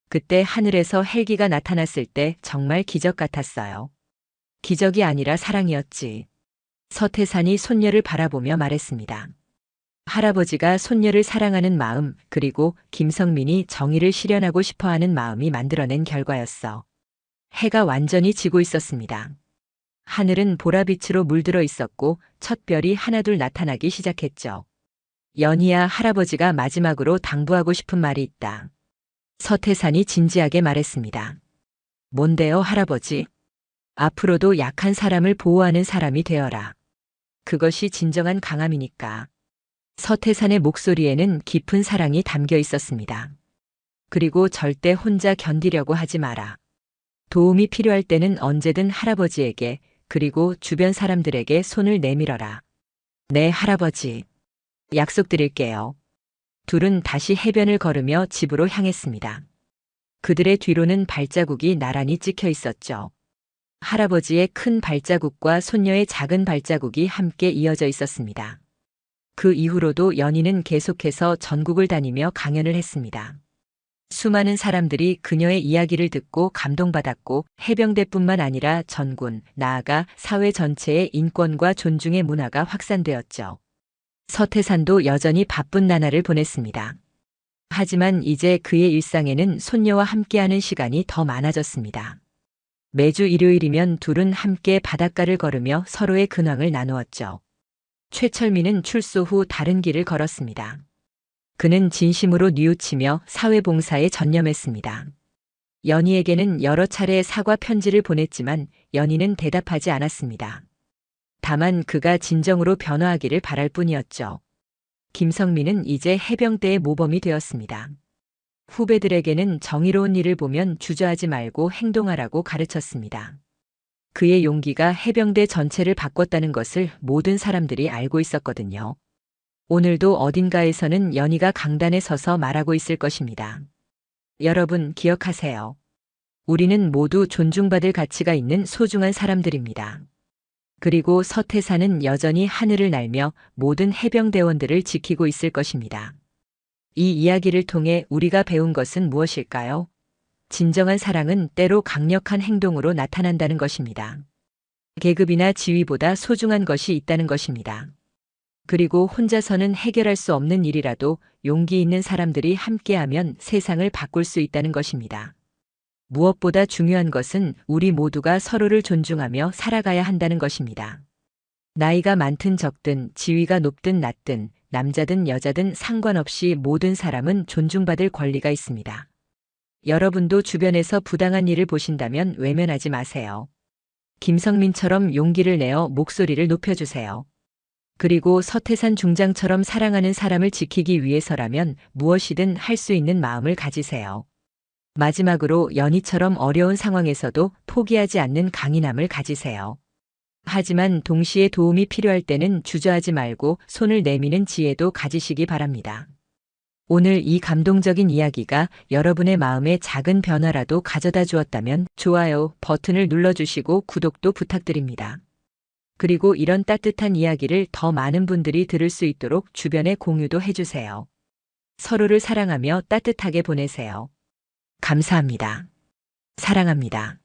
그때 하늘에서 헬기가 나타났을 때 정말 기적 같았어요. 기적이 아니라 사랑이었지. 서태산이 손녀를 바라보며 말했습니다. 할아버지가 손녀를 사랑하는 마음, 그리고 김성민이 정의를 실현하고 싶어하는 마음이 만들어낸 결과였어. 해가 완전히 지고 있었습니다. 하늘은 보라빛으로 물들어 있었고 첫 별이 하나둘 나타나기 시작했죠. 연희야, 할아버지가 마지막으로 당부하고 싶은 말이 있다. 서태산이 진지하게 말했습니다. 뭔데요, 할아버지? 앞으로도 약한 사람을 보호하는 사람이 되어라. 그것이 진정한 강함이니까. 서태산의 목소리에는 깊은 사랑이 담겨 있었습니다. 그리고 절대 혼자 견디려고 하지 마라. 도움이 필요할 때는 언제든 할아버지에게, 그리고 주변 사람들에게 손을 내밀어라. 네, 할아버지. 약속드릴게요. 둘은 다시 해변을 걸으며 집으로 향했습니다. 그들의 뒤로는 발자국이 나란히 찍혀 있었죠. 할아버지의 큰 발자국과 손녀의 작은 발자국이 함께 이어져 있었습니다. 그 이후로도 연희는 계속해서 전국을 다니며 강연을 했습니다. 수많은 사람들이 그녀의 이야기를 듣고 감동받았고 해병대뿐만 아니라 전군, 나아가 사회 전체의 인권과 존중의 문화가 확산되었죠. 서태산도 여전히 바쁜 나날을 보냈습니다. 하지만 이제 그의 일상에는 손녀와 함께하는 시간이 더 많아졌습니다. 매주 일요일이면 둘은 함께 바닷가를 걸으며 서로의 근황을 나누었죠. 최철민은 출소 후 다른 길을 걸었습니다. 그는 진심으로 뉘우치며 사회봉사에 전념했습니다. 연희에게는 여러 차례 사과 편지를 보냈지만 연희는 대답하지 않았습니다. 다만 그가 진정으로 변화하기를 바랄 뿐이었죠. 김성민은 이제 해병대의 모범이 되었습니다. 후배들에게는 정의로운 일을 보면 주저하지 말고 행동하라고 가르쳤습니다. 그의 용기가 해병대 전체를 바꿨다는 것을 모든 사람들이 알고 있었거든요. 오늘도 어딘가에서는 연희가 강단에 서서 말하고 있을 것입니다. 여러분, 기억하세요. 우리는 모두 존중받을 가치가 있는 소중한 사람들입니다. 그리고 서태산은 여전히 하늘을 날며 모든 해병대원들을 지키고 있을 것입니다. 이 이야기를 통해 우리가 배운 것은 무엇일까요? 진정한 사랑은 때로 강력한 행동으로 나타난다는 것입니다. 계급이나 지위보다 소중한 것이 있다는 것입니다. 그리고 혼자서는 해결할 수 없는 일이라도 용기 있는 사람들이 함께하면 세상을 바꿀 수 있다는 것입니다. 무엇보다 중요한 것은 우리 모두가 서로를 존중하며 살아가야 한다는 것입니다. 나이가 많든 적든, 지위가 높든 낮든, 남자든 여자든 상관없이 모든 사람은 존중받을 권리가 있습니다. 여러분도 주변에서 부당한 일을 보신다면 외면하지 마세요. 김성민처럼 용기를 내어 목소리를 높여주세요. 그리고 서태산 중장처럼 사랑하는 사람을 지키기 위해서라면 무엇이든 할 수 있는 마음을 가지세요. 마지막으로 연희처럼 어려운 상황에서도 포기하지 않는 강인함을 가지세요. 하지만 동시에 도움이 필요할 때는 주저하지 말고 손을 내미는 지혜도 가지시기 바랍니다. 오늘 이 감동적인 이야기가 여러분의 마음에 작은 변화라도 가져다 주었다면 좋아요 버튼을 눌러주시고 구독도 부탁드립니다. 그리고 이런 따뜻한 이야기를 더 많은 분들이 들을 수 있도록 주변에 공유도 해주세요. 서로를 사랑하며 따뜻하게 보내세요. 감사합니다. 사랑합니다.